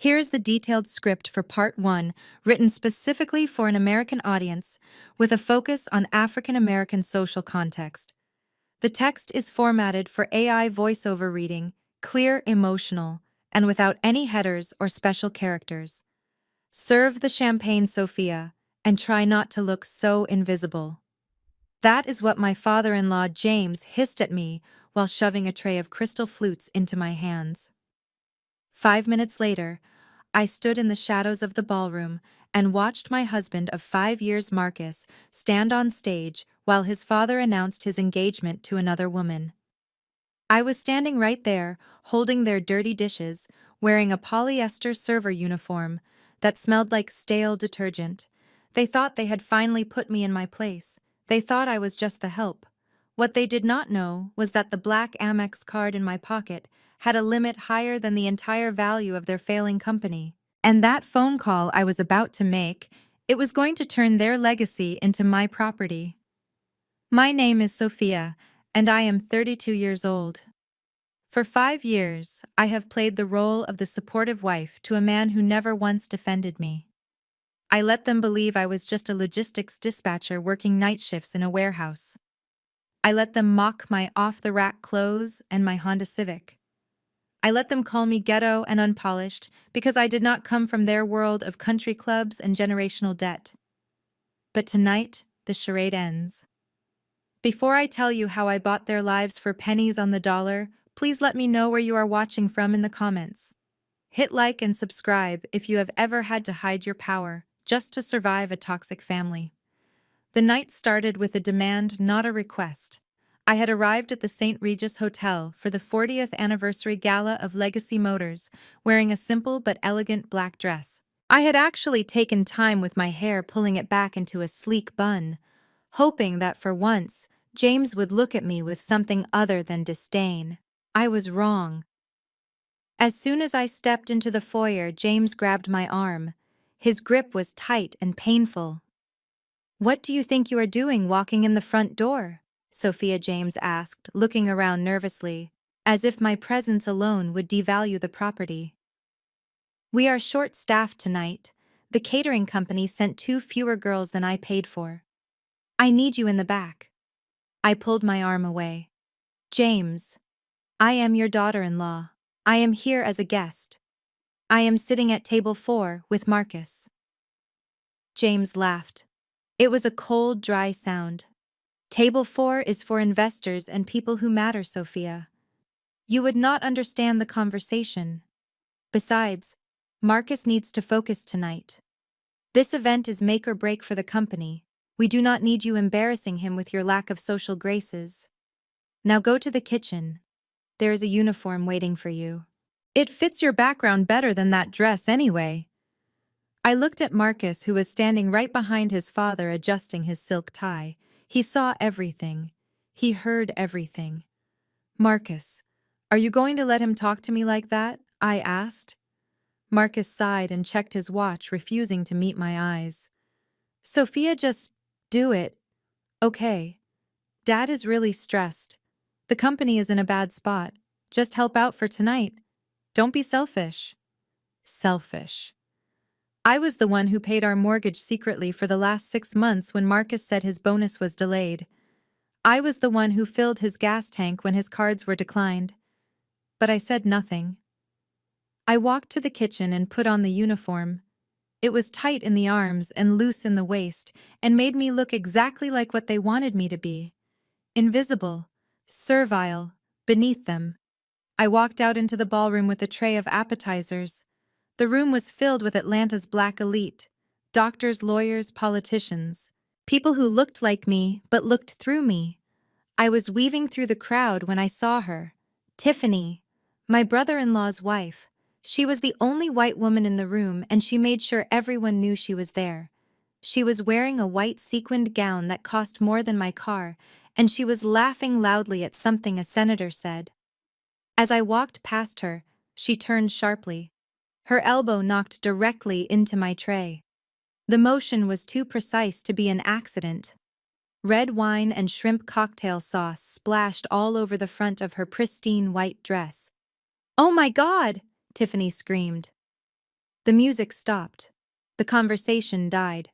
Here's the detailed script for Part 1, written specifically for an American audience, with a focus on African American social context. The text is formatted for AI voiceover reading, clear, emotional, and without any headers or special characters. Serve the champagne, Sophia, and try not to look so invisible. That is what my father-in-law James hissed at me while shoving a tray of crystal flutes into my hands. 5 minutes later, I stood in the shadows of the ballroom and watched my husband of 5 years, Marcus, stand on stage while his father announced his engagement to another woman. I was standing right there, holding their dirty dishes, wearing a polyester server uniform that smelled like stale detergent. They thought they had finally put me in my place. They thought I was just the help. What they did not know was that the black Amex card in my pocket had a limit higher than the entire value of their failing company. And that phone call I was about to make, it was going to turn their legacy into my property. My name is Sophia, and I am 32 years old. For 5 years, I have played the role of the supportive wife to a man who never once defended me. I let them believe I was just a logistics dispatcher working night shifts in a warehouse. I let them mock my off-the-rack clothes and my Honda Civic. I let them call me ghetto and unpolished because I did not come from their world of country clubs and generational debt. But tonight, the charade ends. Before I tell you how I bought their lives for pennies on the dollar, please let me know where you are watching from in the comments. Hit like and subscribe if you have ever had to hide your power just to survive a toxic family. The night started with a demand, not a request. I had arrived at the St. Regis Hotel for the 40th anniversary gala of Legacy Motors, wearing a simple but elegant black dress. I had actually taken time with my hair, pulling it back into a sleek bun, hoping that for once, James would look at me with something other than disdain. I was wrong. As soon as I stepped into the foyer, James grabbed my arm. His grip was tight and painful. "What do you think you are doing walking in the front door?" Sophia James asked, looking around nervously, as if my presence alone would devalue the property. "We are short-staffed tonight. The catering company sent 2 fewer girls than I paid for. I need you in the back." I pulled my arm away. "James, I am your daughter-in-law. I am here as a guest. I am sitting at table 4 with Marcus." James laughed. It was a cold, dry sound. "Table 4 is for investors and people who matter, Sophia. You would not understand the conversation. Besides, Marcus needs to focus tonight. This event is make or break for the company. We do not need you embarrassing him with your lack of social graces. Now go to the kitchen. There is a uniform waiting for you. It fits your background better than that dress anyway." I looked at Marcus, who was standing right behind his father adjusting his silk tie. He saw everything. He heard everything. "Marcus, are you going to let him talk to me like that?" I asked. Marcus sighed and checked his watch, refusing to meet my eyes. "Sophia, just do it. Okay. Dad is really stressed. The company is in a bad spot. Just help out for tonight. Don't be selfish." Selfish. I was the one who paid our mortgage secretly for the last 6 months when Marcus said his bonus was delayed. I was the one who filled his gas tank when his cards were declined. But I said nothing. I walked to the kitchen and put on the uniform. It was tight in the arms and loose in the waist, and made me look exactly like what they wanted me to be. Invisible, servile, beneath them. I walked out into the ballroom with a tray of appetizers. The room was filled with Atlanta's black elite, doctors, lawyers, politicians, people who looked like me but looked through me. I was weaving through the crowd when I saw her, Tiffany, my brother-in-law's wife. She was the only white woman in the room, and she made sure everyone knew she was there. She was wearing a white sequined gown that cost more than my car, and she was laughing loudly at something a senator said. As I walked past her, she turned sharply. Her elbow knocked directly into my tray. The motion was too precise to be an accident. Red wine and shrimp cocktail sauce splashed all over the front of her pristine white dress. "Oh my God!" Tiffany screamed. The music stopped. The conversation died.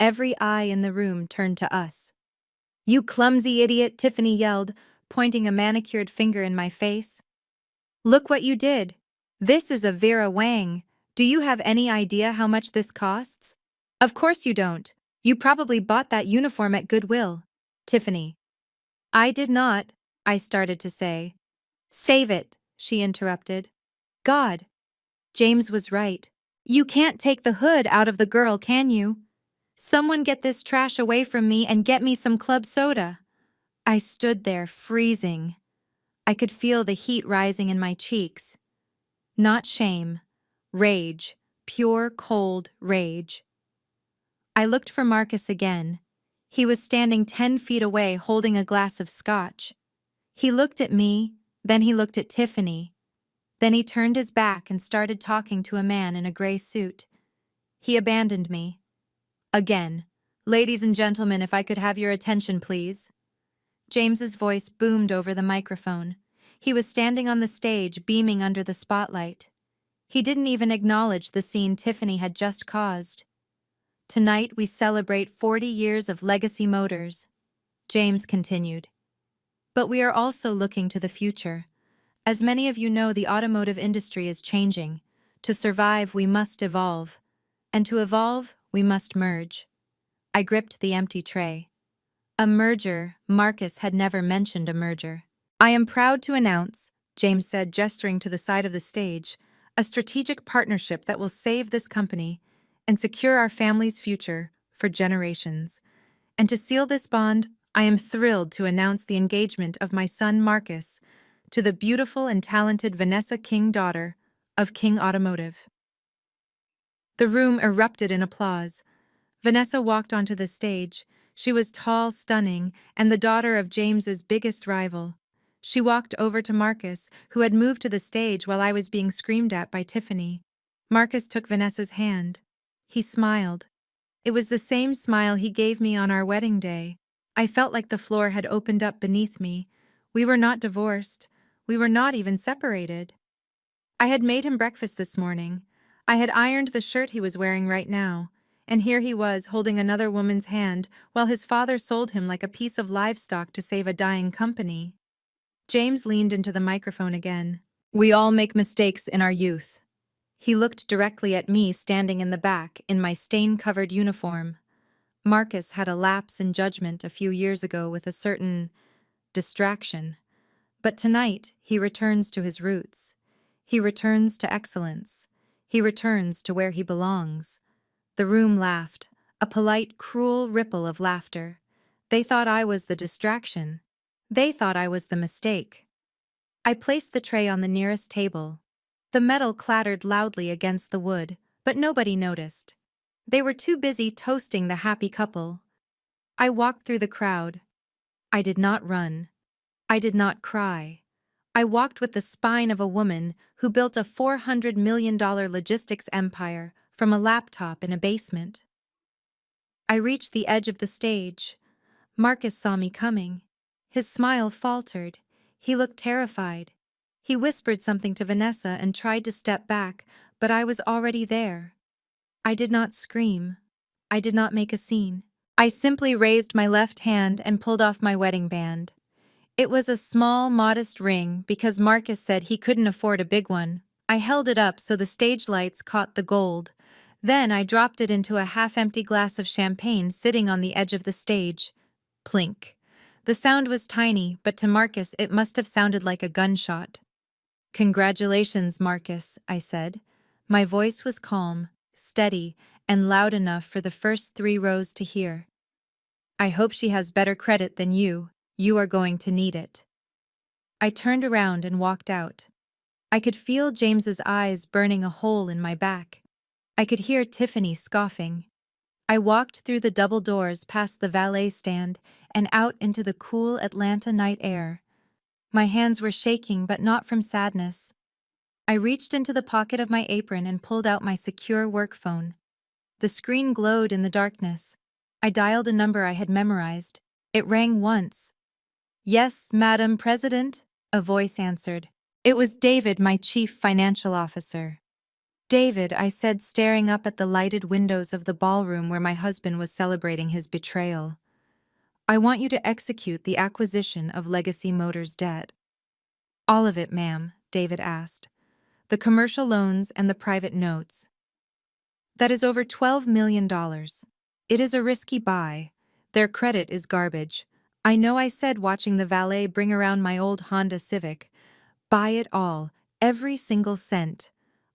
Every eye in the room turned to us. "You clumsy idiot," Tiffany yelled, pointing a manicured finger in my face. "Look what you did. This is a Vera Wang. Do you have any idea how much this costs?" "Of course you don't. You probably bought that uniform at Goodwill." "Tiffany." "I did not," I started to say. "Save it," she interrupted. "God." James was right. "You can't take the hood out of the girl, can you? Someone get this trash away from me and get me some club soda." I stood there, freezing. I could feel the heat rising in my cheeks. Not shame. Rage. Pure, cold rage. I looked for Marcus again. He was standing 10 feet away holding a glass of scotch. He looked at me, then he looked at Tiffany. Then he turned his back and started talking to a man in a gray suit. He abandoned me. Again. "Ladies and gentlemen, if I could have your attention, please." James's voice boomed over the microphone. He was standing on the stage, beaming under the spotlight. He didn't even acknowledge the scene Tiffany had just caused. "Tonight we celebrate 40 years of legacy motors," James continued. "But we are also looking to the future. As many of you know, the automotive industry is changing. To survive, we must evolve. And to evolve, we must merge." I gripped the empty tray. A merger. Marcus had never mentioned a merger. "I am proud to announce," James said, gesturing to the side of the stage, "a strategic partnership that will save this company and secure our family's future for generations. And to seal this bond, I am thrilled to announce the engagement of my son Marcus to the beautiful and talented Vanessa King, daughter of King Automotive." The room erupted in applause. Vanessa walked onto the stage. She was tall, stunning, and the daughter of James's biggest rival. She walked over to Marcus, who had moved to the stage while I was being screamed at by Tiffany. Marcus took Vanessa's hand. He smiled. It was the same smile he gave me on our wedding day. I felt like the floor had opened up beneath me. We were not divorced. We were not even separated. I had made him breakfast this morning. I had ironed the shirt he was wearing right now. And here he was, holding another woman's hand, while his father sold him like a piece of livestock to save a dying company. James leaned into the microphone again. "We all make mistakes in our youth." He looked directly at me, standing in the back, in my stain-covered uniform. Marcus had a lapse in judgment a few years ago with a certain distraction. But tonight, he returns to his roots. He returns to excellence. He returns to where he belongs. The room laughed, a polite, cruel ripple of laughter. They thought I was the distraction. They thought I was the mistake. I placed the tray on the nearest table. The metal clattered loudly against the wood, but nobody noticed. They were too busy toasting the happy couple. I walked through the crowd. I did not run. I did not cry. I walked with the spine of a woman who built a $400 million logistics empire from a laptop in a basement. I reached the edge of the stage. Marcus saw me coming. His smile faltered. He looked terrified. He whispered something to Vanessa and tried to step back, but I was already there. I did not scream. I did not make a scene. I simply raised my left hand and pulled off my wedding band. It was a small, modest ring because Marcus said he couldn't afford a big one. I held it up so the stage lights caught the gold. Then I dropped it into a half-empty glass of champagne sitting on the edge of the stage. Plink. The sound was tiny, but to Marcus it must have sounded like a gunshot. "Congratulations, Marcus," I said. My voice was calm, steady, and loud enough for the first 3 rows to hear. "I hope she has better credit than you. You are going to need it." I turned around and walked out. I could feel James's eyes burning a hole in my back. I could hear Tiffany scoffing. I walked through the double doors past the valet stand and out into the cool Atlanta night air. My hands were shaking, but not from sadness. I reached into the pocket of my apron and pulled out my secure work phone. The screen glowed in the darkness. I dialed a number I had memorized. It rang once. "Yes, Madam President," a voice answered. It was David, my chief financial officer. David, I said, staring up at the lighted windows of the ballroom where my husband was celebrating his betrayal. I want you to execute the acquisition of Legacy Motors' debt. All of it, ma'am, David asked. The commercial loans and the private notes. That is over $12 million. It is a risky buy. Their credit is garbage. I know, I said, watching the valet bring around my old Honda Civic. Buy it all, every single cent.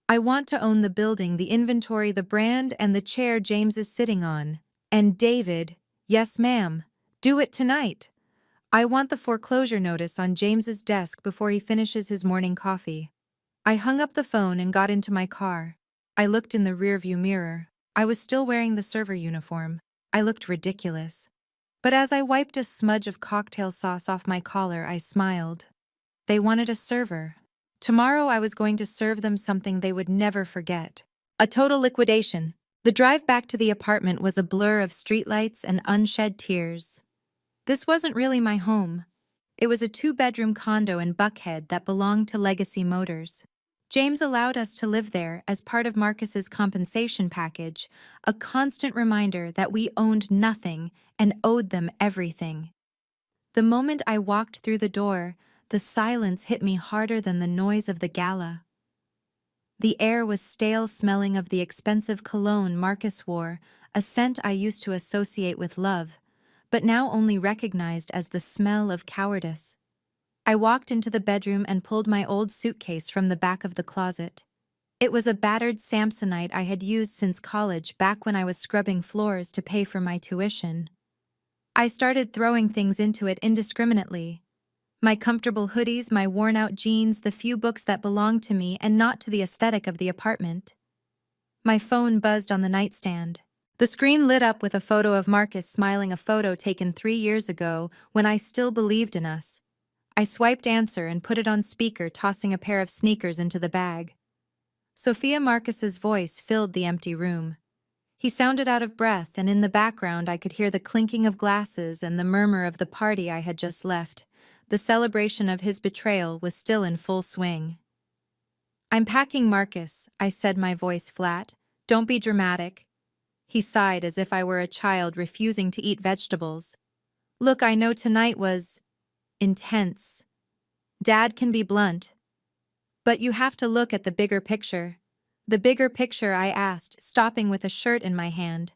I want to own the building, the inventory, the brand, and the chair James is sitting on. And David, yes, ma'am, do it tonight. I want the foreclosure notice on James's desk before he finishes his morning coffee. I hung up the phone and got into my car. I looked in the rearview mirror. I was still wearing the server uniform. I looked ridiculous. But as I wiped a smudge of cocktail sauce off my collar, I smiled. They wanted a server. Tomorrow I was going to serve them something they would never forget. A total liquidation. The drive back to the apartment was a blur of streetlights and unshed tears. This wasn't really my home. It was a 2-bedroom condo in Buckhead that belonged to Legacy Motors. James allowed us to live there as part of Marcus's compensation package, a constant reminder that we owned nothing and owed them everything. The moment I walked through the door, the silence hit me harder than the noise of the gala. The air was stale, smelling of the expensive cologne Marcus wore, a scent I used to associate with love, but now only recognized as the smell of cowardice. I walked into the bedroom and pulled my old suitcase from the back of the closet. It was a battered Samsonite I had used since college, back when I was scrubbing floors to pay for my tuition. I started throwing things into it indiscriminately. My comfortable hoodies, my worn-out jeans, the few books that belonged to me and not to the aesthetic of the apartment. My phone buzzed on the nightstand. The screen lit up with a photo of Marcus smiling, a photo taken 3 years ago when I still believed in us. I swiped answer and put it on speaker, tossing a pair of sneakers into the bag. Sophia Marcus's voice filled the empty room. He sounded out of breath, and in the background I could hear the clinking of glasses and the murmur of the party I had just left. The celebration of his betrayal was still in full swing. "I'm packing, Marcus," I said, my voice flat. "Don't be dramatic." He sighed as if I were a child refusing to eat vegetables. "Look, I know tonight was intense. Dad can be blunt. But you have to look at the bigger picture." "The bigger picture?" I asked, stopping with a shirt in my hand.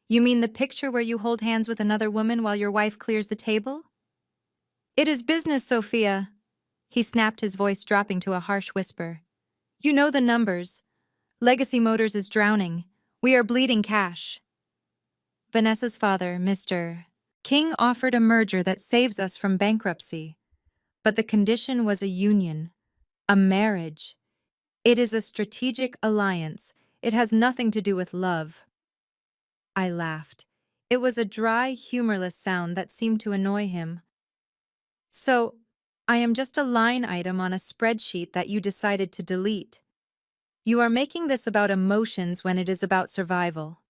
"You mean the picture where you hold hands with another woman while your wife clears the table?" "It is business, Sophia." He snapped, his voice dropping to a harsh whisper. "You know the numbers. Legacy Motors is drowning. We are bleeding cash. Vanessa's father, Mr. King, offered a merger that saves us from bankruptcy. But the condition was a union, a marriage. It is a strategic alliance. It has nothing to do with love." I laughed. It was a dry, humorless sound that seemed to annoy him. "So, I am just a line item on a spreadsheet that you decided to delete. You are making this about emotions when it is about survival,"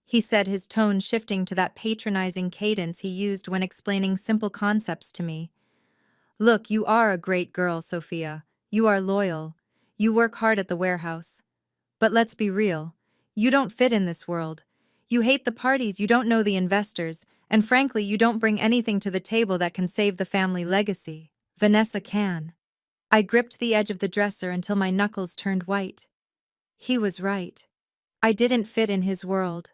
he said, his tone shifting to that patronizing cadence he used when explaining simple concepts to me. "Look, you are a great girl, Sophia. You are loyal. You work hard at the warehouse. But let's be real. You don't fit in this world. You hate the parties, you don't know the investors, and frankly, you don't bring anything to the table that can save the family legacy. Vanessa can." I gripped the edge of the dresser until my knuckles turned white. He was right. I didn't fit in his world.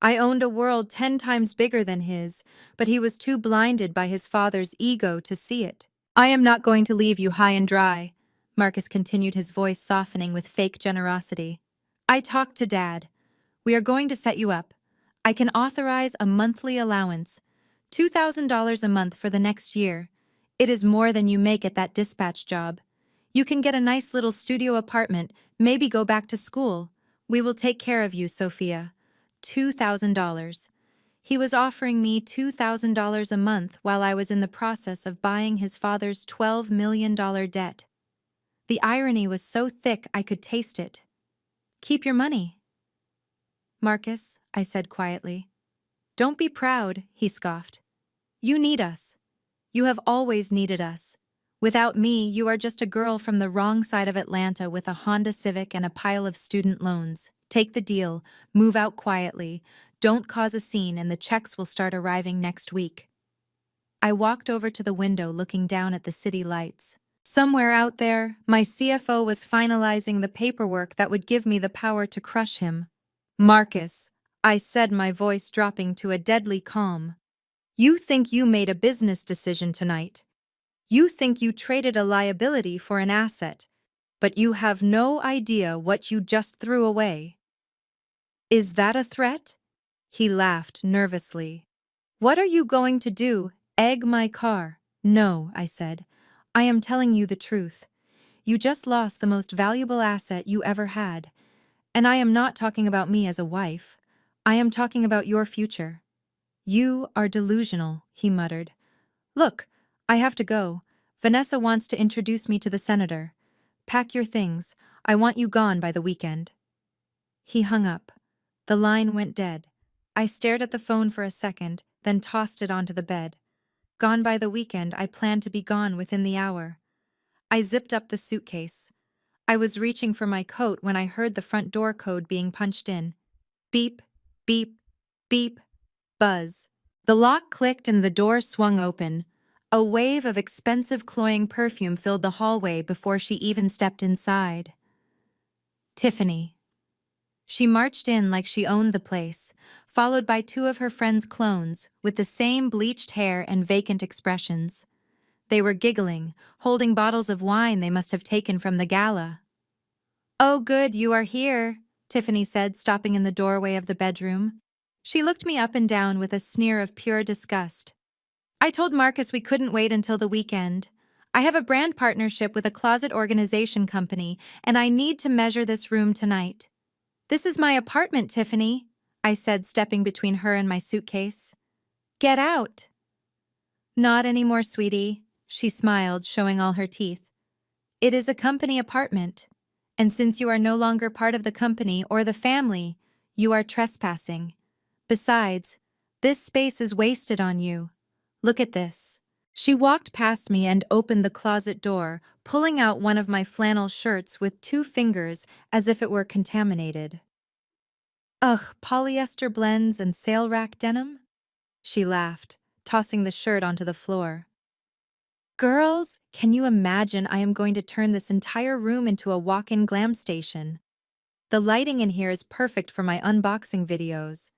I owned a world 10 times bigger than his, but he was too blinded by his father's ego to see it. "I am not going to leave you high and dry," Marcus continued, his voice softening with fake generosity. "I talked to Dad. We are going to set you up. I can authorize a monthly allowance, $2,000 a month for the next year. It is more than you make at that dispatch job. You can get a nice little studio apartment, maybe go back to school. We will take care of you, Sophia. $2,000. He was offering me $2,000 a month while I was in the process of buying his father's $12 million debt. The irony was so thick I could taste it. "Keep your money." "Marcus," I said quietly. "Don't be proud," he scoffed. "You need us. You have always needed us. Without me, you are just a girl from the wrong side of Atlanta with a Honda Civic and a pile of student loans. Take the deal, move out quietly, don't cause a scene, and the checks will start arriving next week. I walked over to the window looking down at the city lights. Somewhere out there, my CFO was finalizing the paperwork that would give me the power to crush him. Marcus, I said, my voice dropping to a deadly calm. You think you made a business decision tonight. You think you traded a liability for an asset, but you have no idea what you just threw away. Is that a threat? He laughed nervously. What are you going to do? Egg my car? No, I said. I am telling you the truth. You just lost the most valuable asset you ever had. And I am not talking about me as a wife. I am talking about your future. You are delusional, he muttered. Look, I have to go. Vanessa wants to introduce me to the senator. Pack your things. I want you gone by the weekend. He hung up. The line went dead. I stared at the phone for a second, then tossed it onto the bed. Gone by the weekend, I planned to be gone within the hour. I zipped up the suitcase. I was reaching for my coat when I heard the front door code being punched in. Beep, beep, beep, buzz. The lock clicked and the door swung open. A wave of expensive cloying perfume filled the hallway before she even stepped inside. Tiffany. She marched in like she owned the place, followed by two of her friends' clones with the same bleached hair and vacant expressions. They were giggling, holding bottles of wine they must have taken from the gala. "Oh, good, you are here," Tiffany said, stopping in the doorway of the bedroom. She looked me up and down with a sneer of pure disgust. "I told Marcus we couldn't wait until the weekend. I have a brand partnership with a closet organization company, and I need to measure this room tonight." "This is my apartment, Tiffany," I said, stepping between her and my suitcase. "Get out." "Not anymore, sweetie," she smiled, showing all her teeth. "It is a company apartment, and since you are no longer part of the company or the family, you are trespassing. Besides, this space is wasted on you. Look at this." She walked past me and opened the closet door, pulling out one of my flannel shirts with 2 fingers as if it were contaminated. "Ugh, polyester blends and sale rack denim?" She laughed, tossing the shirt onto the floor. "Girls, can you imagine I am going to turn this entire room into a walk-in glam station? The lighting in here is perfect for my unboxing videos."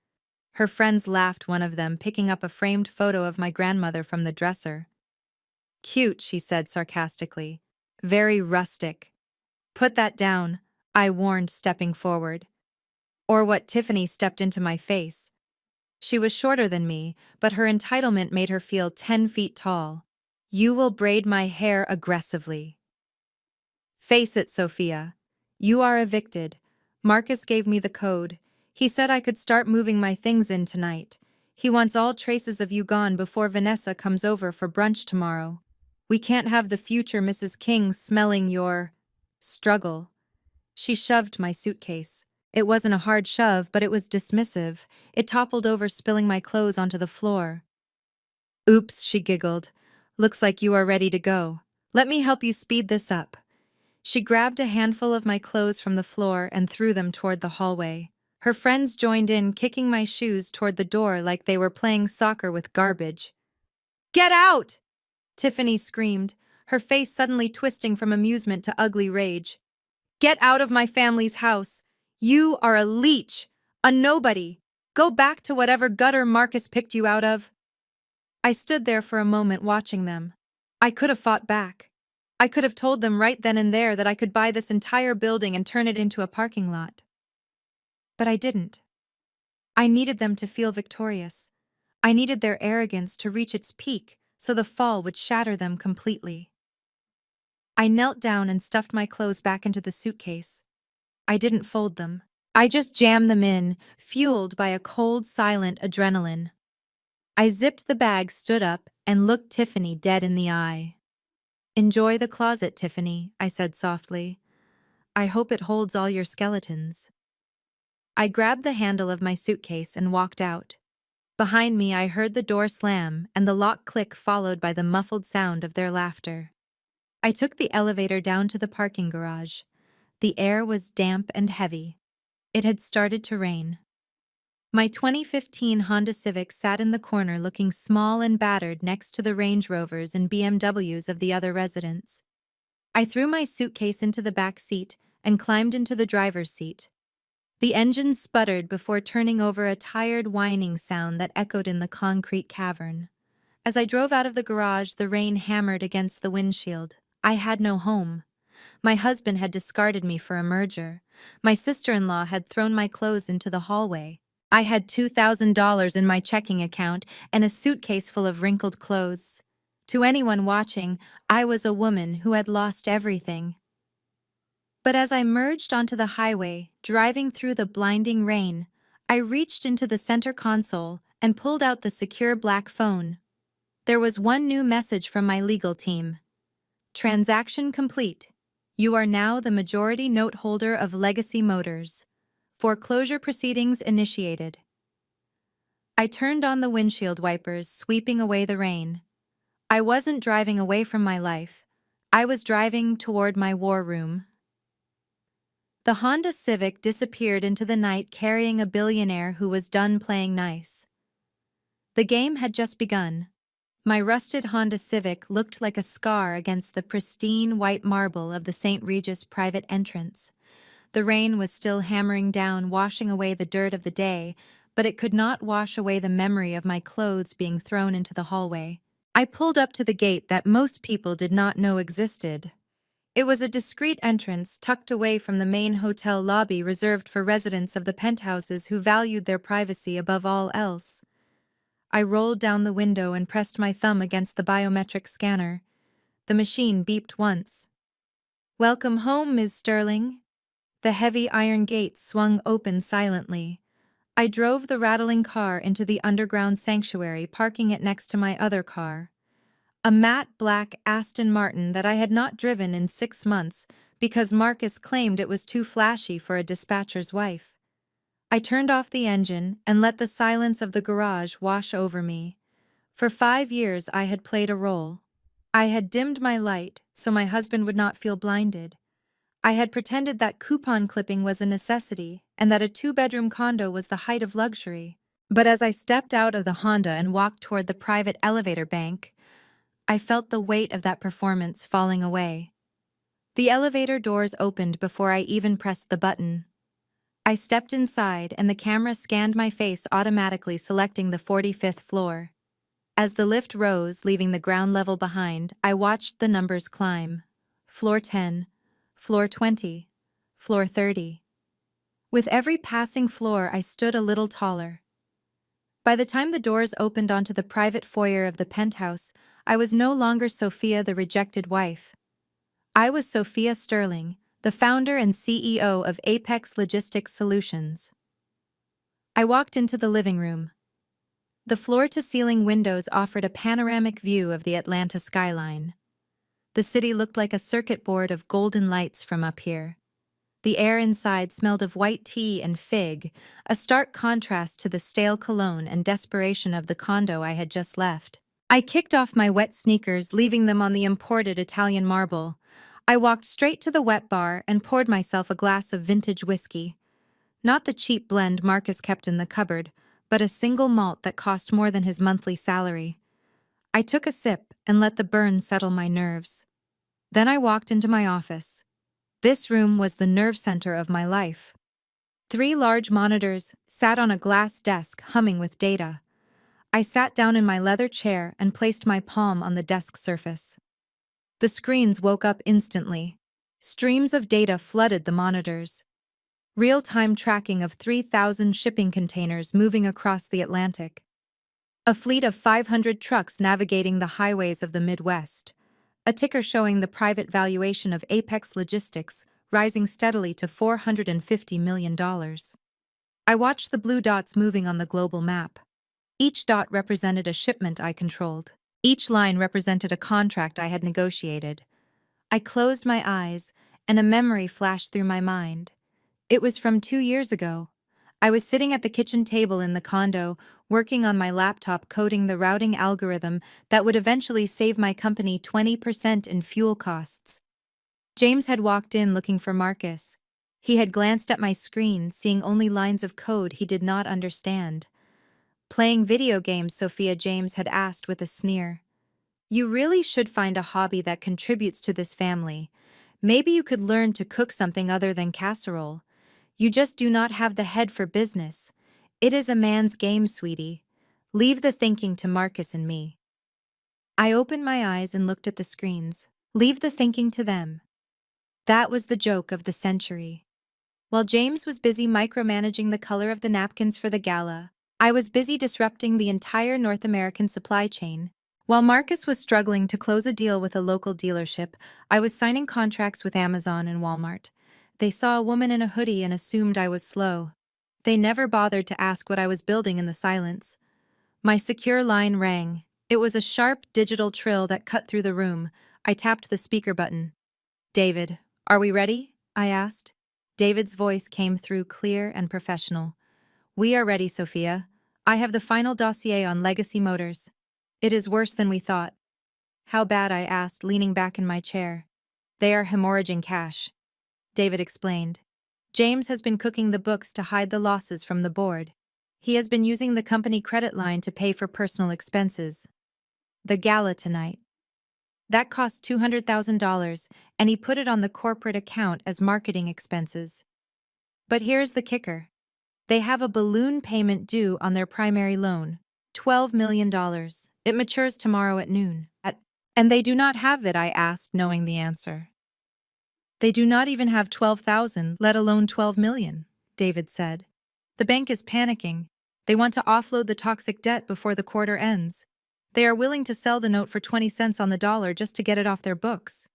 Her friends laughed, one of them picking up a framed photo of my grandmother from the dresser. "Cute," she said sarcastically. "Very rustic." "Put that down," I warned, stepping forward. Or what Tiffany stepped into my face. She was shorter than me, but her entitlement made her feel 10 feet tall. "You will braid my hair aggressively." "Face it, Sophia. You are evicted. Marcus gave me the code. He said I could start moving my things in tonight. He wants all traces of you gone before Vanessa comes over for brunch tomorrow. We can't have the future Mrs. King smelling your struggle." She shoved my suitcase. It wasn't a hard shove, but it was dismissive. It toppled over, spilling my clothes onto the floor. "Oops," she giggled. "Looks like you are ready to go. Let me help you speed this up." She grabbed a handful of my clothes from the floor and threw them toward the hallway. Her friends joined in, kicking my shoes toward the door like they were playing soccer with garbage. "Get out!" Tiffany screamed, her face suddenly twisting from amusement to ugly rage. "Get out of my family's house! You are a leech, a nobody. Go back to whatever gutter Marcus picked you out of." I stood there for a moment watching them. I could have fought back. I could have told them right then and there that I could buy this entire building and turn it into a parking lot. But I didn't. I needed them to feel victorious. I needed their arrogance to reach its peak so the fall would shatter them completely. I knelt down and stuffed my clothes back into the suitcase. I didn't fold them. I just jammed them in, fueled by a cold, silent adrenaline. I zipped the bag, stood up, and looked Tiffany dead in the eye. "Enjoy the closet, Tiffany," I said softly. "I hope it holds all your skeletons." I grabbed the handle of my suitcase and walked out. Behind me, I heard the door slam and the lock click, followed by the muffled sound of their laughter. I took the elevator down to the parking garage. The air was damp and heavy. It had started to rain. My 2015 Honda Civic sat in the corner looking small and battered next to the Range Rovers and BMWs of the other residents. I threw my suitcase into the back seat and climbed into the driver's seat. The engine sputtered before turning over a tired whining sound that echoed in the concrete cavern. As I drove out of the garage, the rain hammered against the windshield. I had no home. My husband had discarded me for a merger. My sister-in-law had thrown my clothes into the hallway. I had $2,000 in my checking account and a suitcase full of wrinkled clothes. To anyone watching, I was a woman who had lost everything. But as I merged onto the highway, driving through the blinding rain, I reached into the center console and pulled out the secure black phone. There was one new message from my legal team. Transaction complete. You are now the majority note holder of Legacy Motors. Foreclosure proceedings initiated. I turned on the windshield wipers, sweeping away the rain. I wasn't driving away from my life. I was driving toward my war room. The Honda Civic disappeared into the night carrying a billionaire who was done playing nice. The game had just begun. My rusted Honda Civic looked like a scar against the pristine white marble of the St. Regis private entrance. The rain was still hammering down, washing away the dirt of the day, but it could not wash away the memory of my clothes being thrown into the hallway. I pulled up to the gate that most people did not know existed. It was a discreet entrance tucked away from the main hotel lobby reserved for residents of the penthouses who valued their privacy above all else. I rolled down the window and pressed my thumb against the biometric scanner. The machine beeped once. "Welcome home, Ms. Sterling." The heavy iron gate swung open silently. I drove the rattling car into the underground sanctuary, parking it next to my other car. A matte black Aston Martin that I had not driven in 6 months because Marcus claimed it was too flashy for a dispatcher's wife. I turned off the engine and let the silence of the garage wash over me. For 5 years I had played a role. I had dimmed my light so my husband would not feel blinded. I had pretended that coupon clipping was a necessity and that a 2-bedroom condo was the height of luxury. But as I stepped out of the Honda and walked toward the private elevator bank, I felt the weight of that performance falling away. The elevator doors opened before I even pressed the button. I stepped inside and the camera scanned my face, automatically selecting the 45th floor. As the lift rose, leaving the ground level behind, I watched the numbers climb. Floor 10, floor 20, floor 30. With every passing floor, I stood a little taller. By the time the doors opened onto the private foyer of the penthouse, I was no longer Sophia, the rejected wife. I was Sophia Sterling, the founder and CEO of Apex Logistics Solutions. I walked into the living room. The floor-to-ceiling windows offered a panoramic view of the Atlanta skyline. The city looked like a circuit board of golden lights from up here. The air inside smelled of white tea and fig, a stark contrast to the stale cologne and desperation of the condo I had just left. I kicked off my wet sneakers, leaving them on the imported Italian marble. I walked straight to the wet bar and poured myself a glass of vintage whiskey. Not the cheap blend Marcus kept in the cupboard, but a single malt that cost more than his monthly salary. I took a sip and let the burn settle my nerves. Then I walked into my office. This room was the nerve center of my life. 3 large monitors sat on a glass desk humming with data. I sat down in my leather chair and placed my palm on the desk surface. The screens woke up instantly. Streams of data flooded the monitors. Real-time tracking of 3,000 shipping containers moving across the Atlantic. A fleet of 500 trucks navigating the highways of the Midwest. A ticker showing the private valuation of Apex Logistics rising steadily to $450 million. I watched the blue dots moving on the global map. Each dot represented a shipment I controlled. Each line represented a contract I had negotiated. I closed my eyes, and a memory flashed through my mind. It was from 2 years ago. I was sitting at the kitchen table in the condo, working on my laptop coding the routing algorithm that would eventually save my company 20% in fuel costs. James had walked in looking for Marcus. He had glanced at my screen, seeing only lines of code he did not understand. Playing video games, Sophia, James had asked with a sneer. You really should find a hobby that contributes to this family. Maybe you could learn to cook something other than casserole. You just do not have the head for business. It is a man's game, sweetie. Leave the thinking to Marcus and me. I opened my eyes and looked at the screens. Leave the thinking to them. That was the joke of the century. While James was busy micromanaging the color of the napkins for the gala, I was busy disrupting the entire North American supply chain. While Marcus was struggling to close a deal with a local dealership, I was signing contracts with Amazon and Walmart. They saw a woman in a hoodie and assumed I was slow. They never bothered to ask what I was building in the silence. My secure line rang. It was a sharp digital trill that cut through the room. I tapped the speaker button. David, are we ready? I asked. David's voice came through clear and professional. We are ready, Sophia. I have the final dossier on Legacy Motors. It is worse than we thought. How bad? I asked, leaning back in my chair. They are hemorrhaging cash, David explained. James has been cooking the books to hide the losses from the board. He has been using the company credit line to pay for personal expenses. The gala tonight. That cost $200,000, and he put it on the corporate account as marketing expenses. But here's the kicker. They have a balloon payment due on their primary loan, $12 million. It matures tomorrow at noon. And they do not have it, I asked, knowing the answer. They do not even have 12,000, let alone 12 million, David said. The bank is panicking. They want to offload the toxic debt before the quarter ends. They are willing to sell the note for 20 cents on the dollar just to get it off their books.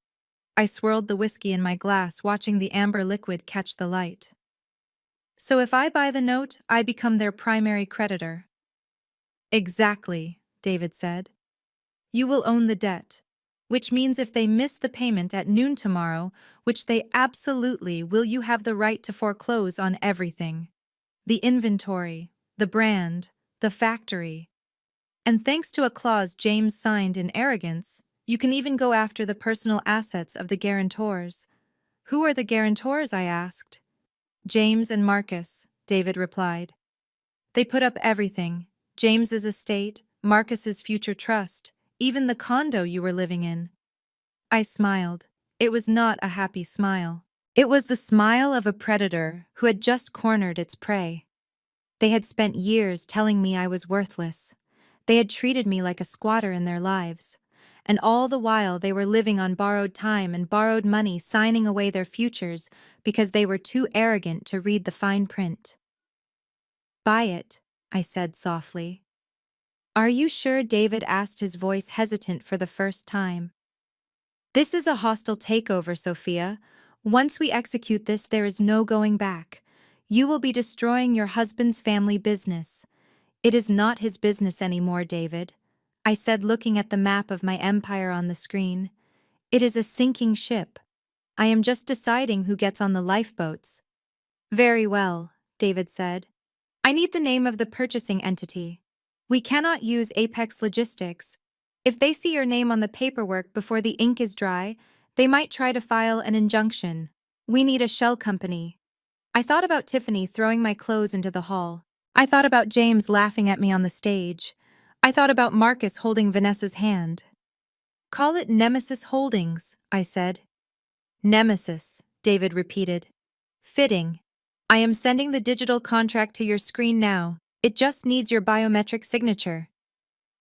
I swirled the whiskey in my glass, watching the amber liquid catch the light. So if I buy the note, I become their primary creditor. Exactly, David said. You will own the debt, which means if they miss the payment at noon tomorrow, which they absolutely will, you have the right to foreclose on everything. The inventory, the brand, the factory. And thanks to a clause James signed in arrogance, you can even go after the personal assets of the guarantors. Who are the guarantors? I asked. James and Marcus, David replied. They put up everything, James's estate, Marcus's future trust, even the condo you were living in. I smiled. It was not a happy smile. It was the smile of a predator who had just cornered its prey. They had spent years telling me I was worthless. They had treated me like a squatter in their lives. And all the while they were living on borrowed time and borrowed money, signing away their futures because they were too arrogant to read the fine print. Buy it, I said softly. Are you sure? David asked, his voice hesitant for the first time. This is a hostile takeover, Sophia. Once we execute this, there is no going back. You will be destroying your husband's family business. It is not his business anymore, David, I said, looking at the map of my empire on the screen. It is a sinking ship. I am just deciding who gets on the lifeboats. Very well, David said. I need the name of the purchasing entity. We cannot use Apex Logistics. If they see your name on the paperwork before the ink is dry, they might try to file an injunction. We need a shell company. I thought about Tiffany throwing my clothes into the hall. I thought about James laughing at me on the stage. I thought about Marcus holding Vanessa's hand. Call it Nemesis Holdings, I said. Nemesis, David repeated. Fitting. I am sending the digital contract to your screen now. It just needs your biometric signature.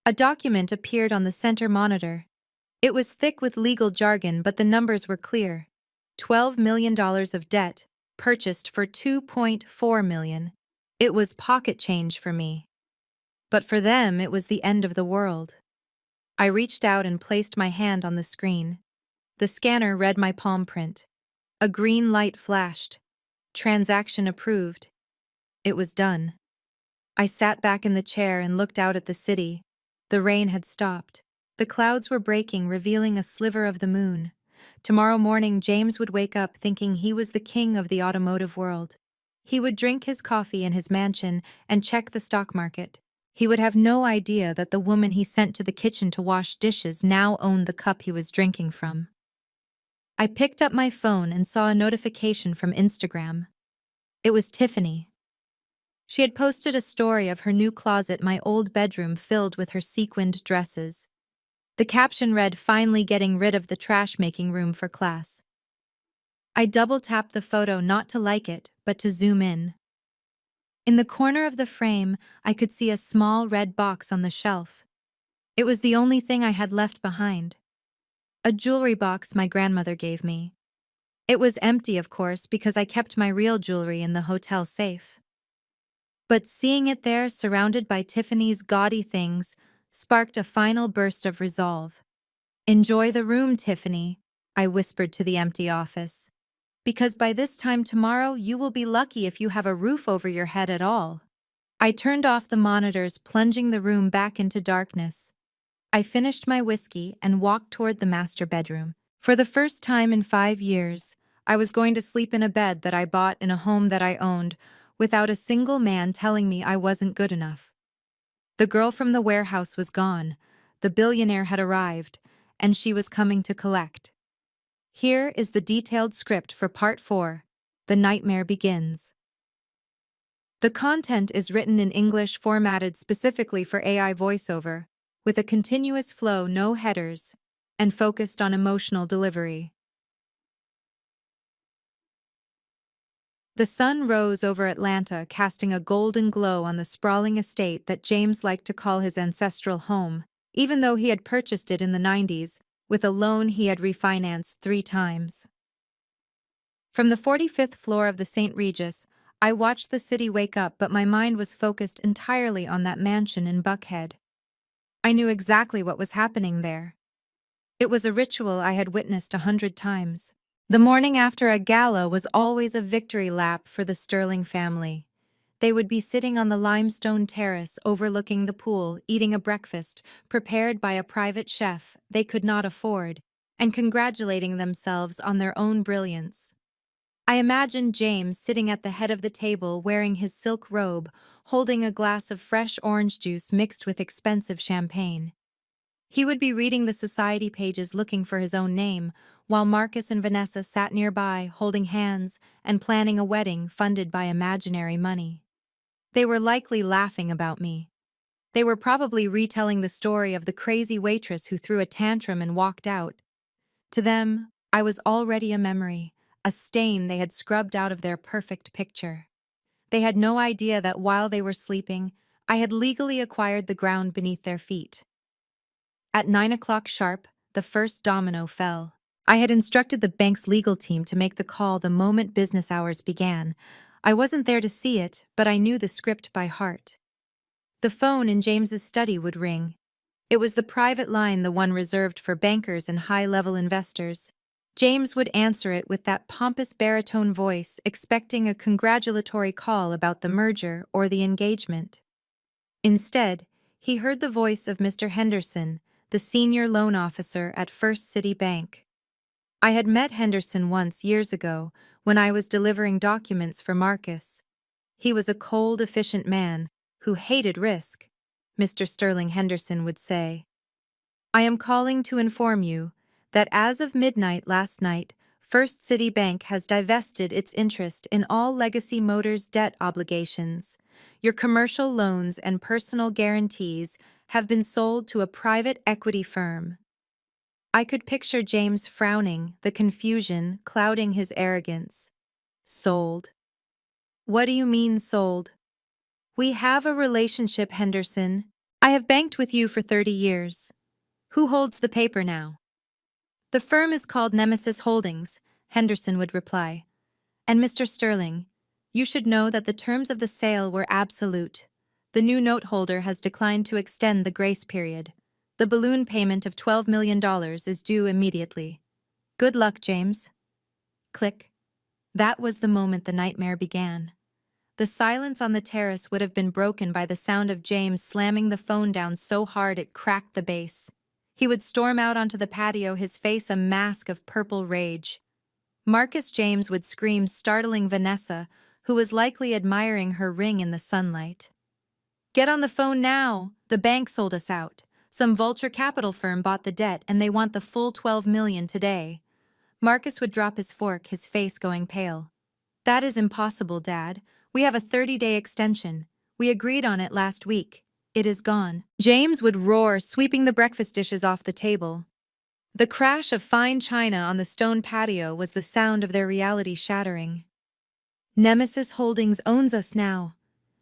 A document appeared on the center monitor. It was thick with legal jargon, but the numbers were clear. $12 million of debt, purchased for $2.4 million. It was pocket change for me. But for them, it was the end of the world. I reached out and placed my hand on the screen. The scanner read my palm print. A green light flashed. Transaction approved. It was done. I sat back in the chair and looked out at the city. The rain had stopped. The clouds were breaking, revealing a sliver of the moon. Tomorrow morning, James would wake up thinking he was the king of the automotive world. He would drink his coffee in his mansion and check the stock market. He would have no idea that the woman he sent to the kitchen to wash dishes now owned the cup he was drinking from. I picked up my phone and saw a notification from Instagram. It was Tiffany. She had posted a story of her new closet, my old bedroom filled with her sequined dresses. The caption read, "Finally getting rid of the trash-making room for class." I double-tapped the photo not to like it, but to zoom in. In the corner of the frame, I could see a small red box on the shelf. It was the only thing I had left behind. A jewelry box my grandmother gave me. It was empty, of course, because I kept my real jewelry in the hotel safe. But seeing it there, surrounded by Tiffany's gaudy things, sparked a final burst of resolve. "Enjoy the room, Tiffany," I whispered to the empty office. "Because by this time tomorrow, you will be lucky if you have a roof over your head at all." I turned off the monitors, plunging the room back into darkness. I finished my whiskey and walked toward the master bedroom. For the first time in 5 years, I was going to sleep in a bed that I bought in a home that I owned, without a single man telling me I wasn't good enough. The girl from the warehouse was gone, the billionaire had arrived, and she was coming to collect. Here is the detailed script for Part 4. The Nightmare Begins. The content is written in English formatted specifically for AI voiceover, with a continuous flow, no headers, and focused on emotional delivery. The sun rose over Atlanta, casting a golden glow on the sprawling estate that James liked to call his ancestral home, even though he had purchased it in the 90s, with a loan he had refinanced 3 times. From the 45th floor of the St. Regis, I watched the city wake up, but my mind was focused entirely on that mansion in Buckhead. I knew exactly what was happening there. It was a ritual I had witnessed 100 times. The morning after a gala was always a victory lap for the Sterling family. They would be sitting on the limestone terrace overlooking the pool, eating a breakfast prepared by a private chef they could not afford, and congratulating themselves on their own brilliance. I imagined James sitting at the head of the table wearing his silk robe, holding a glass of fresh orange juice mixed with expensive champagne. He would be reading the society pages looking for his own name, while Marcus and Vanessa sat nearby holding hands and planning a wedding funded by imaginary money. They were likely laughing about me. They were probably retelling the story of the crazy waitress who threw a tantrum and walked out. To them, I was already a memory, a stain they had scrubbed out of their perfect picture. They had no idea that while they were sleeping, I had legally acquired the ground beneath their feet. At 9 o'clock sharp, the first domino fell. I had instructed the bank's legal team to make the call the moment business hours began. I wasn't there to see it, but I knew the script by heart. The phone in James's study would ring. It was the private line, the one reserved for bankers and high-level investors. James would answer it with that pompous baritone voice, expecting a congratulatory call about the merger or the engagement. Instead, he heard the voice of Mr. Henderson, the senior loan officer at First City Bank. I had met Henderson once years ago when I was delivering documents for Marcus. He was a cold, efficient man who hated risk, Mr. Sterling Henderson would say. "I am calling to inform you that as of midnight last night, First City Bank has divested its interest in all Legacy Motors debt obligations. Your commercial loans and personal guarantees have been sold to a private equity firm." I could picture James frowning, the confusion clouding his arrogance. "Sold? What do you mean sold?" "We have a relationship, Henderson. I have banked with you for 30 years. Who holds the paper now?" "The firm is called Nemesis Holdings," Henderson would reply. "And Mr. Sterling, you should know that the terms of the sale were absolute. The new note holder has declined to extend the grace period. The balloon payment of $12 million is due immediately. Good luck, James." Click. That was the moment the nightmare began. The silence on the terrace would have been broken by the sound of James slamming the phone down so hard it cracked the base. He would storm out onto the patio, his face a mask of purple rage. Marcus James would scream, startling Vanessa, who was likely admiring her ring in the sunlight. Get on the phone now! The bank sold us out. Some vulture capital firm bought the debt and they want the full 12 million today. Marcus would drop his fork, his face going pale. That is impossible, Dad. We have a 30-day extension. We agreed on it last week. It is gone. James would roar, sweeping the breakfast dishes off the table. The crash of fine china on the stone patio was the sound of their reality shattering. Nemesis Holdings owns us now.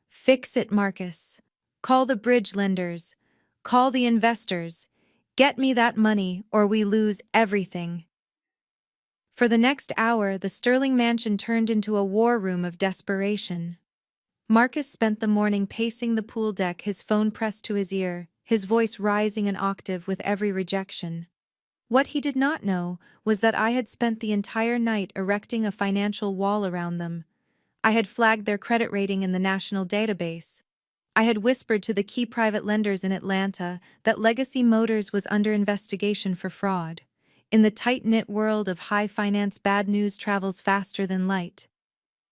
Fix it, Marcus. Call the bridge lenders. Call the investors. Get me that money or we lose everything. For the next hour, the Sterling mansion turned into a war room of desperation. Marcus spent the morning pacing the pool deck, his phone pressed to his ear, his voice rising an octave with every rejection. What he did not know was that I had spent the entire night erecting a financial wall around them. I had flagged their credit rating in the national database. I had whispered to the key private lenders in Atlanta that Legacy Motors was under investigation for fraud. In the tight-knit world of high finance, bad news travels faster than light.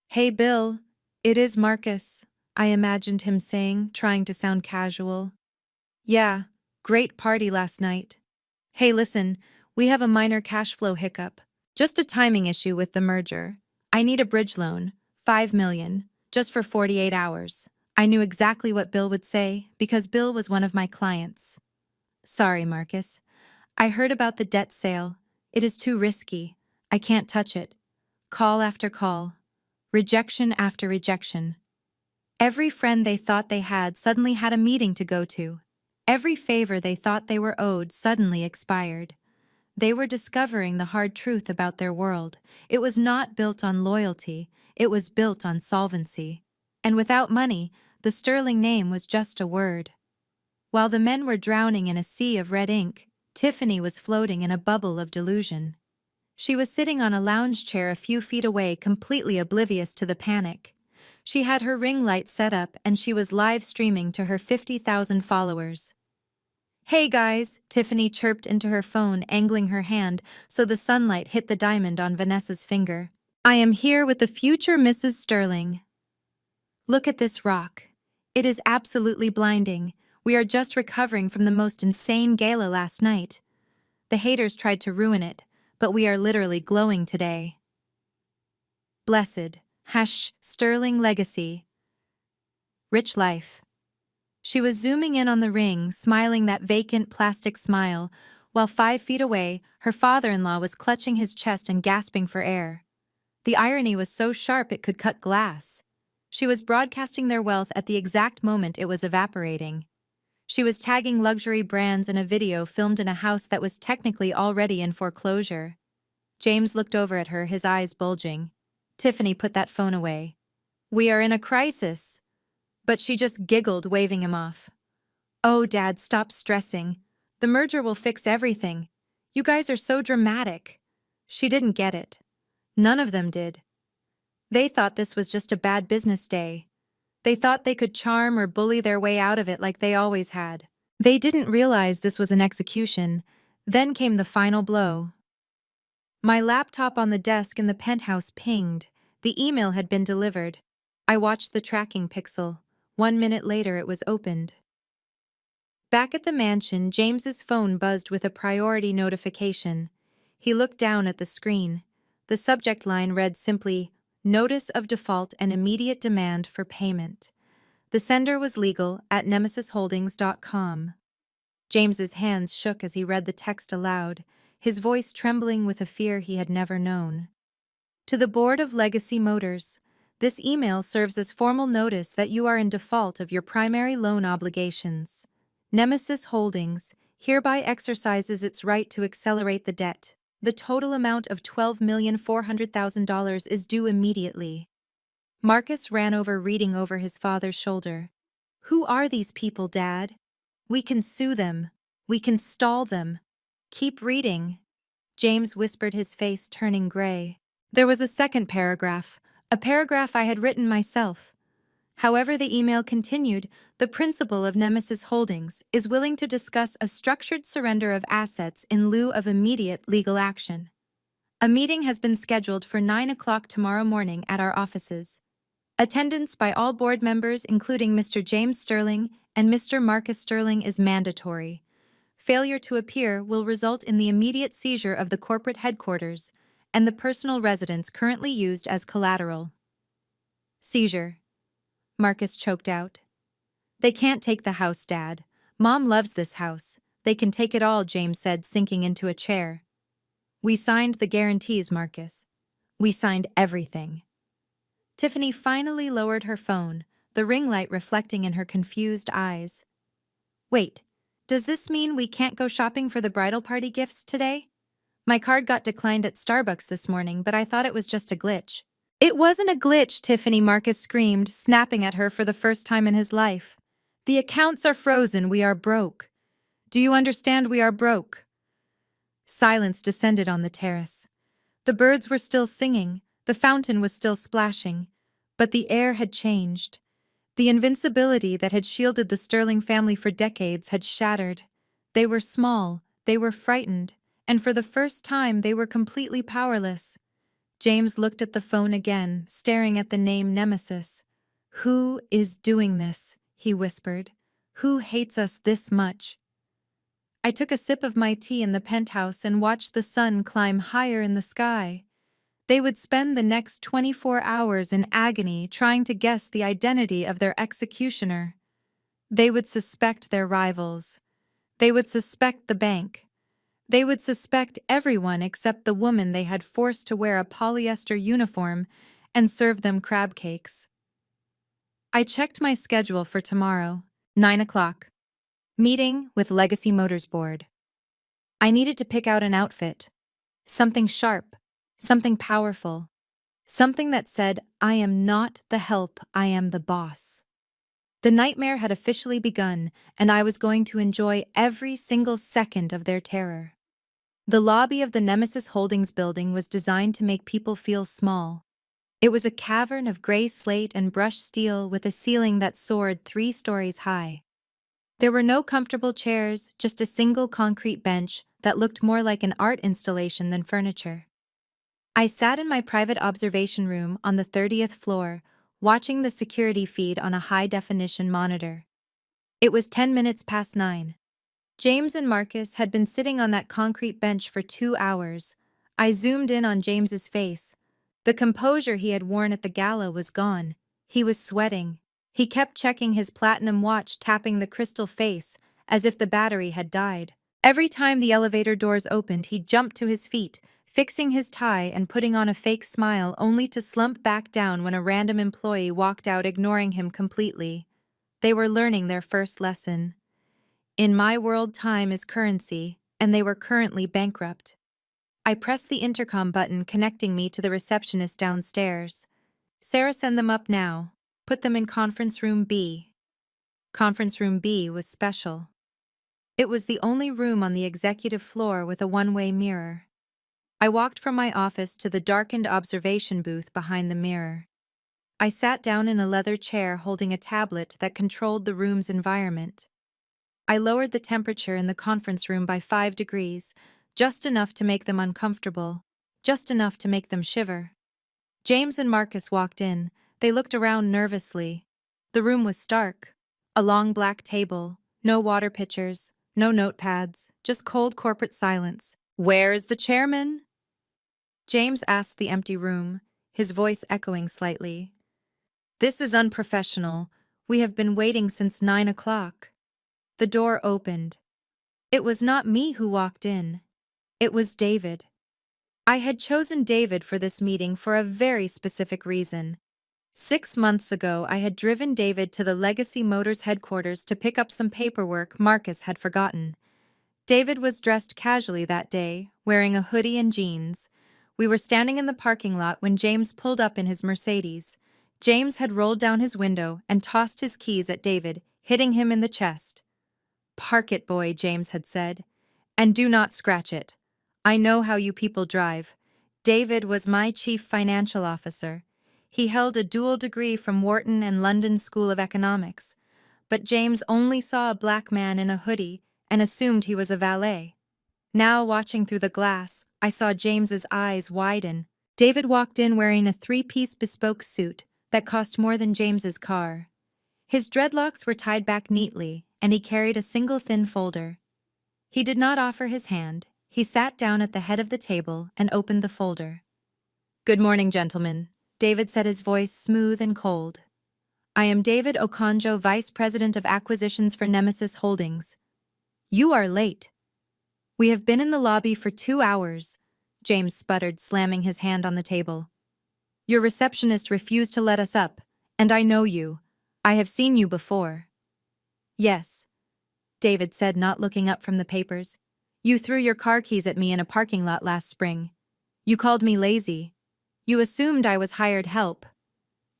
"Hey, Bill, it is Marcus," I imagined him saying, trying to sound casual. "Yeah, great party last night. Hey, listen, we have a minor cash flow hiccup. Just a timing issue with the merger. I need a bridge loan, 5 million, just for 48 hours. I knew exactly what Bill would say because Bill was one of my clients. Sorry, Marcus. I heard about the debt sale. It is too risky. I can't touch it. Call after call. Rejection after rejection. Every friend they thought they had suddenly had a meeting to go to. Every favor they thought they were owed suddenly expired. They were discovering the hard truth about their world. It was not built on loyalty, it was built on solvency. And without money, the Sterling name was just a word. While the men were drowning in a sea of red ink, Tiffany was floating in a bubble of delusion. She was sitting on a lounge chair a few feet away, completely oblivious to the panic. She had her ring light set up and she was live streaming to her 50,000 followers. "Hey guys," Tiffany chirped into her phone, angling her hand so the sunlight hit the diamond on Vanessa's finger. "I am here with the future Mrs. Sterling. Look at this rock. It is absolutely blinding. We are just recovering from the most insane gala last night. The haters tried to ruin it, but we are literally glowing today. Blessed, Sterling legacy. Rich life." She was zooming in on the ring, smiling that vacant plastic smile, while 5 feet away, her father-in-law was clutching his chest and gasping for air. The irony was so sharp it could cut glass. She was broadcasting their wealth at the exact moment it was evaporating. She was tagging luxury brands in a video filmed in a house that was technically already in foreclosure. James looked over at her, his eyes bulging. Tiffany put that phone away. "We are in a crisis." But she just giggled, waving him off. "Oh, Dad, stop stressing. The merger will fix everything. You guys are so dramatic." She didn't get it. None of them did. They thought this was just a bad business day. They thought they could charm or bully their way out of it like they always had. They didn't realize this was an execution. Then came the final blow. My laptop on the desk in the penthouse pinged. The email had been delivered. I watched the tracking pixel. 1 minute later, it was opened. Back at the mansion, James's phone buzzed with a priority notification. He looked down at the screen. The subject line read simply, "Notice of default and immediate demand for payment." The sender was legal at nemesisholdings.com. James's hands shook as he read the text aloud, his voice trembling with a fear he had never known. To the board of Legacy Motors, this email serves as formal notice that you are in default of your primary loan obligations. Nemesis Holdings hereby exercises its right to accelerate the debt. The total amount of $12,400,000 is due immediately. Marcus ran over, reading over his father's shoulder. "Who are these people, Dad? We can sue them. We can stall them. Keep reading." James whispered, his face turning gray. There was a second paragraph, a paragraph I had written myself. However, the email continued, "The principal of Nemesis Holdings is willing to discuss a structured surrender of assets in lieu of immediate legal action. A meeting has been scheduled for 9 o'clock tomorrow morning at our offices. Attendance by all board members, including Mr. James Sterling and Mr. Marcus Sterling, is mandatory. Failure to appear will result in the immediate seizure of the corporate headquarters and the personal residence currently used as collateral. Seizure. Marcus choked out. They can't take the house, Dad. Mom loves this house. They can take it all, James said, sinking into a chair. We signed the guarantees, Marcus. We signed everything. Tiffany finally lowered her phone, the ring light reflecting in her confused eyes. Wait, does this mean we can't go shopping for the bridal party gifts today? My card got declined at Starbucks this morning, but I thought it was just a glitch. It wasn't a glitch, Tiffany, Marcus screamed, snapping at her for the first time in his life. The accounts are frozen, we are broke. Do you understand we are broke? Silence descended on the terrace. The birds were still singing, the fountain was still splashing, but the air had changed. The invincibility that had shielded the Sterling family for decades had shattered. They were small, they were frightened, and for the first time they were completely powerless. James looked at the phone again, staring at the name Nemesis. Who is doing this? He whispered. Who hates us this much? I took a sip of my tea in the penthouse and watched the sun climb higher in the sky. They would spend the next 24 hours in agony trying to guess the identity of their executioner. They would suspect their rivals. They would suspect the bank. They would suspect everyone except the woman they had forced to wear a polyester uniform and serve them crab cakes. I checked my schedule for tomorrow, 9 o'clock. Meeting with Legacy Motors Board. I needed to pick out an outfit. Something sharp, something powerful, something that said, I am not the help, I am the boss. The nightmare had officially begun, and I was going to enjoy every single second of their terror. The lobby of the Nemesis Holdings building was designed to make people feel small. It was a cavern of gray slate and brushed steel with a ceiling that soared 3 stories high. There were no comfortable chairs, just a single concrete bench that looked more like an art installation than furniture. I sat in my private observation room on the 30th floor, watching the security feed on a high-definition monitor. It was 10 minutes past 9. James and Marcus had been sitting on that concrete bench for 2 hours. I zoomed in on James's face. The composure he had worn at the gala was gone. He was sweating. He kept checking his platinum watch, tapping the crystal face, as if the battery had died. Every time the elevator doors opened, he jumped to his feet, fixing his tie and putting on a fake smile, only to slump back down when a random employee walked out, ignoring him completely. They were learning their first lesson. In my world, time is currency, and they were currently bankrupt. I pressed the intercom button, connecting me to the receptionist downstairs. Sarah, send them up now. Put them in conference room B. Conference room B was special. It was the only room on the executive floor with a one-way mirror. I walked from my office to the darkened observation booth behind the mirror. I sat down in a leather chair holding a tablet that controlled the room's environment. I lowered the temperature in the conference room by 5 degrees, just enough to make them uncomfortable, just enough to make them shiver. James and Marcus walked in. They looked around nervously. The room was stark. A long black table, no water pitchers, no notepads, just cold corporate silence. Where is the chairman? James asked the empty room, his voice echoing slightly. This is unprofessional. We have been waiting since 9 o'clock. The door opened. It was not me who walked in. It was David. I had chosen David for this meeting for a very specific reason. 6 months ago, I had driven David to the Legacy Motors headquarters to pick up some paperwork Marcus had forgotten. David was dressed casually that day, wearing a hoodie and jeans. We were standing in the parking lot when James pulled up in his Mercedes. James had rolled down his window and tossed his keys at David, hitting him in the chest. "Park it, boy," James had said. "And do not scratch it. I know how you people drive." David was my chief financial officer. He held a dual degree from Wharton and London School of Economics. But James only saw a black man in a hoodie and assumed he was a valet. Now, watching through the glass, I saw James's eyes widen. David walked in wearing a 3-piece bespoke suit, that cost more than James's car. His dreadlocks were tied back neatly, and he carried a single thin folder. He did not offer his hand. He sat down at the head of the table and opened the folder. "Good morning, gentlemen," David said, his voice smooth and cold. "I am David Okonjo, Vice President of Acquisitions for Nemesis Holdings. You are late." "We have been in the lobby for 2 hours," James sputtered, slamming his hand on the table. "Your receptionist refused to let us up, and I know you. I have seen you before." "Yes," David said, not looking up from the papers. "You threw your car keys at me in a parking lot last spring. You called me lazy. You assumed I was hired help."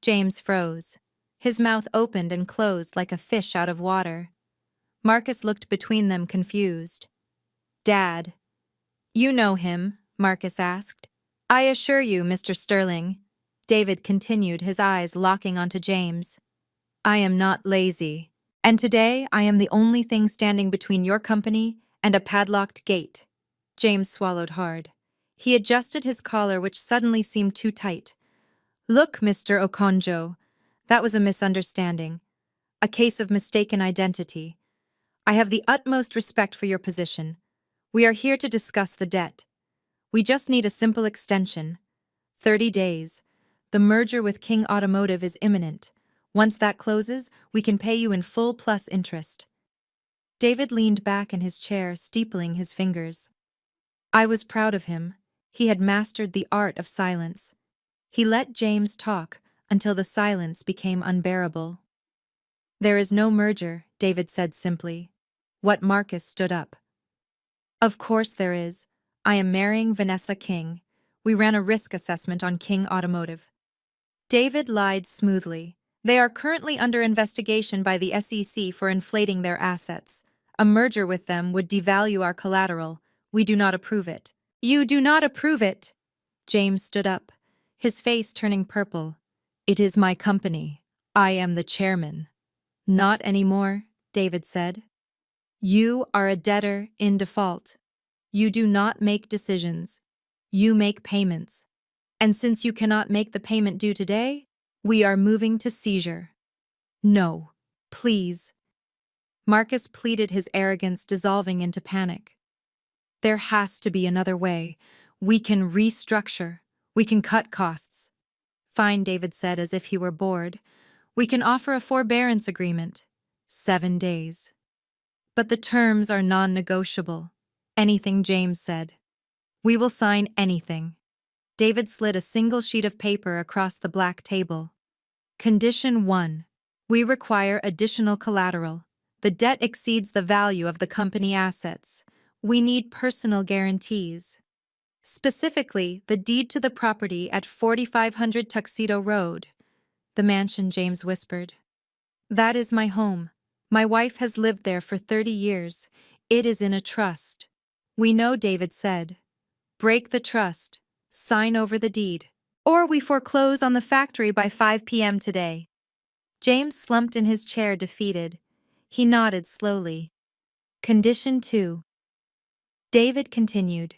James froze. His mouth opened and closed like a fish out of water. Marcus looked between them, confused. "Dad." "You know him?" Marcus asked. "I assure you, Mr. Sterling," David continued, his eyes locking onto James, "I am not lazy. And today I am the only thing standing between your company and a padlocked gate." James swallowed hard. He adjusted his collar, which suddenly seemed too tight. "Look, Mr. Okonjo, that was a misunderstanding. A case of mistaken identity. I have the utmost respect for your position. We are here to discuss the debt. We just need a simple extension. 30 days. The merger with King Automotive is imminent. Once that closes, we can pay you in full plus interest." David leaned back in his chair, steepling his fingers. I was proud of him. He had mastered the art of silence. He let James talk until the silence became unbearable. "There is no merger," David said simply. Marcus stood up. "Of course there is. I am marrying Vanessa King. We ran a risk assessment on King Automotive." David lied smoothly. "They are currently under investigation by the SEC for inflating their assets. A merger with them would devalue our collateral. We do not approve it." "You do not approve it?" James stood up, his face turning purple. "It is my company. I am the chairman." "Not anymore," David said. "You are a debtor in default. You do not make decisions. You make payments. And since you cannot make the payment due today, we are moving to seizure." "No, please." Marcus pleaded, his arrogance dissolving into panic. "There has to be another way. We can restructure. We can cut costs." "Fine," David said, as if he were bored. "We can offer a forbearance agreement. 7 days. But the terms are non-negotiable." "Anything," James said. "We will sign anything." David slid a single sheet of paper across the black table. "Condition 1. We require additional collateral. The debt exceeds the value of the company assets. We need personal guarantees. Specifically, the deed to the property at 4500 Tuxedo Road." "The mansion," James whispered. "That is my home. My wife has lived there for 30 years. It is in a trust." "We know," David said. "Break the trust. Sign over the deed. Or we foreclose on the factory by 5 p.m. today." James slumped in his chair, defeated. He nodded slowly. "Condition 2. David continued.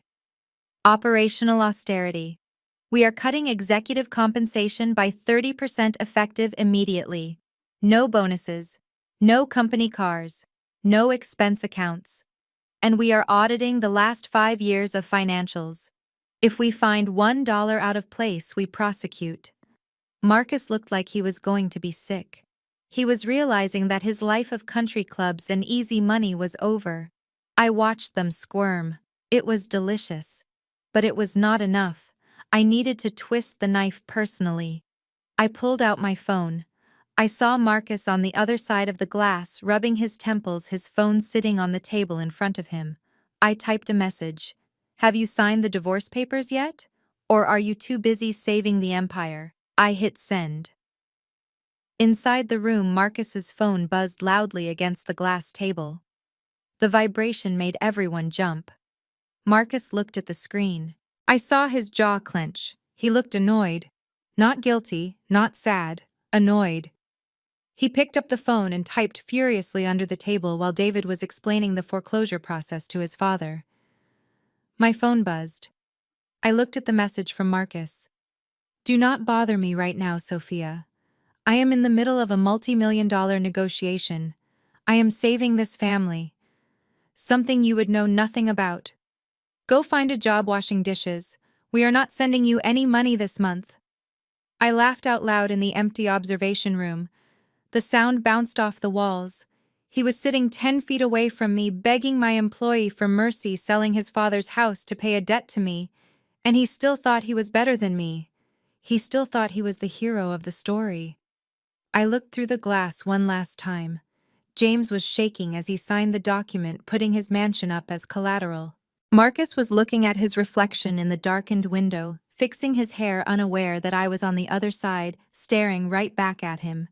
Operational austerity. We are cutting executive compensation by 30% effective immediately. No bonuses. No company cars. No expense accounts. And we are auditing the last 5 years of financials. If we find $1 out of place, we prosecute." Marcus looked like he was going to be sick. He was realizing that his life of country clubs and easy money was over. I watched them squirm. It was delicious. But it was not enough. I needed to twist the knife personally. I pulled out my phone. I saw Marcus on the other side of the glass, rubbing his temples, his phone sitting on the table in front of him. I typed a message. "Have you signed the divorce papers yet? Or are you too busy saving the empire?" I hit send. Inside the room, Marcus's phone buzzed loudly against the glass table. The vibration made everyone jump. Marcus looked at the screen. I saw his jaw clench. He looked annoyed. Not guilty, not sad, annoyed. He picked up the phone and typed furiously under the table while David was explaining the foreclosure process to his father. My phone buzzed. I looked at the message from Marcus. "Do not bother me right now, Sophia. I am in the middle of a multi-million-dollar negotiation. I am saving this family. Something you would know nothing about. Go find a job washing dishes. We are not sending you any money this month. I laughed out loud in the empty observation room. The sound bounced off the walls. He was sitting 10 feet away from me, begging my employee for mercy, selling his father's house to pay a debt to me, and he still thought he was better than me. He still thought he was the hero of the story. I looked through the glass one last time. James was shaking as he signed the document, putting his mansion up as collateral. Marcus was looking at his reflection in the darkened window, fixing his hair, unaware that I was on the other side, staring right back at him.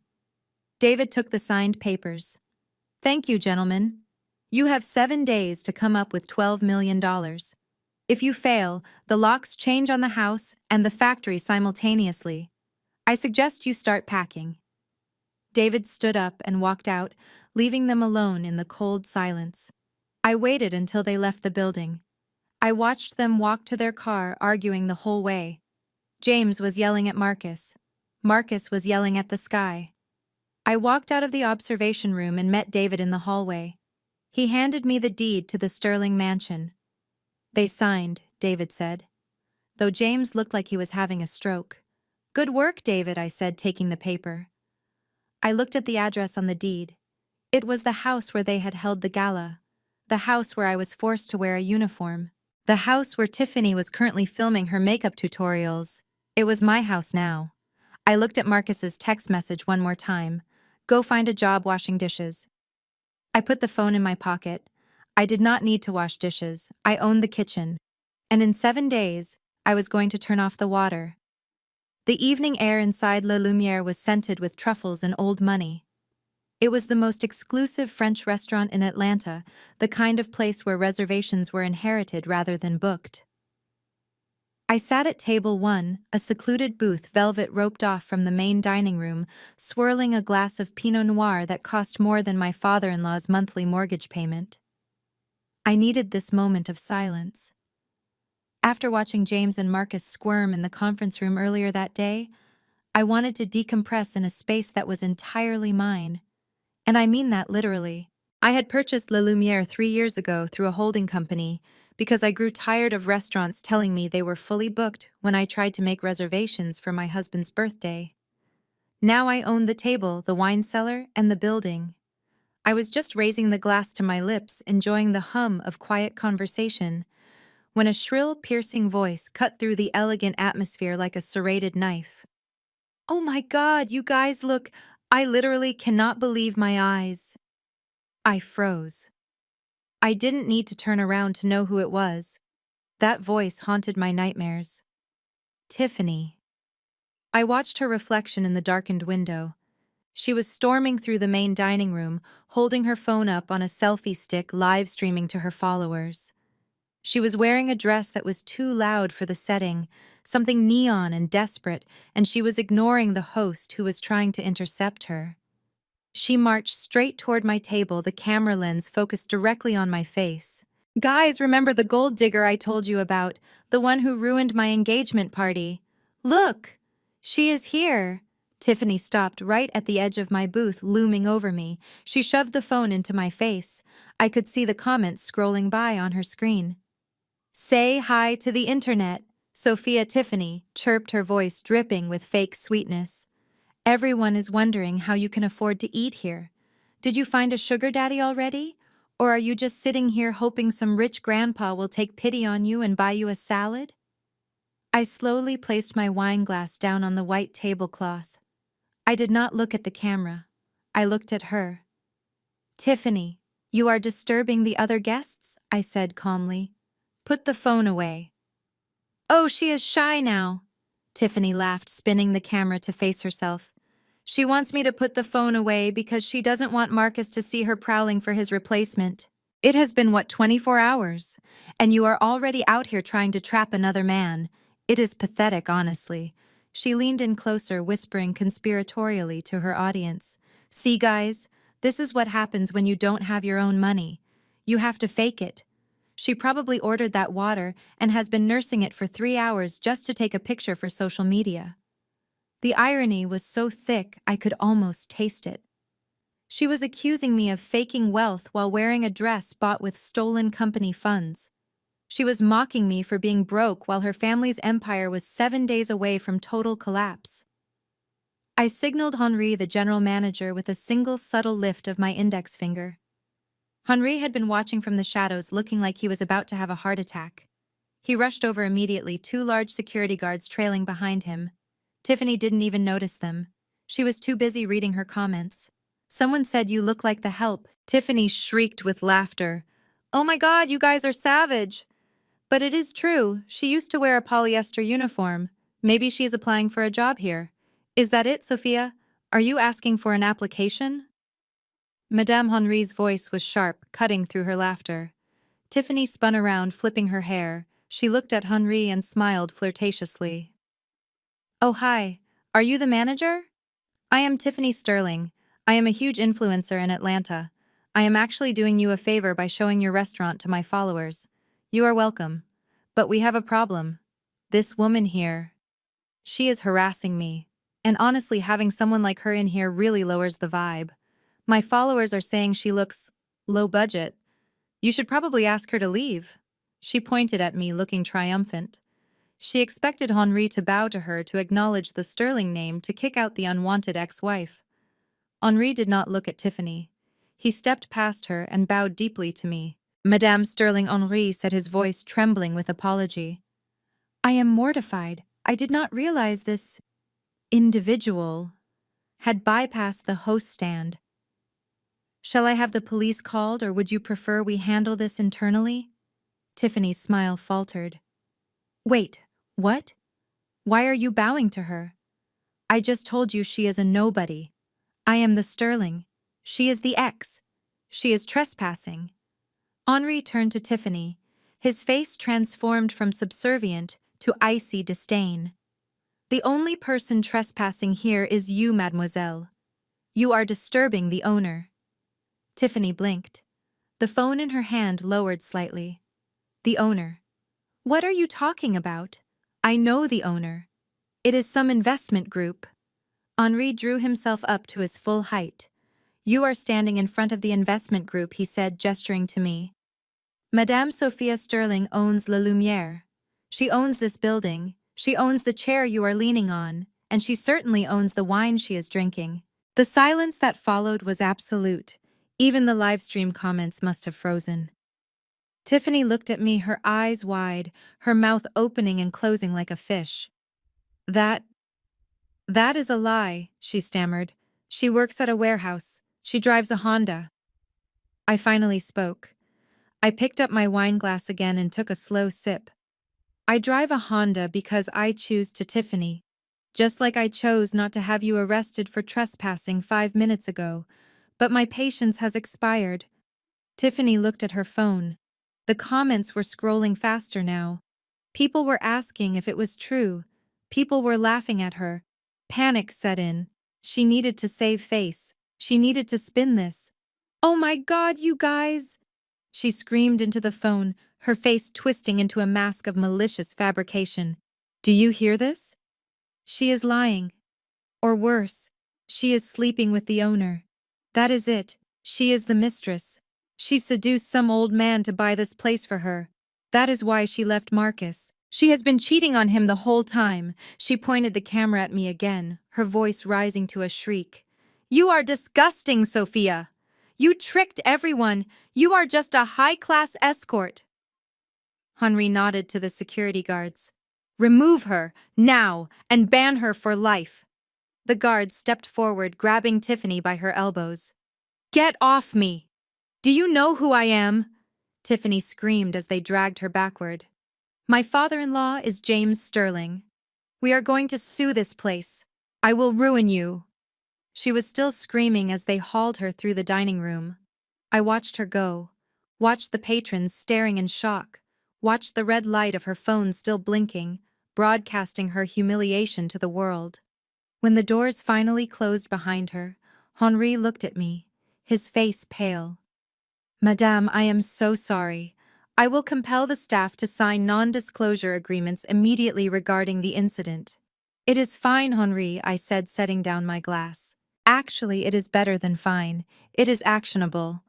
David took the signed papers. "Thank you, gentlemen. You have 7 days to come up with $12 million. If you fail, the locks change on the house and the factory simultaneously. I suggest you start packing." David stood up and walked out, leaving them alone in the cold silence. I waited until they left the building. I watched them walk to their car, arguing the whole way. James was yelling at Marcus. Marcus was yelling at the sky. I walked out of the observation room and met David in the hallway. He handed me the deed to the Sterling mansion. "They signed," David said, though James looked like he was having a stroke. "Good work, David," I said, taking the paper. I looked at the address on the deed. It was the house where they had held the gala, the house where I was forced to wear a uniform, the house where Tiffany was currently filming her makeup tutorials. It was my house now. I looked at Marcus's text message one more time. "Go find a job washing dishes." I put the phone in my pocket. I did not need to wash dishes. I owned the kitchen. And in 7 days, I was going to turn off the water. The evening air inside La Lumière was scented with truffles and old money. It was the most exclusive French restaurant in Atlanta, the kind of place where reservations were inherited rather than booked. I sat at table 1, a secluded booth, velvet roped off from the main dining room, swirling a glass of Pinot Noir that cost more than my father-in-law's monthly mortgage payment. I needed this moment of silence. After watching James and Marcus squirm in the conference room earlier that day, I wanted to decompress in a space that was entirely mine. And I mean that literally. I had purchased La Lumière 3 years ago through a holding company because I grew tired of restaurants telling me they were fully booked when I tried to make reservations for my husband's birthday. Now I owned the table, the wine cellar, and the building. I was just raising the glass to my lips, enjoying the hum of quiet conversation, when a shrill, piercing voice cut through the elegant atmosphere like a serrated knife. "Oh my God, you guys look... I literally cannot believe my eyes." I froze. I didn't need to turn around to know who it was. That voice haunted my nightmares. Tiffany. I watched her reflection in the darkened window. She was storming through the main dining room, holding her phone up on a selfie stick, live streaming to her followers. She was wearing a dress that was too loud for the setting, something neon and desperate, and she was ignoring the host who was trying to intercept her. She marched straight toward my table, the camera lens focused directly on my face. "Guys, remember the gold digger I told you about, the one who ruined my engagement party? Look! She is here!" Tiffany stopped right at the edge of my booth, looming over me. She shoved the phone into my face. I could see the comments scrolling by on her screen. "Say hi to the internet," Sophia Tiffany chirped, her voice dripping with fake sweetness. "Everyone is wondering how you can afford to eat here. Did you find a sugar daddy already? Or are you just sitting here hoping some rich grandpa will take pity on you and buy you a salad?" I slowly placed my wine glass down on the white tablecloth. I did not look at the camera. I looked at her. "Tiffany, you are disturbing the other guests," I said calmly. "Put the phone away." "Oh, she is shy now." Tiffany laughed, spinning the camera to face herself. "She wants me to put the phone away because she doesn't want Marcus to see her prowling for his replacement. It has been, 24 hours? And you are already out here trying to trap another man. It is pathetic, honestly." She leaned in closer, whispering conspiratorially to her audience. "See, guys, this is what happens when you don't have your own money. You have to fake it. She probably ordered that water and has been nursing it for 3 hours just to take a picture for social media." The irony was so thick I could almost taste it. She was accusing me of faking wealth while wearing a dress bought with stolen company funds. She was mocking me for being broke while her family's empire was 7 days away from total collapse. I signaled Henri, the general manager, with a single subtle lift of my index finger. Henri had been watching from the shadows, looking like he was about to have a heart attack. He rushed over immediately, two large security guards trailing behind him. Tiffany didn't even notice them. She was too busy reading her comments. Someone said, "You look like the help." Tiffany shrieked with laughter. "Oh my God, you guys are savage!" But it is true, she used to wear a polyester uniform. Maybe she's applying for a job here. Is that it, Sophia? Are you asking for an application? Madame Henri's voice was sharp, cutting through her laughter. Tiffany spun around, flipping her hair. She looked at Henri and smiled flirtatiously. "Oh, hi. Are you the manager?" "I am Tiffany Sterling. I am a huge influencer in Atlanta. I am actually doing you a favor by showing your restaurant to my followers. You are welcome. But we have a problem. This woman here. She is harassing me. And honestly, having someone like her in here really lowers the vibe. My followers are saying she looks low budget. You should probably ask her to leave." She pointed at me, looking triumphant. She expected Henri to bow to her to acknowledge the Sterling name to kick out the unwanted ex-wife. Henri did not look at Tiffany. He stepped past her and bowed deeply to me. "Madame Sterling," Henri said, his voice trembling with apology. "I am mortified. I did not realize this individual had bypassed the host stand. Shall I have the police called, or would you prefer we handle this internally?" Tiffany's smile faltered. "Wait, what? Why are you bowing to her? I just told you she is a nobody. I am the Sterling. She is the ex. She is trespassing." Henri turned to Tiffany, his face transformed from subservient to icy disdain. "The only person trespassing here is you, mademoiselle. You are disturbing the owner." Tiffany blinked. The phone in her hand lowered slightly. "The owner? What are you talking about? I know the owner. It is some investment group." Henri drew himself up to his full height. "You are standing in front of the investment group," he said, gesturing to me. "Madame Sophia Sterling owns La Lumière. She owns this building. She owns the chair you are leaning on, and she certainly owns the wine she is drinking." The silence that followed was absolute. Even the livestream comments must have frozen. Tiffany looked at me, her eyes wide, her mouth opening and closing like a fish. That is a lie," she stammered. "She works at a warehouse. She drives a Honda." I finally spoke. I picked up my wine glass again and took a slow sip. "I drive a Honda because I choose to, Tiffany. Just like I chose not to have you arrested for trespassing 5 minutes ago. But my patience has expired." Tiffany looked at her phone. The comments were scrolling faster now. People were asking if it was true. People were laughing at her. Panic set in. She needed to save face. She needed to spin this. "Oh my God, you guys!" She screamed into the phone, her face twisting into a mask of malicious fabrication. "Do you hear this? She is lying. Or worse, she is sleeping with the owner. That is it. She is the mistress. She seduced some old man to buy this place for her. That is why she left Marcus. She has been cheating on him the whole time." She pointed the camera at me again, her voice rising to a shriek. "You are disgusting, Sophia. You tricked everyone. You are just a high-class escort." Henri nodded to the security guards. "Remove her, now, and ban her for life." The guards stepped forward, grabbing Tiffany by her elbows. "Get off me! Do you know who I am?" Tiffany screamed as they dragged her backward. "My father-in-law is James Sterling. We are going to sue this place. I will ruin you." She was still screaming as they hauled her through the dining room. I watched her go, watched the patrons staring in shock, watched the red light of her phone still blinking, broadcasting her humiliation to the world. When the doors finally closed behind her, Henri looked at me, his face pale. "Madame, I am so sorry. I will compel the staff to sign non-disclosure agreements immediately regarding the incident." It is fine, Henri, I said, setting down my glass. Actually, it is better than fine. It is actionable.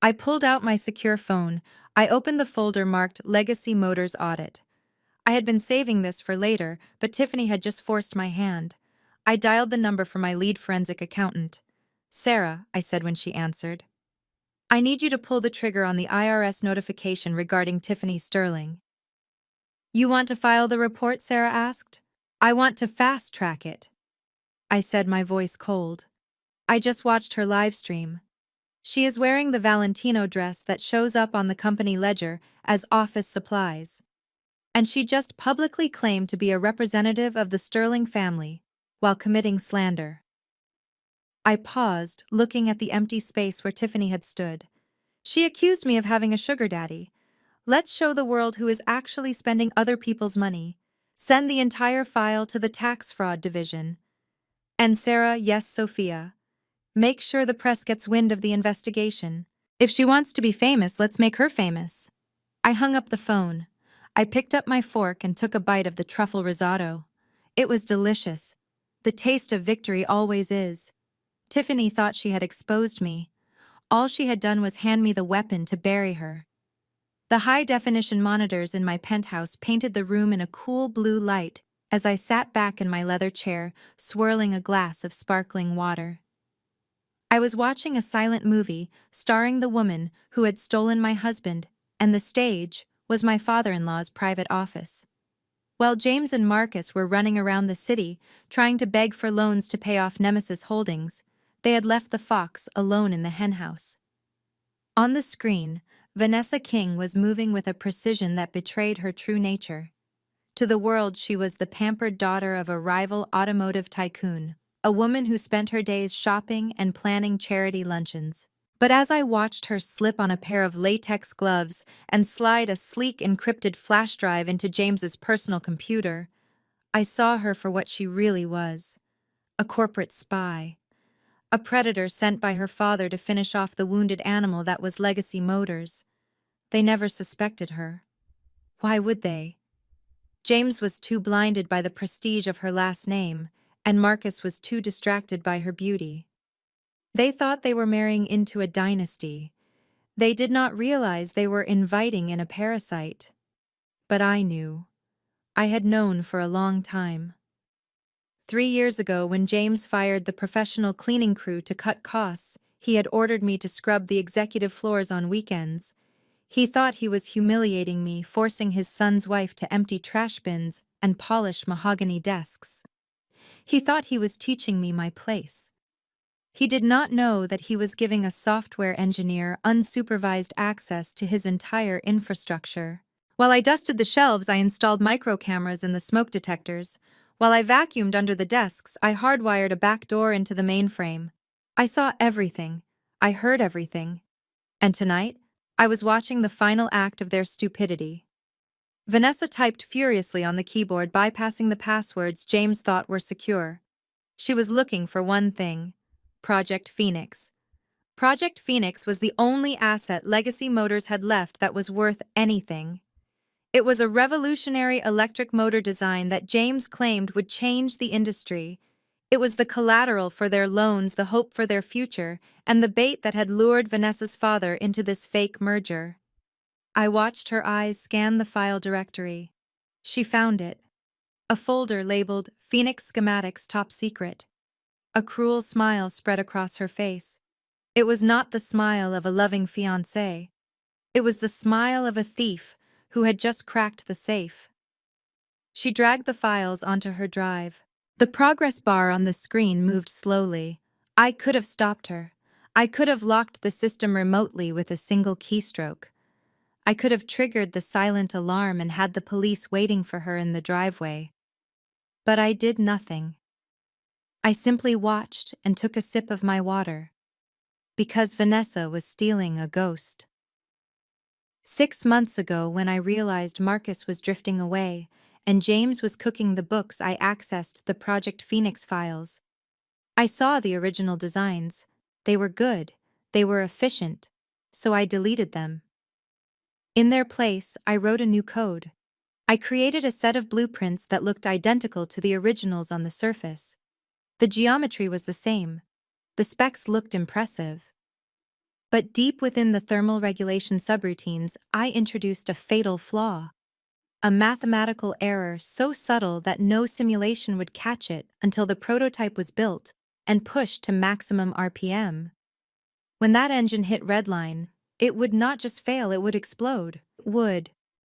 I pulled out my secure phone. I opened the folder marked Legacy Motors Audit. I had been saving this for later, but Tiffany had just forced my hand. I dialed the number for my lead forensic accountant. Sarah, I said when she answered. I need you to pull the trigger on the IRS notification regarding Tiffany Sterling. You want to file the report? Sarah asked. I want to fast-track it. I said, my voice cold. I just watched her live stream. She is wearing the Valentino dress that shows up on the company ledger as office supplies. And she just publicly claimed to be a representative of the Sterling family while committing slander. I paused, looking at the empty space where Tiffany had stood. She accused me of having a sugar daddy. Let's show the world who is actually spending other people's money. Send the entire file to the tax fraud division. And Sarah, yes, Sophia. Make sure the press gets wind of the investigation. If she wants to be famous, let's make her famous. I hung up the phone. I picked up my fork and took a bite of the truffle risotto. It was delicious. The taste of victory always is. Tiffany thought she had exposed me. All she had done was hand me the weapon to bury her. The high-definition monitors in my penthouse painted the room in a cool blue light as I sat back in my leather chair, swirling a glass of sparkling water. I was watching a silent movie starring the woman who had stolen my husband, and the stage was my father-in-law's private office. While James and Marcus were running around the city, trying to beg for loans to pay off Nemesis Holdings, they had left the fox alone in the henhouse. On the screen, Vanessa King was moving with a precision that betrayed her true nature. To the world, she was the pampered daughter of a rival automotive tycoon, a woman who spent her days shopping and planning charity luncheons. But as I watched her slip on a pair of latex gloves and slide a sleek encrypted flash drive into James's personal computer, I saw her for what she really was: a corporate spy. A predator sent by her father to finish off the wounded animal that was Legacy Motors. They never suspected her. Why would they? James was too blinded by the prestige of her last name, and Marcus was too distracted by her beauty. They thought they were marrying into a dynasty. They did not realize they were inviting in a parasite. But I knew. I had known for a long time. 3 years ago, when James fired the professional cleaning crew to cut costs, he had ordered me to scrub the executive floors on weekends. He thought he was humiliating me, forcing his son's wife to empty trash bins and polish mahogany desks. He thought he was teaching me my place. He did not know that he was giving a software engineer unsupervised access to his entire infrastructure. While I dusted the shelves, I installed micro cameras in the smoke detectors. While I vacuumed under the desks, I hardwired a back door into the mainframe. I saw everything. I heard everything. And tonight, I was watching the final act of their stupidity. Vanessa typed furiously on the keyboard, bypassing the passwords James thought were secure. She was looking for one thing: Project Phoenix. Project Phoenix was the only asset Legacy Motors had left that was worth anything. It was a revolutionary electric motor design that James claimed would change the industry. It was the collateral for their loans, the hope for their future, and the bait that had lured Vanessa's father into this fake merger. I watched her eyes scan the file directory. She found it. A folder labeled Phoenix Schematics Top Secret. A cruel smile spread across her face. It was not the smile of a loving fiancé. It was the smile of a thief who had just cracked the safe. She dragged the files onto her drive. The progress bar on the screen moved slowly. I could have stopped her. I could have locked the system remotely with a single keystroke. I could have triggered the silent alarm and had the police waiting for her in the driveway. But I did nothing. I simply watched and took a sip of my water. Because Vanessa was stealing a ghost. 6 months ago, when I realized Marcus was drifting away and James was cooking the books, I accessed the Project Phoenix files. I saw the original designs. They were good. They were efficient. So I deleted them. In their place, I wrote a new code. I created a set of blueprints that looked identical to the originals on the surface. The geometry was the same. The specs looked impressive. But deep within the thermal regulation subroutines, I introduced a fatal flaw. A mathematical error so subtle that no simulation would catch it until the prototype was built and pushed to maximum RPM. When that engine hit redline, it would not just fail, it would explode.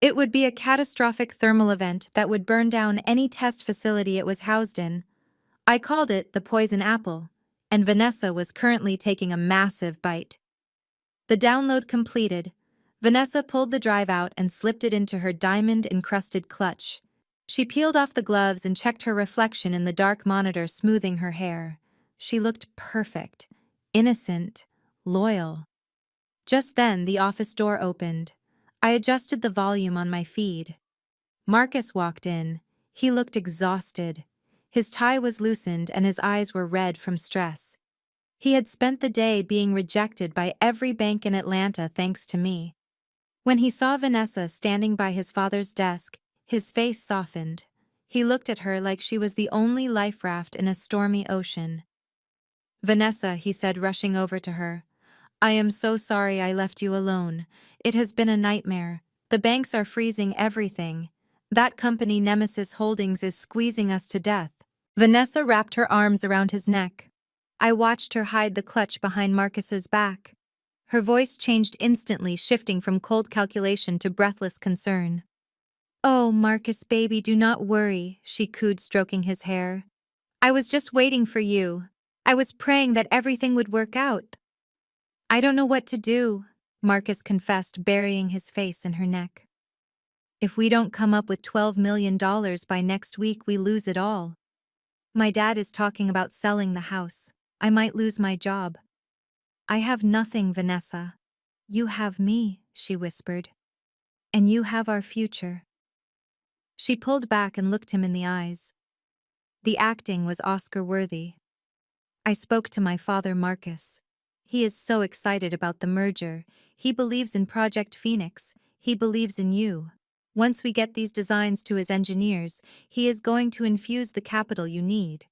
It would be a catastrophic thermal event that would burn down any test facility it was housed in. I called it the poison apple, and Vanessa was currently taking a massive bite. The download completed. Vanessa pulled the drive out and slipped it into her diamond-encrusted clutch. She peeled off the gloves and checked her reflection in the dark monitor, smoothing her hair. She looked perfect, innocent, loyal. Just then, the office door opened. I adjusted the volume on my feed. Marcus walked in. He looked exhausted. His tie was loosened and his eyes were red from stress. He had spent the day being rejected by every bank in Atlanta thanks to me. When he saw Vanessa standing by his father's desk, his face softened. He looked at her like she was the only life raft in a stormy ocean. "Vanessa," he said, rushing over to her, "I am so sorry I left you alone. It has been a nightmare. The banks are freezing everything. That company, Nemesis Holdings, is squeezing us to death." Vanessa wrapped her arms around his neck. I watched her hide the clutch behind Marcus's back. Her voice changed instantly, shifting from cold calculation to breathless concern. "Oh, Marcus, baby, do not worry," she cooed, stroking his hair. "I was just waiting for you. I was praying that everything would work out." "I don't know what to do," Marcus confessed, burying his face in her neck. "If we don't come up with $12 million by next week, we lose it all. My dad is talking about selling the house. I might lose my job." "I have nothing, Vanessa. You have me," she whispered. "And you have our future." She pulled back and looked him in the eyes. The acting was Oscar-worthy. "I spoke to my father, Marcus. He is so excited about the merger. He believes in Project Phoenix. He believes in you. Once we get these designs to his engineers, he is going to infuse the capital you need.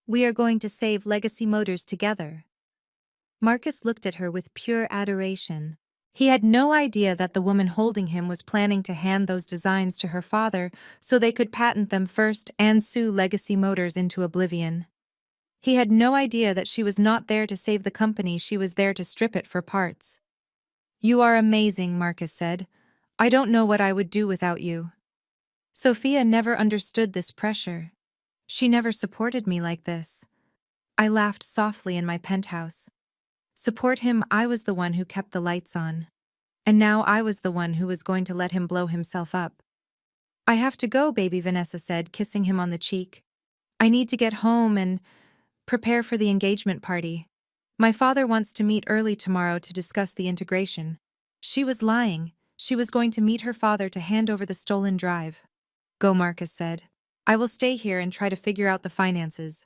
We are going to save Legacy Motors together." Marcus looked at her with pure adoration. He had no idea that the woman holding him was planning to hand those designs to her father so they could patent them first and sue Legacy Motors into oblivion. He had no idea that she was not there to save the company, she was there to strip it for parts. "You are amazing," Marcus said. "I don't know what I would do without you." Sophia never understood this pressure. She never supported me like this. I laughed softly in my penthouse. Support him, I was the one who kept the lights on. And now I was the one who was going to let him blow himself up. "I have to go, baby," Vanessa said, kissing him on the cheek. "I need to get home and prepare for the engagement party. My father wants to meet early tomorrow to discuss the integration." She was lying. She was going to meet her father to hand over the stolen drive. "Go," Marcus said. "I will stay here and try to figure out the finances."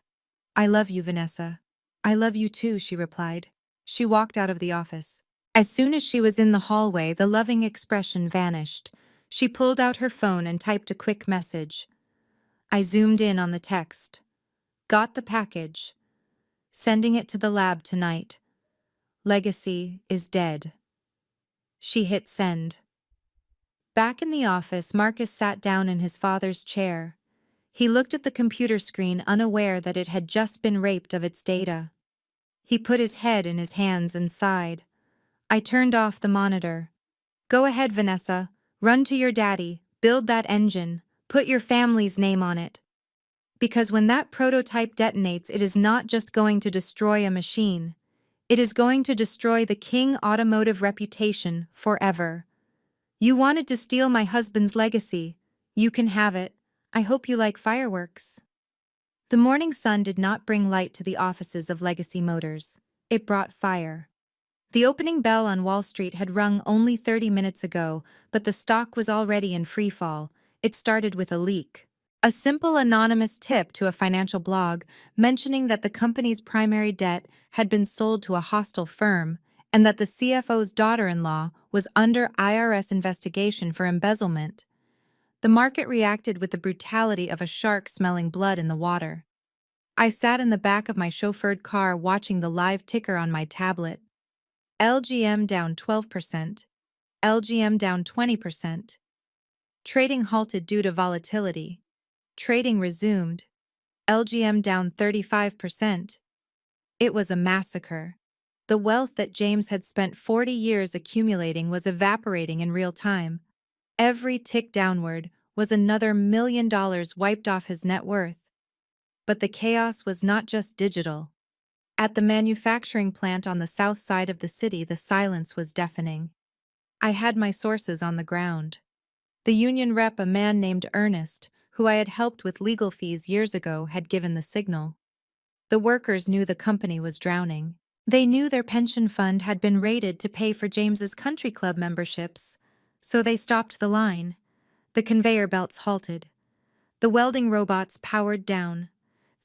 "I love you, Vanessa." "I love you too," she replied. She walked out of the office. As soon as she was in the hallway, the loving expression vanished. She pulled out her phone and typed a quick message. I zoomed in on the text. "Got the package. Sending it to the lab tonight. Legacy is dead." She hit send. Back in the office, Marcus sat down in his father's chair. He looked at the computer screen, unaware that it had just been raped of its data. He put his head in his hands and sighed. I turned off the monitor. "Go ahead, Vanessa. Run to your daddy. Build that engine. Put your family's name on it. Because when that prototype detonates, it is not just going to destroy a machine. It is going to destroy the King automotive reputation forever. You wanted to steal my husband's legacy. You can have it. I hope you like fireworks." The morning sun did not bring light to the offices of Legacy Motors. It brought fire. The opening bell on Wall Street had rung only 30 minutes ago, but the stock was already in free fall. It started with a leak. A simple anonymous tip to a financial blog mentioning that the company's primary debt had been sold to a hostile firm and that the CFO's daughter-in-law was under IRS investigation for embezzlement. The market reacted with the brutality of a shark smelling blood in the water. I sat in the back of my chauffeured car watching the live ticker on my tablet. LGM down 12%. LGM down 20%. Trading halted due to volatility. Trading resumed. LGM down 35%. It was a massacre. The wealth that James had spent 40 years accumulating was evaporating in real time. Every tick downward was another $1 million wiped off his net worth. But the chaos was not just digital. At the manufacturing plant on the south side of the city, the silence was deafening. I had my sources on the ground. The union rep, a man named Ernest, who I had helped with legal fees years ago, had given the signal. The workers knew the company was drowning. They knew their pension fund had been raided to pay for James's country club memberships, so they stopped the line. The conveyor belts halted. The welding robots powered down.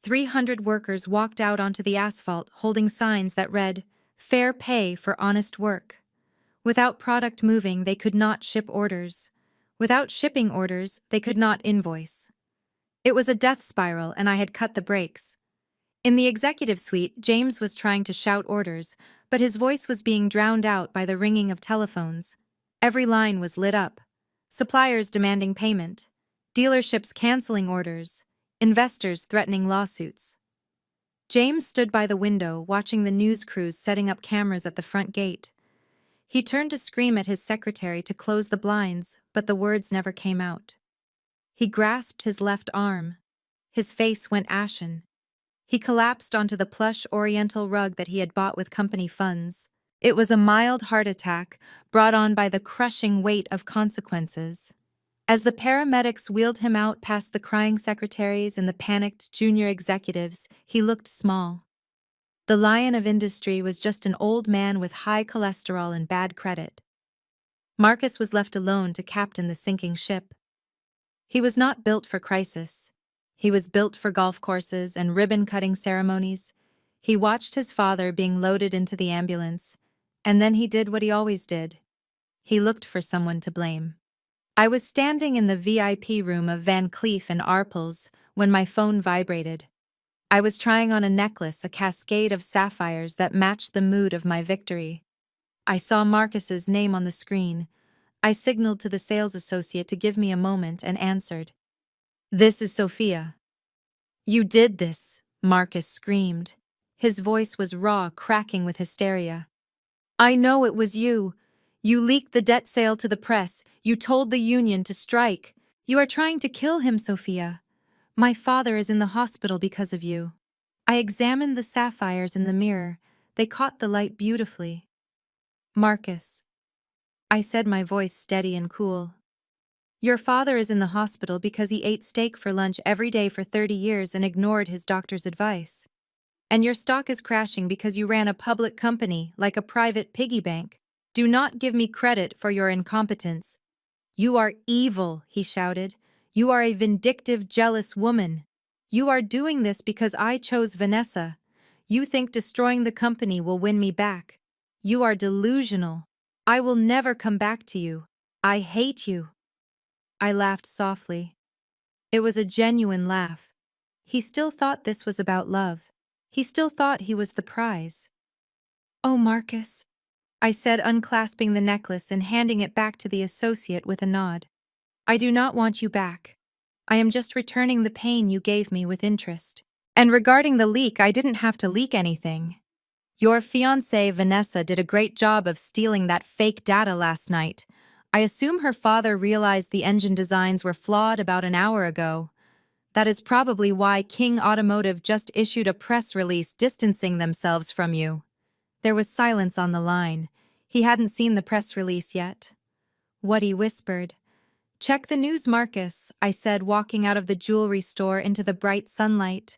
300 workers walked out onto the asphalt holding signs that read, "Fair pay for honest work." Without product moving, they could not ship orders. Without shipping orders, they could not invoice. It was a death spiral, and I had cut the brakes. In the executive suite, James was trying to shout orders, but his voice was being drowned out by the ringing of telephones. Every line was lit up. Suppliers demanding payment. Dealerships canceling orders. Investors threatening lawsuits. James stood by the window, watching the news crews setting up cameras at the front gate. He turned to scream at his secretary to close the blinds, but the words never came out. He grasped his left arm. His face went ashen. He collapsed onto the plush oriental rug that he had bought with company funds. It was a mild heart attack brought on by the crushing weight of consequences. As the paramedics wheeled him out past the crying secretaries and the panicked junior executives, he looked small. The lion of industry was just an old man with high cholesterol and bad credit. Marcus was left alone to captain the sinking ship. He was not built for crisis. He was built for golf courses and ribbon-cutting ceremonies. He watched his father being loaded into the ambulance, and then he did what he always did. He looked for someone to blame. I was standing in the VIP room of Van Cleef and Arpels when my phone vibrated. I was trying on a necklace, a cascade of sapphires that matched the mood of my victory. I saw Marcus's name on the screen. I signaled to the sales associate to give me a moment and answered. "This is Sophia." "You did this," Marcus screamed. His voice was raw, cracking with hysteria. "I know it was you. You leaked the debt sale to the press. You told the union to strike. You are trying to kill him, Sophia. My father is in the hospital because of you." I examined the sapphires in the mirror. They caught the light beautifully. "Marcus," I said, my voice steady and cool. "Your father is in the hospital because he ate steak for lunch every day for 30 years and ignored his doctor's advice. And your stock is crashing because you ran a public company like a private piggy bank. Do not give me credit for your incompetence." "You are evil," he shouted. "You are a vindictive, jealous woman. You are doing this because I chose Vanessa. You think destroying the company will win me back. You are delusional. I will never come back to you. I hate you." I laughed softly. It was a genuine laugh. He still thought this was about love. He still thought he was the prize. "Oh, Marcus," I said, unclasping the necklace and handing it back to the associate with a nod. "I do not want you back. I am just returning the pain you gave me with interest. And regarding the leak, I didn't have to leak anything. Your fiancée, Vanessa, did a great job of stealing that fake data last night. I assume her father realized the engine designs were flawed about an hour ago. That is probably why King Automotive just issued a press release distancing themselves from you." There was silence on the line. He hadn't seen the press release yet. What he whispered. "Check the news, Marcus," I said, walking out of the jewelry store into the bright sunlight.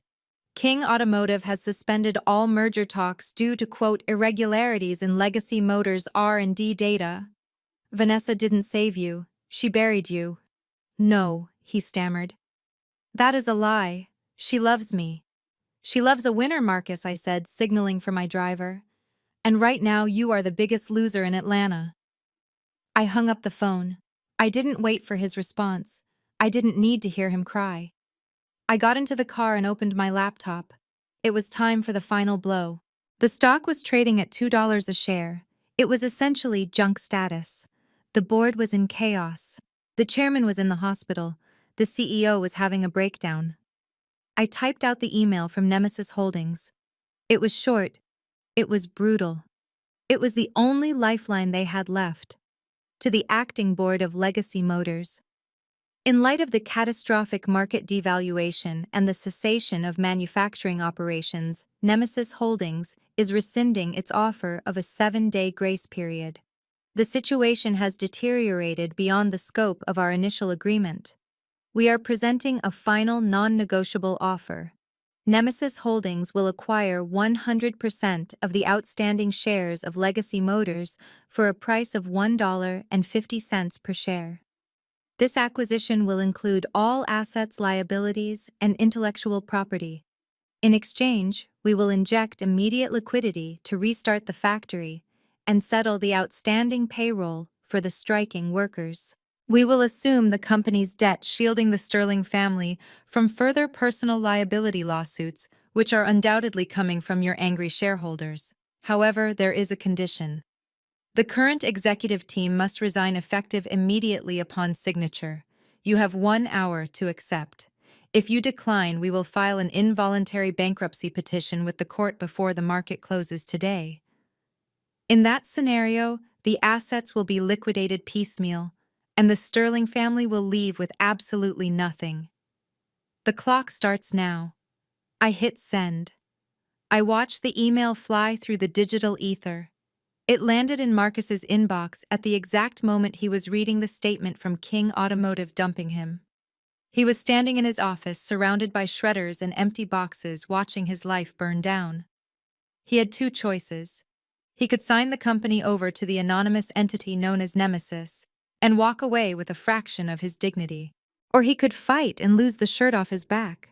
"King Automotive has suspended all merger talks due to, quote, irregularities in Legacy Motors' R&D data. Vanessa didn't save you. She buried you." "No," he stammered. "That is a lie. She loves me." "She loves a winner, Marcus," I said, signaling for my driver. "And right now you are the biggest loser in Atlanta." I hung up the phone. I didn't wait for his response. I didn't need to hear him cry. I got into the car and opened my laptop. It was time for the final blow. The stock was trading at $2 a share. It was essentially junk status. The board was in chaos. The chairman was in the hospital. The CEO was having a breakdown. I typed out the email from Nemesis Holdings. It was short. It was brutal. It was the only lifeline they had left. To the acting board of Legacy Motors. In light of the catastrophic market devaluation and the cessation of manufacturing operations, Nemesis Holdings is rescinding its offer of a 7-day grace period. The situation has deteriorated beyond the scope of our initial agreement. We are presenting a final non-negotiable offer. Nemesis Holdings will acquire 100% of the outstanding shares of Legacy Motors for a price of $1.50 per share. This acquisition will include all assets, liabilities, and intellectual property. In exchange, we will inject immediate liquidity to restart the factory and settle the outstanding payroll for the striking workers. We will assume the company's debt, shielding the Sterling family from further personal liability lawsuits, which are undoubtedly coming from your angry shareholders. However, there is a condition. The current executive team must resign effective immediately upon signature. You have 1 hour to accept. If you decline, we will file an involuntary bankruptcy petition with the court before the market closes today. In that scenario, the assets will be liquidated piecemeal, and the Sterling family will leave with absolutely nothing. The clock starts now. I hit send. I watch the email fly through the digital ether. It landed in Marcus's inbox at the exact moment he was reading the statement from King Automotive dumping him. He was standing in his office, surrounded by shredders and empty boxes, watching his life burn down. He had two choices. He could sign the company over to the anonymous entity known as Nemesis and walk away with a fraction of his dignity. Or he could fight and lose the shirt off his back.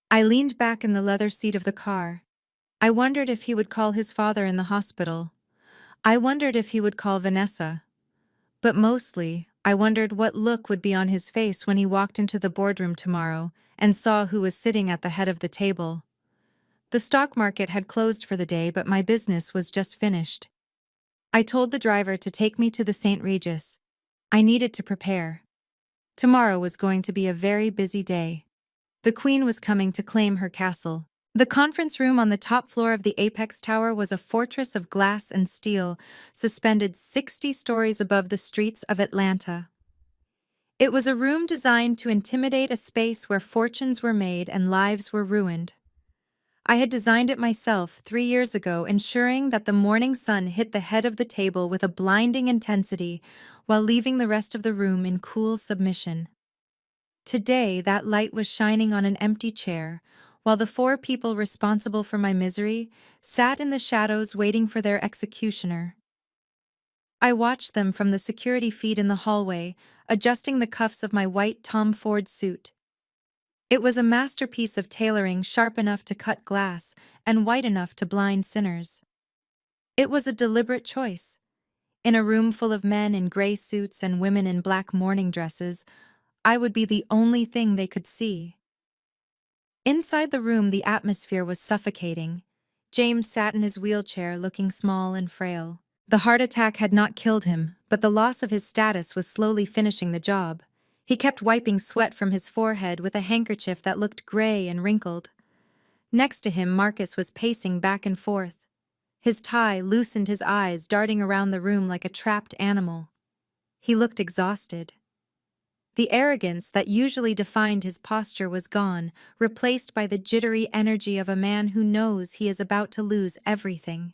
I leaned back in the leather seat of the car. I wondered if he would call his father in the hospital. I wondered if he would call Vanessa. But mostly, I wondered what look would be on his face when he walked into the boardroom tomorrow and saw who was sitting at the head of the table. The stock market had closed for the day, but my business was just finished. I told the driver to take me to the St. Regis. I needed to prepare. Tomorrow was going to be a very busy day. The Queen was coming to claim her castle. The conference room on the top floor of the Apex Tower was a fortress of glass and steel, suspended 60 stories above the streets of Atlanta. It was a room designed to intimidate a space where fortunes were made and lives were ruined. I had designed it myself 3 years ago, ensuring that the morning sun hit the head of the table with a blinding intensity while leaving the rest of the room in cool submission. Today, that light was shining on an empty chair, while the 4 people responsible for my misery sat in the shadows waiting for their executioner. I watched them from the security feed in the hallway, adjusting the cuffs of my white Tom Ford suit. It was a masterpiece of tailoring, sharp enough to cut glass and white enough to blind sinners. It was a deliberate choice. In a room full of men in gray suits and women in black morning dresses, I would be the only thing they could see. Inside the room, the atmosphere was suffocating. James sat in his wheelchair, looking small and frail. The heart attack had not killed him, but the loss of his status was slowly finishing the job. He kept wiping sweat from his forehead with a handkerchief that looked gray and wrinkled. Next to him, Marcus was pacing back and forth. His tie loosened, his eyes darting around the room like a trapped animal. He looked exhausted. The arrogance that usually defined his posture was gone, replaced by the jittery energy of a man who knows he is about to lose everything.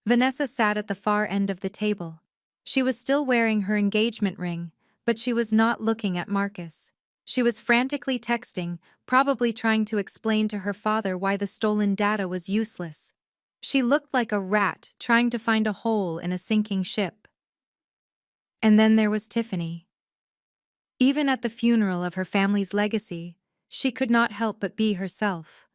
Vanessa sat at the far end of the table. She was still wearing her engagement ring, but she was not looking at Marcus. She was frantically texting, probably trying to explain to her father why the stolen data was useless. She looked like a rat trying to find a hole in a sinking ship. And then there was Tiffany. Even at the funeral of her family's legacy, she could not help but be herself.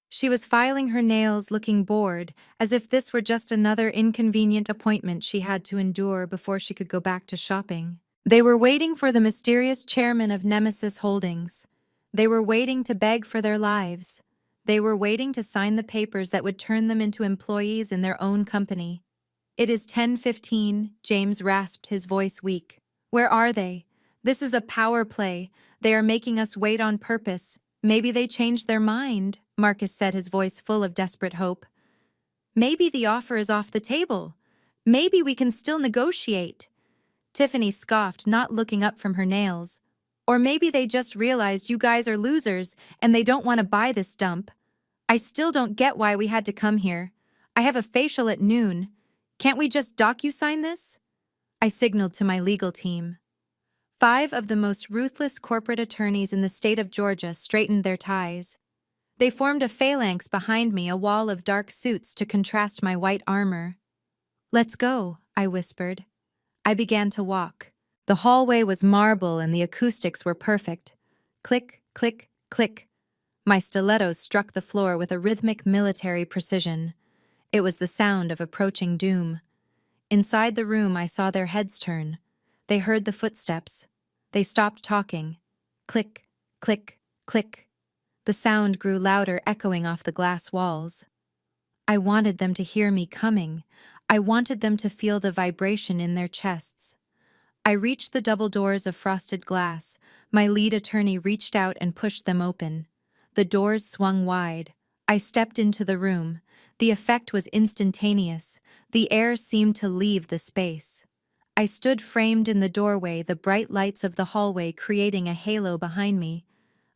She was filing her nails, looking bored, as if this were just another inconvenient appointment she had to endure before she could go back to shopping. They were waiting for the mysterious chairman of Nemesis Holdings. They were waiting to beg for their lives. They were waiting to sign the papers that would turn them into employees in their own company. "It is 10:15, James rasped, his voice weak. "Where are they? This is a power play. They are making us wait on purpose. Maybe they changed their mind," Marcus said, his voice full of desperate hope. "Maybe the offer is off the table. Maybe we can still negotiate." Tiffany scoffed, not looking up from her nails. "Or maybe they just realized you guys are losers and they don't want to buy this dump. I still don't get why we had to come here. I have a facial at noon. Can't we just docu-sign this?" I signaled to my legal team. 5 of the most ruthless corporate attorneys in the state of Georgia straightened their ties. They formed a phalanx behind me, a wall of dark suits to contrast my white armor. "Let's go," I whispered. I began to walk. The hallway was marble and the acoustics were perfect. Click, click, click. My stilettos struck the floor with a rhythmic military precision. It was the sound of approaching doom. Inside the room, I saw their heads turn. They heard the footsteps. They stopped talking. Click, click, click. The sound grew louder, echoing off the glass walls. I wanted them to hear me coming. I wanted them to feel the vibration in their chests. I reached the double doors of frosted glass. My lead attorney reached out and pushed them open. The doors swung wide. I stepped into the room. The effect was instantaneous. The air seemed to leave the space. I stood framed in the doorway, the bright lights of the hallway creating a halo behind me.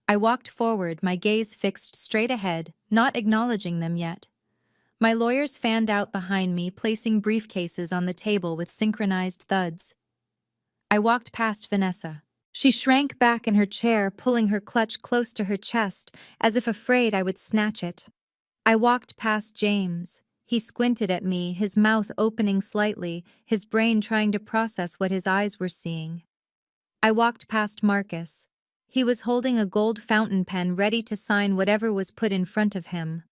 I walked forward, my gaze fixed straight ahead, not acknowledging them yet. My lawyers fanned out behind me, placing briefcases on the table with synchronized thuds. I walked past Vanessa. She shrank back in her chair, pulling her clutch close to her chest, as if afraid I would snatch it. I walked past James. He squinted at me, his mouth opening slightly, his brain trying to process what his eyes were seeing. I walked past Marcus. He was holding a gold fountain pen ready to sign whatever was put in front of him.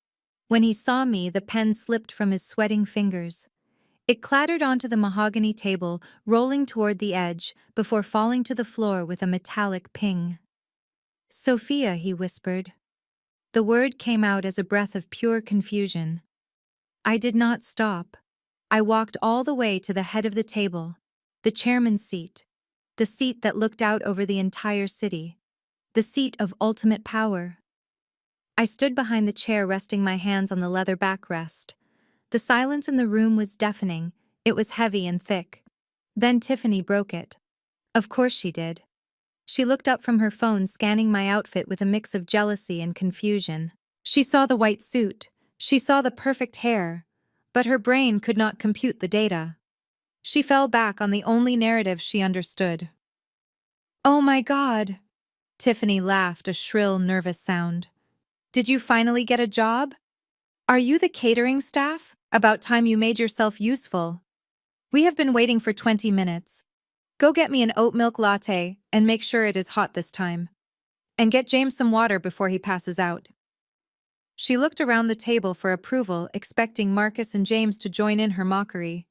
When he saw me, the pen slipped from his sweating fingers. It clattered onto the mahogany table, rolling toward the edge, before falling to the floor with a metallic ping. "Sophia," he whispered. The word came out as a breath of pure confusion. I did not stop. I walked all the way to the head of the table, the chairman's seat, the seat that looked out over the entire city, the seat of ultimate power. I stood behind the chair, resting my hands on the leather backrest. The silence in the room was deafening. It was heavy and thick. Then Tiffany broke it. Of course she did. She looked up from her phone, scanning my outfit with a mix of jealousy and confusion. She saw the white suit. She saw the perfect hair. But her brain could not compute the data. She fell back on the only narrative she understood. "Oh my God!" Tiffany laughed, a shrill, nervous sound. "Did you finally get a job? Are you the catering staff? About time you made yourself useful. We have been waiting for 20 minutes. Go get me an oat milk latte and make sure it is hot this time. And get James some water before he passes out." She looked around the table for approval, expecting Marcus and James to join in her mockery.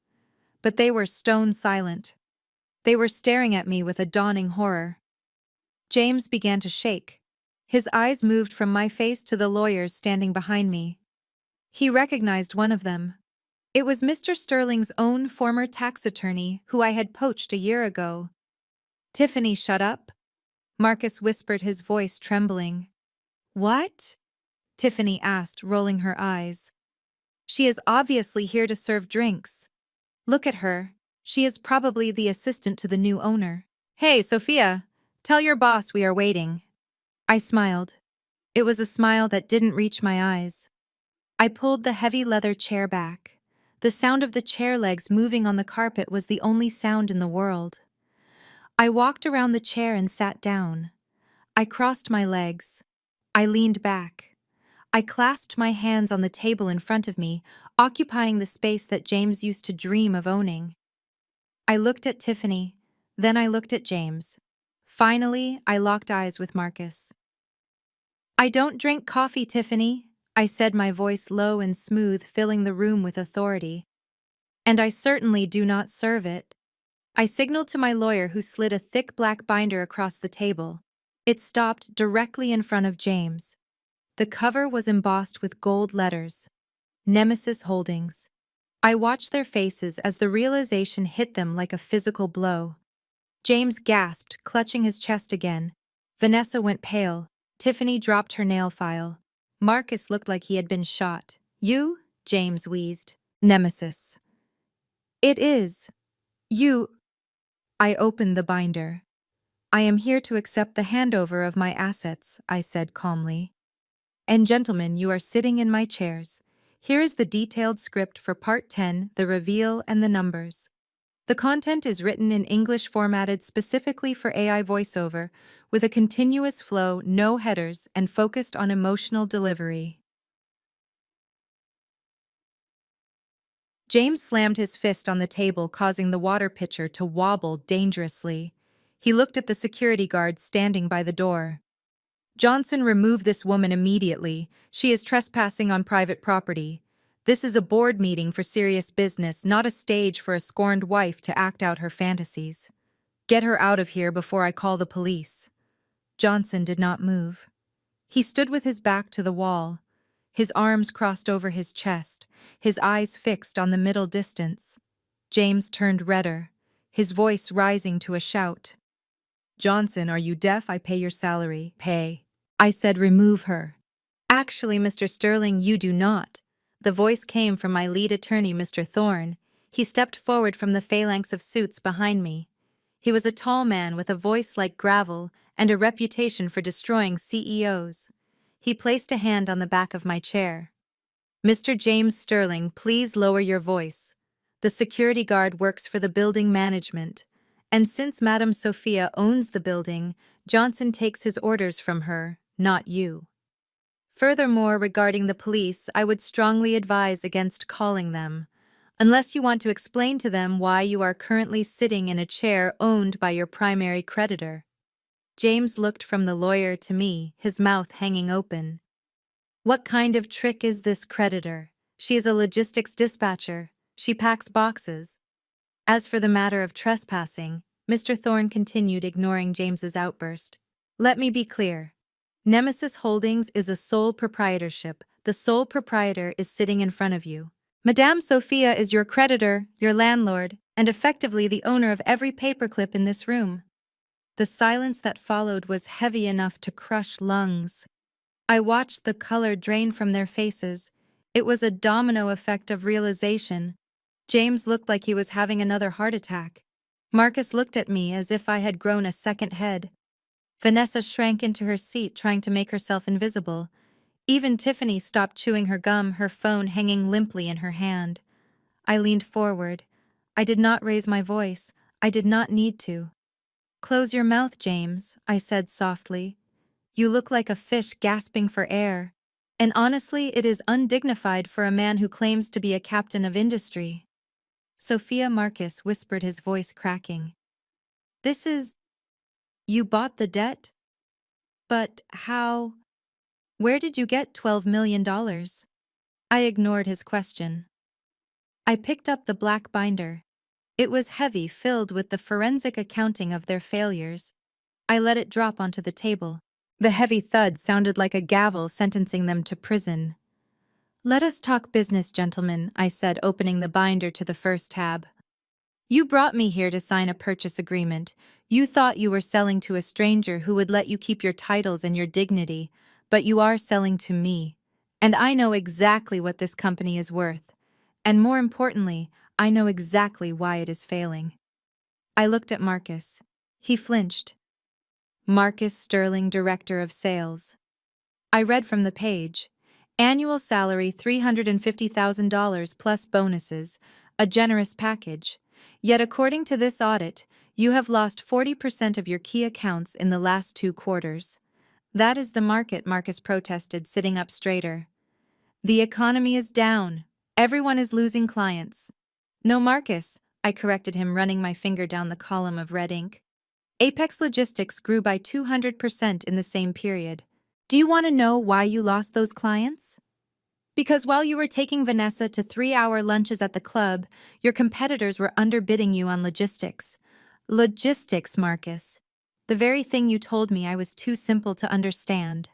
But they were stone silent. They were staring at me with a dawning horror. James began to shake. His eyes moved from my face to the lawyers standing behind me. He recognized one of them. It was Mr. Sterling's own former tax attorney who I had poached a year ago. "Tiffany, shut up," Marcus whispered, his voice trembling. "What?" Tiffany asked, rolling her eyes. "She is obviously here to serve drinks. Look at her. She is probably the assistant to the new owner." "Hey, Sophia, tell your boss we are waiting." I smiled. It was a smile that didn't reach my eyes. I pulled the heavy leather chair back. The sound of the chair legs moving on the carpet was the only sound in the world. I walked around the chair and sat down. I crossed my legs. I leaned back. I clasped my hands on the table in front of me, occupying the space that James used to dream of owning. I looked at Tiffany, then I looked at James. Finally, I locked eyes with Marcus. "I don't drink coffee, Tiffany," I said, my voice low and smooth, filling the room with authority. "And I certainly do not serve it." I signaled to my lawyer, who slid a thick black binder across the table. It stopped directly in front of James. The cover was embossed with gold letters. Nemesis Holdings. I watched their faces as the realization hit them like a physical blow. James gasped, clutching his chest again. Vanessa went pale. Tiffany dropped her nail file. Marcus looked like he had been shot. You? James wheezed. Nemesis. It is. You. I opened the binder. I am here to accept the handover of my assets, I said calmly. And gentlemen, you are sitting in my chairs. Here is the detailed script for Part 10, the reveal and the numbers. The content is written in English, formatted specifically for AI voiceover, with a continuous flow, no headers, and focused on emotional delivery. James slammed his fist on the table, causing the water pitcher to wobble dangerously. He looked at the security guard standing by the door. Johnson, remove this woman immediately. She is trespassing on private property. This is a board meeting for serious business, not a stage for a scorned wife to act out her fantasies. Get her out of here before I call the police. Johnson did not move. He stood with his back to the wall, his arms crossed over his chest, his eyes fixed on the middle distance. James turned redder, his voice rising to a shout. Johnson, are you deaf? I pay your salary. Pay. I said remove her. Actually, Mr. Sterling, you do not. The voice came from my lead attorney, Mr. Thorne. He stepped forward from the phalanx of suits behind me. He was a tall man with a voice like gravel and a reputation for destroying CEOs. He placed a hand on the back of my chair. Mr. James Sterling, please lower your voice. The security guard works for the building management, and since Madame Sophia owns the building, Johnson takes his orders from her, not you. Furthermore, regarding the police, I would strongly advise against calling them, unless you want to explain to them why you are currently sitting in a chair owned by your primary creditor. James looked from the lawyer to me, his mouth hanging open. What kind of trick is this creditor? She is a logistics dispatcher. She packs boxes. As for the matter of trespassing, Mr. Thorne continued, ignoring James's outburst. Let me be clear. Nemesis Holdings is a sole proprietorship. The sole proprietor is sitting in front of you. Madame Sophia is your creditor, your landlord, and effectively the owner of every paperclip in this room. The silence that followed was heavy enough to crush lungs. I watched the color drain from their faces. It was a domino effect of realization. James looked like he was having another heart attack. Marcus looked at me as if I had grown a second head. Vanessa shrank into her seat, trying to make herself invisible. Even Tiffany stopped chewing her gum, her phone hanging limply in her hand. I leaned forward. I did not raise my voice. I did not need to. Close your mouth, James, I said softly. You look like a fish gasping for air. And honestly, it is undignified for a man who claims to be a captain of industry. Sophia, Marcus whispered, his voice cracking. This is... You bought the debt? But how... Where did you get $12 million? I ignored his question. I picked up the black binder. It was heavy, filled with the forensic accounting of their failures. I let it drop onto the table. The heavy thud sounded like a gavel sentencing them to prison. Let us talk business, gentlemen, I said, opening the binder to the first tab. You brought me here to sign a purchase agreement. You thought you were selling to a stranger who would let you keep your titles and your dignity, but you are selling to me. And I know exactly what this company is worth. And more importantly, I know exactly why it is failing. I looked at Marcus. He flinched. Marcus Sterling, Director of Sales. I read from the page. Annual salary $350,000 plus bonuses, a generous package. Yet according to this audit, you have lost 40% of your key accounts in the last 2 quarters. That is the market, Marcus protested, sitting up straighter. The economy is down. Everyone is losing clients. No, Marcus, I corrected him, running my finger down the column of red ink. Apex Logistics grew by 200% in the same period. Do you want to know why you lost those clients? Because while you were taking Vanessa to 3-hour lunches at the club, your competitors were underbidding you on logistics. Logistics, Marcus. The very thing you told me I was too simple to understand.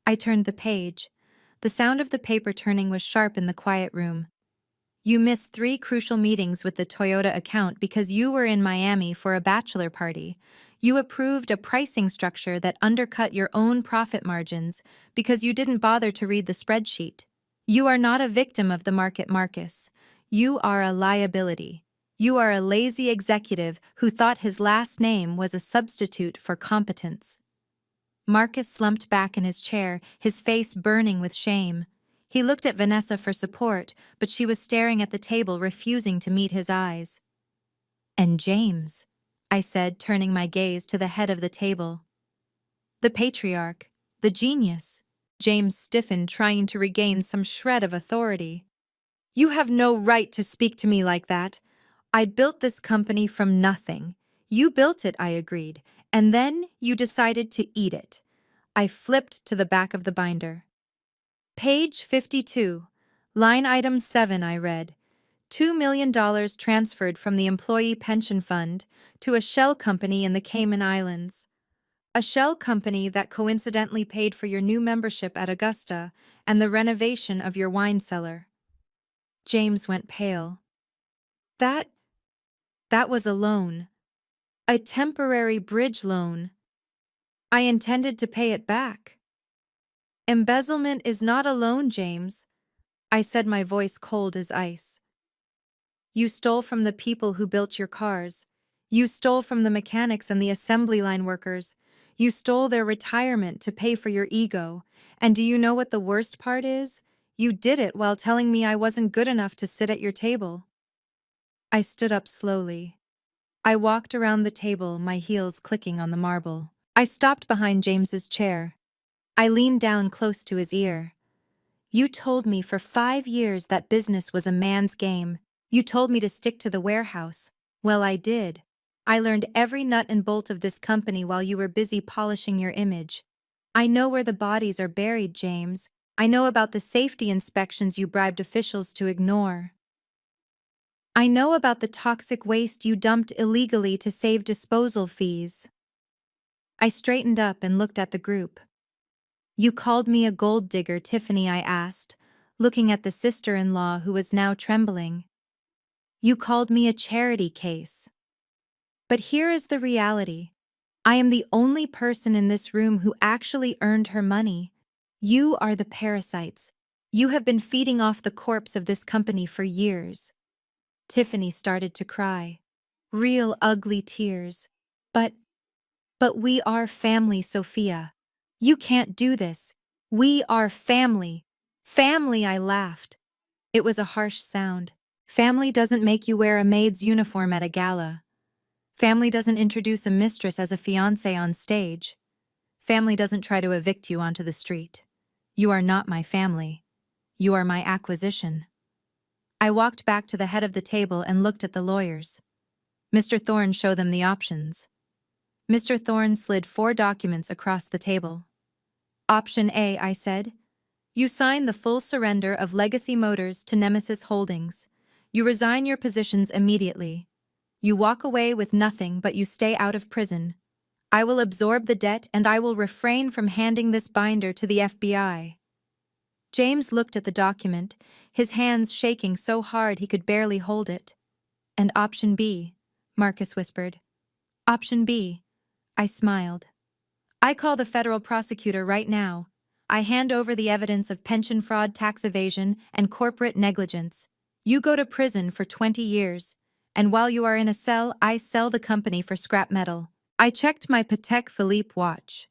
I turned the page. The sound of the paper turning was sharp in the quiet room. You missed 3 crucial meetings with the Toyota account because you were in Miami for a bachelor party. You approved a pricing structure that undercut your own profit margins because you didn't bother to read the spreadsheet. You are not a victim of the market, Marcus. You are a liability. You are a lazy executive who thought his last name was a substitute for competence. Marcus slumped back in his chair, his face burning with shame. He looked at Vanessa for support, but she was staring at the table, refusing to meet his eyes. "And James," I said, turning my gaze to the head of the table. "The patriarch, the genius." James stiffened, trying to regain some shred of authority. "You have no right to speak to me like that. I built this company from nothing. You built it," I agreed, "and then you decided to eat it." I flipped to the back of the binder. Page 52, line item 7, I read. $2 million transferred from the Employee Pension Fund to a shell company in the Cayman Islands. A shell company that coincidentally paid for your new membership at Augusta and the renovation of your wine cellar. James went pale. That was a loan. A temporary bridge loan. I intended to pay it back. Embezzlement is not a loan, James, I said, my voice cold as ice. You stole from the people who built your cars. You stole from the mechanics and the assembly line workers. You stole their retirement to pay for your ego. And do you know what the worst part is? You did it while telling me I wasn't good enough to sit at your table. I stood up slowly. I walked around the table, my heels clicking on the marble. I stopped behind James's chair. I leaned down close to his ear. You told me for 5 years that business was a man's game. You told me to stick to the warehouse. Well, I did. I learned every nut and bolt of this company while you were busy polishing your image. I know where the bodies are buried, James. I know about the safety inspections you bribed officials to ignore. I know about the toxic waste you dumped illegally to save disposal fees. I straightened up and looked at the group. You called me a gold digger, Tiffany, I asked, looking at the sister-in-law who was now trembling. You called me a charity case. But here is the reality. I am the only person in this room who actually earned her money. You are the parasites. You have been feeding off the corpse of this company for years. Tiffany started to cry. Real ugly tears. But we are family, Sophia. You can't do this. We are family. Family, I laughed. It was a harsh sound. Family doesn't make you wear a maid's uniform at a gala. Family doesn't introduce a mistress as a fiancé on stage. Family doesn't try to evict you onto the street. You are not my family. You are my acquisition. I walked back to the head of the table and looked at the lawyers. Mr. Thorne showed them the options. Mr. Thorne slid 4 documents across the table. Option A, I said. You sign the full surrender of Legacy Motors to Nemesis Holdings. You resign your positions immediately. You walk away with nothing, but you stay out of prison. I will absorb the debt and I will refrain from handing this binder to the FBI. James looked at the document, his hands shaking so hard he could barely hold it. And option B, Marcus whispered. Option B. I smiled. I call the federal prosecutor right now. I hand over the evidence of pension fraud, tax evasion, and corporate negligence. You go to prison for 20 years, and while you are in a cell, I sell the company for scrap metal. I checked my Patek Philippe watch.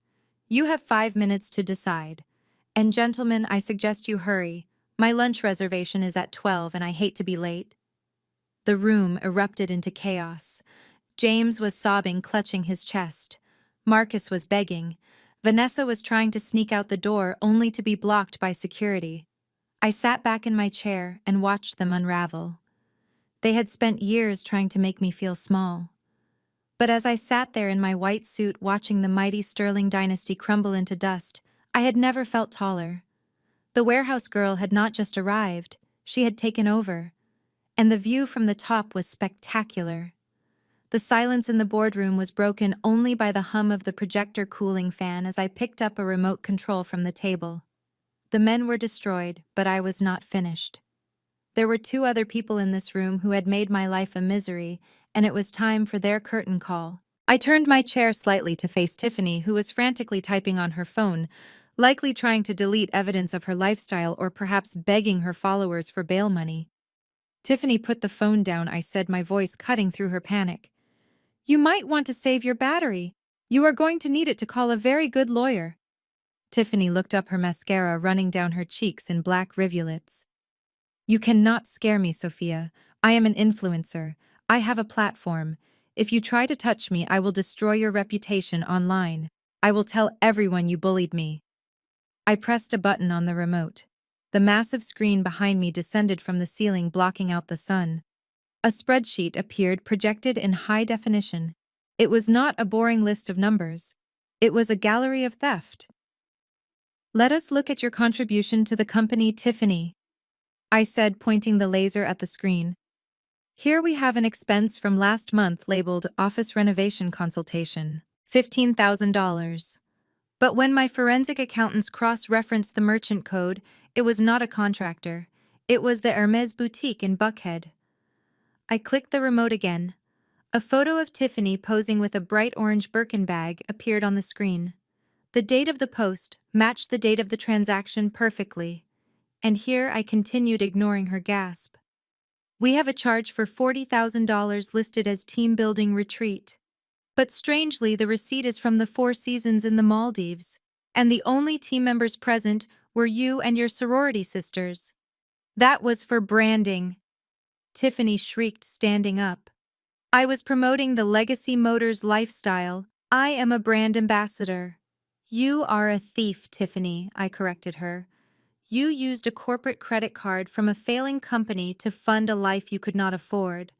You have 5 minutes to decide. And gentlemen, I suggest you hurry. My lunch reservation is at 12 and I hate to be late. The room erupted into chaos. James was sobbing, clutching his chest. Marcus was begging. Vanessa was trying to sneak out the door only to be blocked by security. I sat back in my chair and watched them unravel. They had spent years trying to make me feel small. But as I sat there in my white suit watching the mighty Sterling dynasty crumble into dust, I had never felt taller. The warehouse girl had not just arrived, she had taken over. And the view from the top was spectacular. The silence in the boardroom was broken only by the hum of the projector cooling fan as I picked up a remote control from the table. The men were destroyed, but I was not finished. There were 2 other people in this room who had made my life a misery, and it was time for their curtain call. I turned my chair slightly to face Tiffany, who was frantically typing on her phone, likely trying to delete evidence of her lifestyle or perhaps begging her followers for bail money. Tiffany put the phone down, I said, my voice cutting through her panic. You might want to save your battery. You are going to need it to call a very good lawyer. Tiffany looked up, her mascara running down her cheeks in black rivulets. You cannot scare me, Sophia. I am an influencer. I have a platform. If you try to touch me, I will destroy your reputation online. I will tell everyone you bullied me. I pressed a button on the remote. The massive screen behind me descended from the ceiling, blocking out the sun. A spreadsheet appeared, projected in high definition. It was not a boring list of numbers. It was a gallery of theft. Let us look at your contribution to the company, Tiffany, I said, pointing the laser at the screen. Here we have an expense from last month labeled office renovation consultation, $15,000. But when my forensic accountants cross-referenced the merchant code, it was not a contractor. It was the Hermes boutique in Buckhead. I clicked the remote again. A photo of Tiffany posing with a bright orange Birkin bag appeared on the screen. The date of the post matched the date of the transaction perfectly. And here I continued, ignoring her gasp. We have a charge for $40,000 listed as team building retreat. But strangely, the receipt is from the Four Seasons in the Maldives, and the only team members present were you and your sorority sisters. That was for branding, Tiffany shrieked, standing up. I was promoting the Legacy Motors lifestyle. I am a brand ambassador. You are a thief, Tiffany, I corrected her. You used a corporate credit card from a failing company to fund a life you could not afford.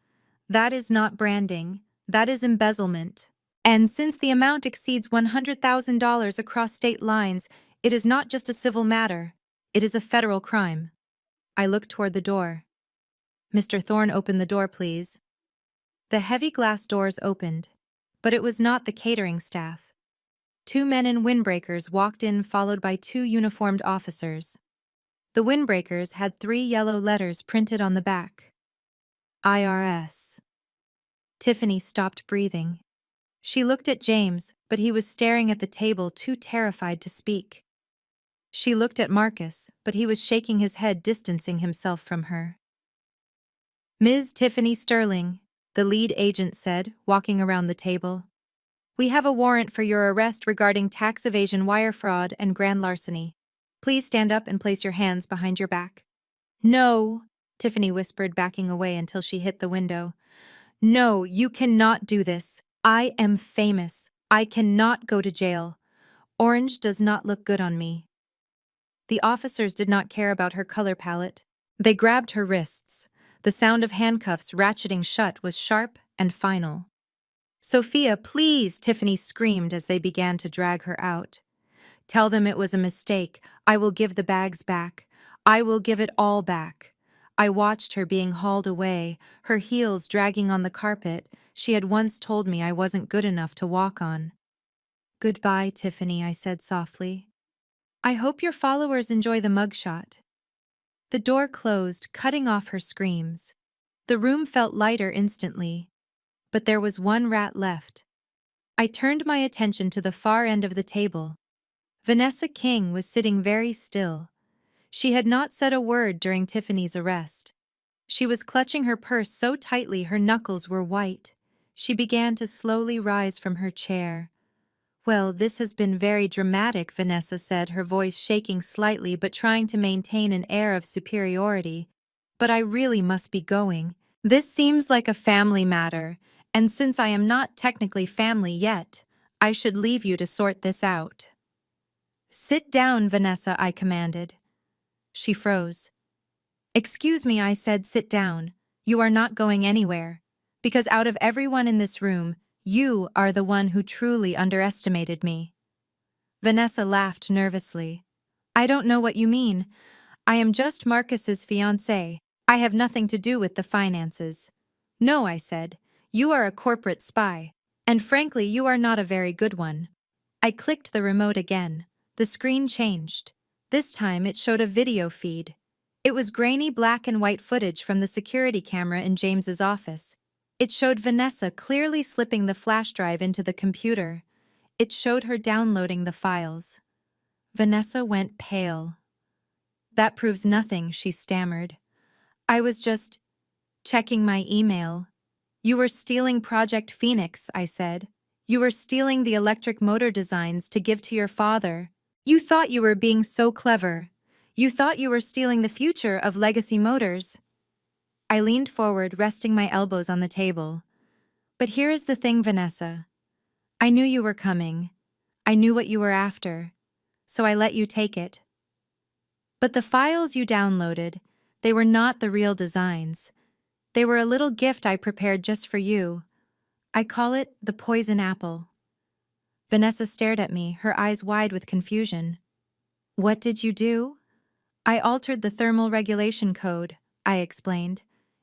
That is not branding. That is embezzlement. And since the amount exceeds $100,000 across state lines, it is not just a civil matter. It is a federal crime. I looked toward the door. Mr. Thorne, open the door, please. The heavy glass doors opened, but it was not the catering staff. 2 men in windbreakers walked in, followed by 2 uniformed officers. The windbreakers had 3 yellow letters printed on the back. IRS. Tiffany stopped breathing. She looked at James, but he was staring at the table, too terrified to speak. She looked at Marcus, but he was shaking his head, distancing himself from her. Ms. Tiffany Sterling, the lead agent said, walking around the table. We have a warrant for your arrest regarding tax evasion, wire fraud, and grand larceny. Please stand up and place your hands behind your back. No, Tiffany whispered, backing away until she hit the window. No, you cannot do this. I am famous. I cannot go to jail. Orange does not look good on me. The officers did not care about her color palette. They grabbed her wrists. The sound of handcuffs ratcheting shut was sharp and final. Sophia, please, Tiffany screamed as they began to drag her out. Tell them it was a mistake. I will give the bags back. I will give it all back. I watched her being hauled away, her heels dragging on the carpet she had once told me I wasn't good enough to walk on. Goodbye, Tiffany, I said softly. I hope your followers enjoy the mugshot. The door closed, cutting off her screams. The room felt lighter instantly, but there was one rat left. I turned my attention to the far end of the table. Vanessa King was sitting very still. She had not said a word during Tiffany's arrest. She was clutching her purse so tightly her knuckles were white. She began to slowly rise from her chair. Well, this has been very dramatic, Vanessa said, her voice shaking slightly but trying to maintain an air of superiority. But I really must be going. This seems like a family matter, and since I am not technically family yet, I should leave you to sort this out. Sit down, Vanessa, I commanded. She froze. Excuse me, I said, sit down. You are not going anywhere. Because out of everyone in this room, you are the one who truly underestimated me. Vanessa laughed nervously. I don't know what you mean. I am just Marcus's fiancée. I have nothing to do with the finances. No, I said. You are a corporate spy. And frankly, you are not a very good one. I clicked the remote again. The screen changed. This time it showed a video feed. It was grainy black and white footage from the security camera in James's office. It showed Vanessa clearly slipping the flash drive into the computer. It showed her downloading the files. Vanessa went pale. That proves nothing, she stammered. I was just checking my email. You were stealing Project Phoenix, I said. You were stealing the electric motor designs to give to your father. You thought you were being so clever. You thought you were stealing the future of Legacy Motors. I leaned forward, resting my elbows on the table. But here is the thing, Vanessa. I knew you were coming. I knew what you were after. So I let you take it. But the files you downloaded, they were not the real designs. They were a little gift I prepared just for you. I call it the poison apple. Vanessa stared at me, her eyes wide with confusion. What did you do? I altered the thermal regulation code, I explained.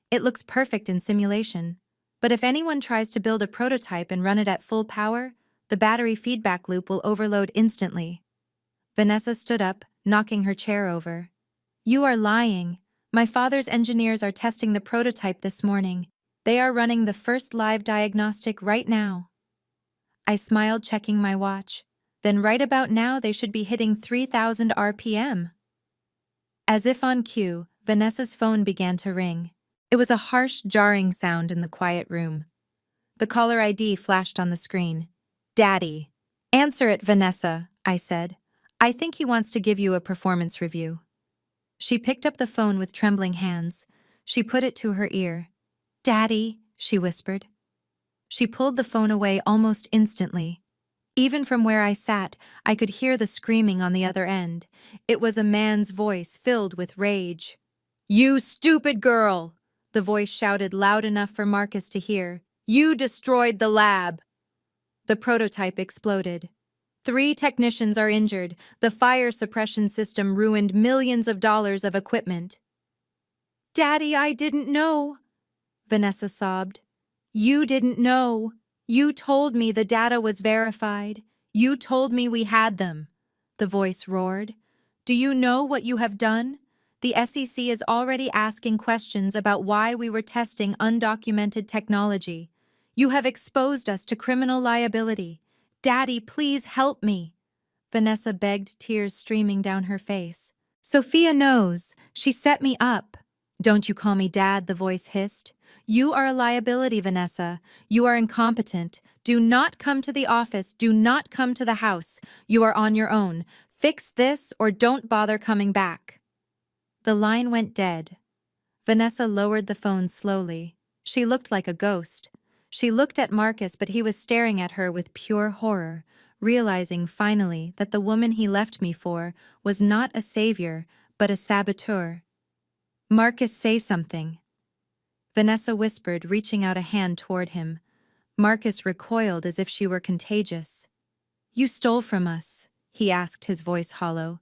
It looks perfect in simulation. But if anyone tries to build a prototype and run it at full power, the battery feedback loop will overload instantly. Vanessa stood up, knocking her chair over. You are lying. My father's engineers are testing the prototype this morning. They are running the first live diagnostic right now. I smiled, checking my watch. Then right about now they should be hitting 3,000 RPM. As if on cue, Vanessa's phone began to ring. It was a harsh, jarring sound in the quiet room. The caller ID flashed on the screen. Daddy. Answer it, Vanessa, I said. I think he wants to give you a performance review. She picked up the phone with trembling hands. She put it to her ear. Daddy, she whispered. She pulled the phone away almost instantly. Even from where I sat, I could hear the screaming on the other end. It was a man's voice filled with rage. You stupid girl! The voice shouted loud enough for Marcus to hear. You destroyed the lab! The prototype exploded. 3 technicians are injured. The fire suppression system ruined millions of dollars of equipment. Daddy, I didn't know, Vanessa sobbed. You didn't know. You told me the data was verified. You told me we had them, the voice roared. Do you know what you have done? The SEC is already asking questions about why we were testing undocumented technology. You have exposed us to criminal liability. Daddy, please help me. Vanessa begged, tears streaming down her face. Sophia knows. She set me up. Don't you call me Dad, the voice hissed. You are a liability, Vanessa. You are incompetent. Do not come to the office. Do not come to the house. You are on your own. Fix this or don't bother coming back. The line went dead. Vanessa lowered the phone slowly. She looked like a ghost. She looked at Marcus, but he was staring at her with pure horror, realizing finally that the woman he left me for was not a savior, but a saboteur. Marcus, say something. Vanessa whispered, reaching out a hand toward him. Marcus recoiled as if she were contagious. You stole from us, he asked, his voice hollow.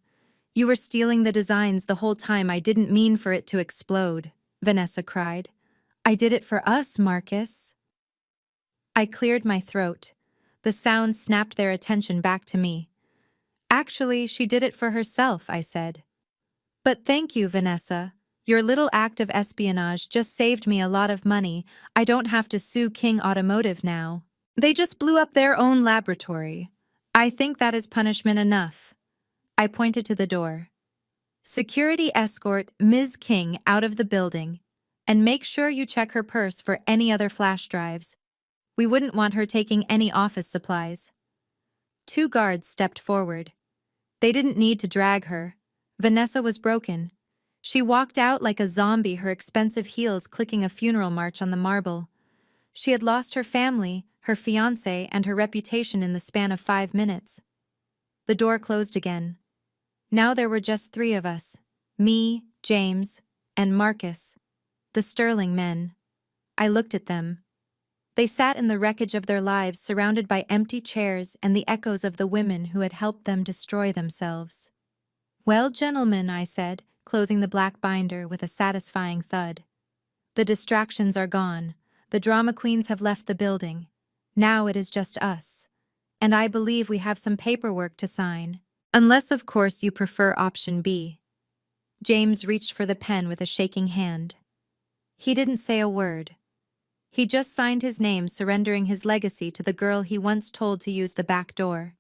You were stealing the designs the whole time. I didn't mean for it to explode, Vanessa cried. I did it for us, Marcus. I cleared my throat. The sound snapped their attention back to me. Actually, she did it for herself, I said. But thank you, Vanessa. Your little act of espionage just saved me a lot of money. I don't have to sue King Automotive now. They just blew up their own laboratory. I think that is punishment enough. I pointed to the door. Security escort Ms. King out of the building, and make sure you check her purse for any other flash drives. We wouldn't want her taking any office supplies. 2 guards stepped forward. They didn't need to drag her. Vanessa was broken. She walked out like a zombie, her expensive heels clicking a funeral march on the marble. She had lost her family, her fiancé, and her reputation in the span of 5 minutes. The door closed again. Now there were just 3 of us, me, James, and Marcus, the Sterling men. I looked at them. They sat in the wreckage of their lives, surrounded by empty chairs and the echoes of the women who had helped them destroy themselves. Well, gentlemen, I said, closing the black binder with a satisfying thud. The distractions are gone. The drama queens have left the building. Now it is just us. And I believe we have some paperwork to sign. Unless, of course, you prefer option B. James reached for the pen with a shaking hand. He didn't say a word. He just signed his name, surrendering his legacy to the girl he once told to use the back door.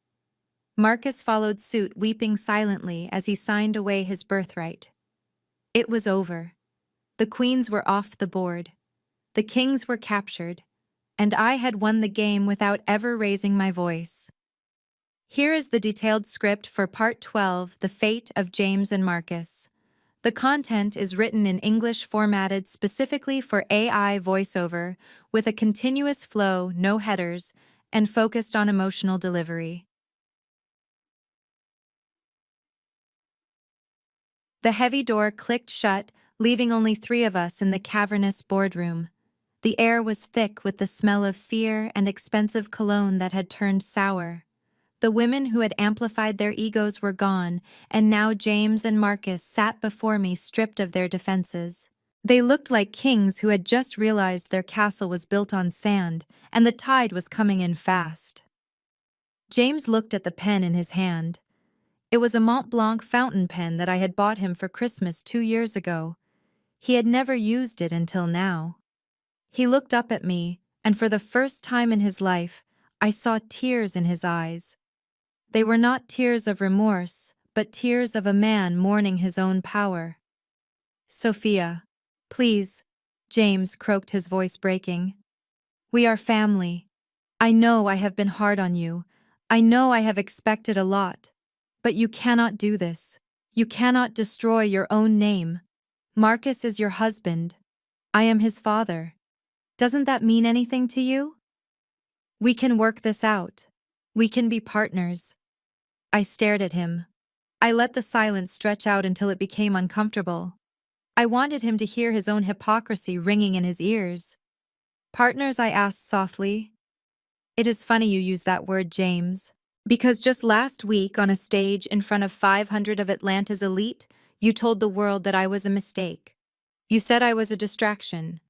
Marcus followed suit, weeping silently as he signed away his birthright. It was over. The queens were off the board. The kings were captured, and I had won the game without ever raising my voice. Here is the detailed script for Part 12, The Fate of James and Marcus. The content is written in English formatted specifically for AI voiceover, with a continuous flow, no headers, and focused on emotional delivery. The heavy door clicked shut, leaving only 3 of us in the cavernous boardroom. The air was thick with the smell of fear and expensive cologne that had turned sour. The women who had amplified their egos were gone, and now James and Marcus sat before me stripped of their defenses. They looked like kings who had just realized their castle was built on sand, and the tide was coming in fast. James looked at the pen in his hand. It was a Mont Blanc fountain pen that I had bought him for Christmas 2 years ago. He had never used it until now. He looked up at me, and for the first time in his life, I saw tears in his eyes. They were not tears of remorse, but tears of a man mourning his own power. "Sophia, please," James croaked, his voice breaking. "We are family. I know I have been hard on you. I know I have expected a lot. But you cannot do this. You cannot destroy your own name. Marcus is your husband. I am his father. Doesn't that mean anything to you? We can work this out. We can be partners." I stared at him. I let the silence stretch out until it became uncomfortable. I wanted him to hear his own hypocrisy ringing in his ears. "Partners?" I asked softly. "It is funny you use that word, James. Because just last week, on a stage in front of 500 of Atlanta's elite, you told the world that I was a mistake. You said I was a distraction.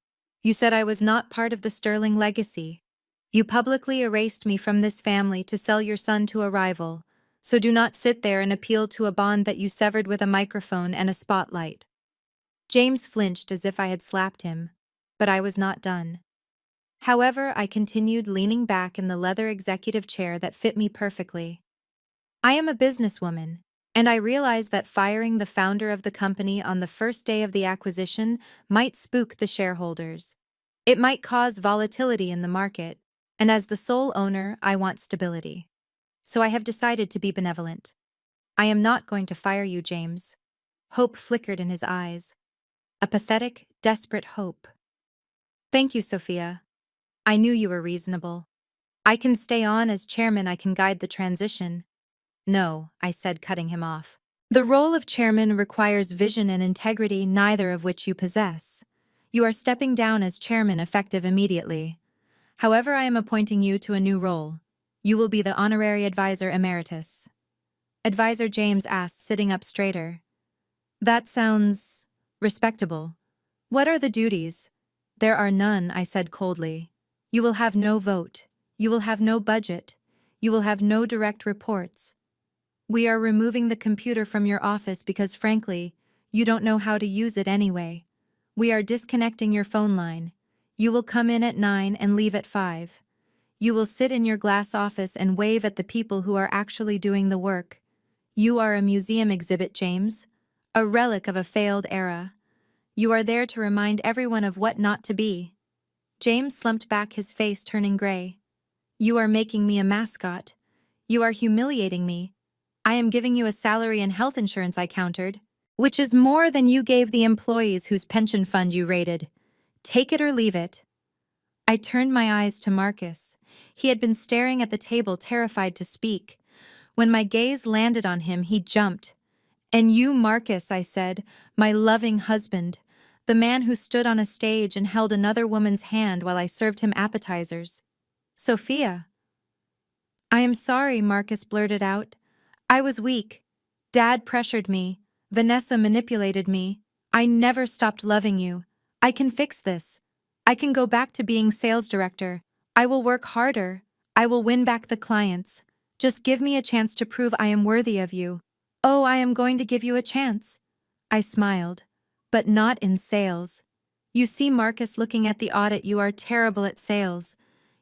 You said I was not part of the Sterling legacy. You publicly erased me from this family to sell your son to a rival. So do not sit there and appeal to a bond that you severed with a microphone and a spotlight." James flinched as if I had slapped him, but I was not done. However, I continued, leaning back in the leather executive chair that fit me perfectly. "I am a businesswoman, and I realize that firing the founder of the company on the first day of the acquisition might spook the shareholders. It might cause volatility in the market, and as the sole owner, I want stability. So I have decided to be benevolent. I am not going to fire you, James." Hope flickered in his eyes. A pathetic, desperate hope. "Thank you, Sophia. I knew you were reasonable. I can stay on as chairman. I can guide the transition." "No," I said, cutting him off. "The role of chairman requires vision and integrity, neither of which you possess. You are stepping down as chairman, effective immediately. However, I am appointing you to a new role. You will be the honorary advisor emeritus." Advisor, James asked, sitting up straighter. "That sounds respectable. What are the duties?" "There are none," I said coldly. "You will have no vote. You will have no budget. You will have no direct reports. We are removing the computer from your office because, frankly, you don't know how to use it anyway. We are disconnecting your phone line. You will come in at 9 and leave at 5. You will sit in your glass office and wave at the people who are actually doing the work. You are a museum exhibit, James, a relic of a failed era. You are there to remind everyone of what not to be." James slumped back, his face turning gray. "You are making me a mascot. You are humiliating me. I am giving you a salary and health insurance," I countered, "which is more than you gave the employees whose pension fund you raided. Take it or leave it." I turned my eyes to Marcus. He had been staring at the table, terrified to speak. When my gaze landed on him, he jumped. "And you, Marcus," I said, "my loving husband, the man who stood on a stage and held another woman's hand while I served him appetizers." "Sophia." "I am sorry," Marcus blurted out. "I was weak. Dad pressured me. Vanessa manipulated me. I never stopped loving you. I can fix this. I can go back to being sales director. I will work harder. I will win back the clients. Just give me a chance to prove I am worthy of you. Oh, I am going to give you a chance. I smiled. But not in sales. You see, Marcus, looking at the audit, you are terrible at sales.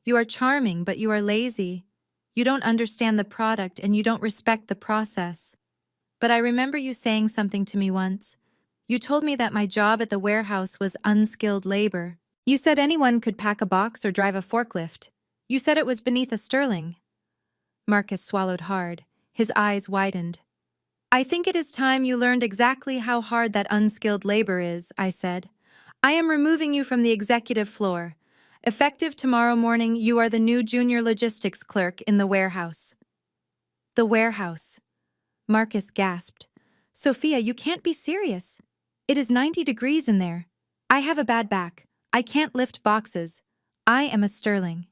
You are charming, but you are lazy. You don't understand the product and you don't respect the process. But I remember you saying something to me once. You told me that my job at the warehouse was unskilled labor. You said anyone could pack a box or drive a forklift. You said it was beneath a sterling. Marcus swallowed hard. His eyes widened. I think it is time you learned exactly how hard that unskilled labor is, I said. I am removing you from the executive floor. Effective tomorrow morning, you are the new junior logistics clerk in the warehouse. The warehouse. Marcus gasped. Sophia, you can't be serious. It is 90 degrees in there. I have a bad back. I can't lift boxes. I am a sterling.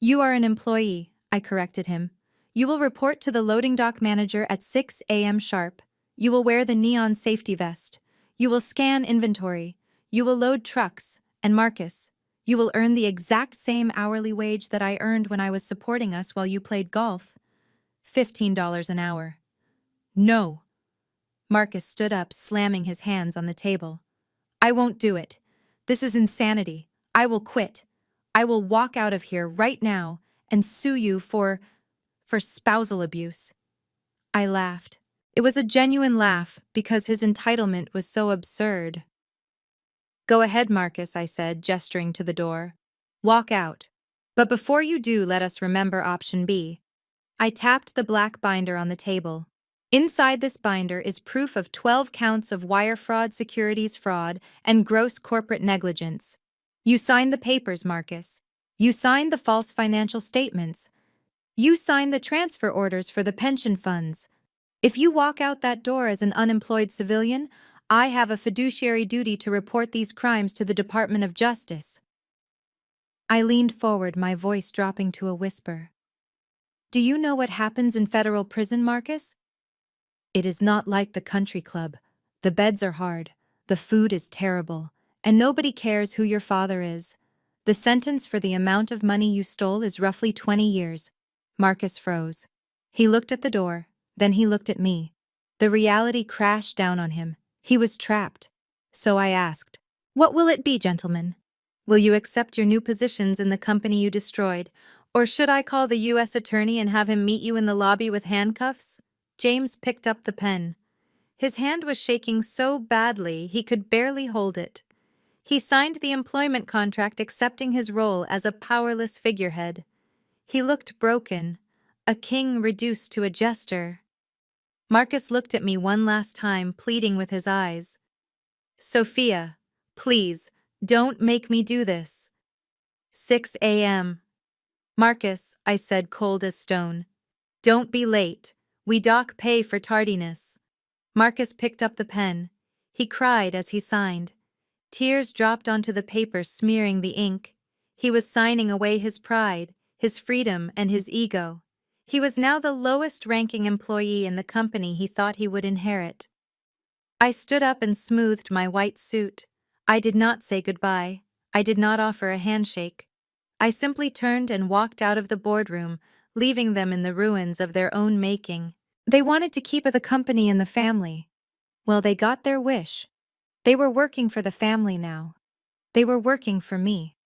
You are an employee, I corrected him. You will report to the loading dock manager at 6 a.m. sharp. You will wear the neon safety vest. You will scan inventory. You will load trucks. And Marcus, you will earn the exact same hourly wage that I earned when I was supporting us while you played golf. $15 an hour. No. Marcus stood up, slamming his hands on the table. I won't do it. This is insanity. I will quit. I will walk out of here right now and sue you for spousal abuse. I laughed. It was a genuine laugh because his entitlement was so absurd. Go ahead, Marcus, I said, gesturing to the door. Walk out. But before you do, let us remember option B. I tapped the black binder on the table. Inside this binder is proof of 12 counts of wire fraud, securities fraud, and gross corporate negligence. You signed the papers, Marcus. You signed the false financial statements. You signed the transfer orders for the pension funds. If you walk out that door as an unemployed civilian, I have a fiduciary duty to report these crimes to the Department of Justice. I leaned forward, my voice dropping to a whisper. Do you know what happens in federal prison, Marcus? It is not like the country club. The beds are hard, the food is terrible, and nobody cares who your father is. The sentence for the amount of money you stole is roughly 20 years. Marcus froze. He looked at the door, then he looked at me. The reality crashed down on him. He was trapped. So I asked, what will it be, gentlemen? Will you accept your new positions in the company you destroyed, or should I call the U.S. attorney and have him meet you in the lobby with handcuffs? James picked up the pen. His hand was shaking so badly he could barely hold it. He signed the employment contract accepting his role as a powerless figurehead. He looked broken, a king reduced to a jester. Marcus looked at me one last time, pleading with his eyes. Sophia, please, don't make me do this. 6 a.m. Marcus, I said, cold as stone. Don't be late. We dock pay for tardiness. Marcus picked up the pen. He cried as he signed. Tears dropped onto the paper, smearing the ink. He was signing away his pride, his freedom, and his ego. He was now the lowest-ranking employee in the company he thought he would inherit. I stood up and smoothed my white suit. I did not say goodbye. I did not offer a handshake. I simply turned and walked out of the boardroom, leaving them in the ruins of their own making. They wanted to keep the company in the family. Well, they got their wish. They were working for the family now. They were working for me.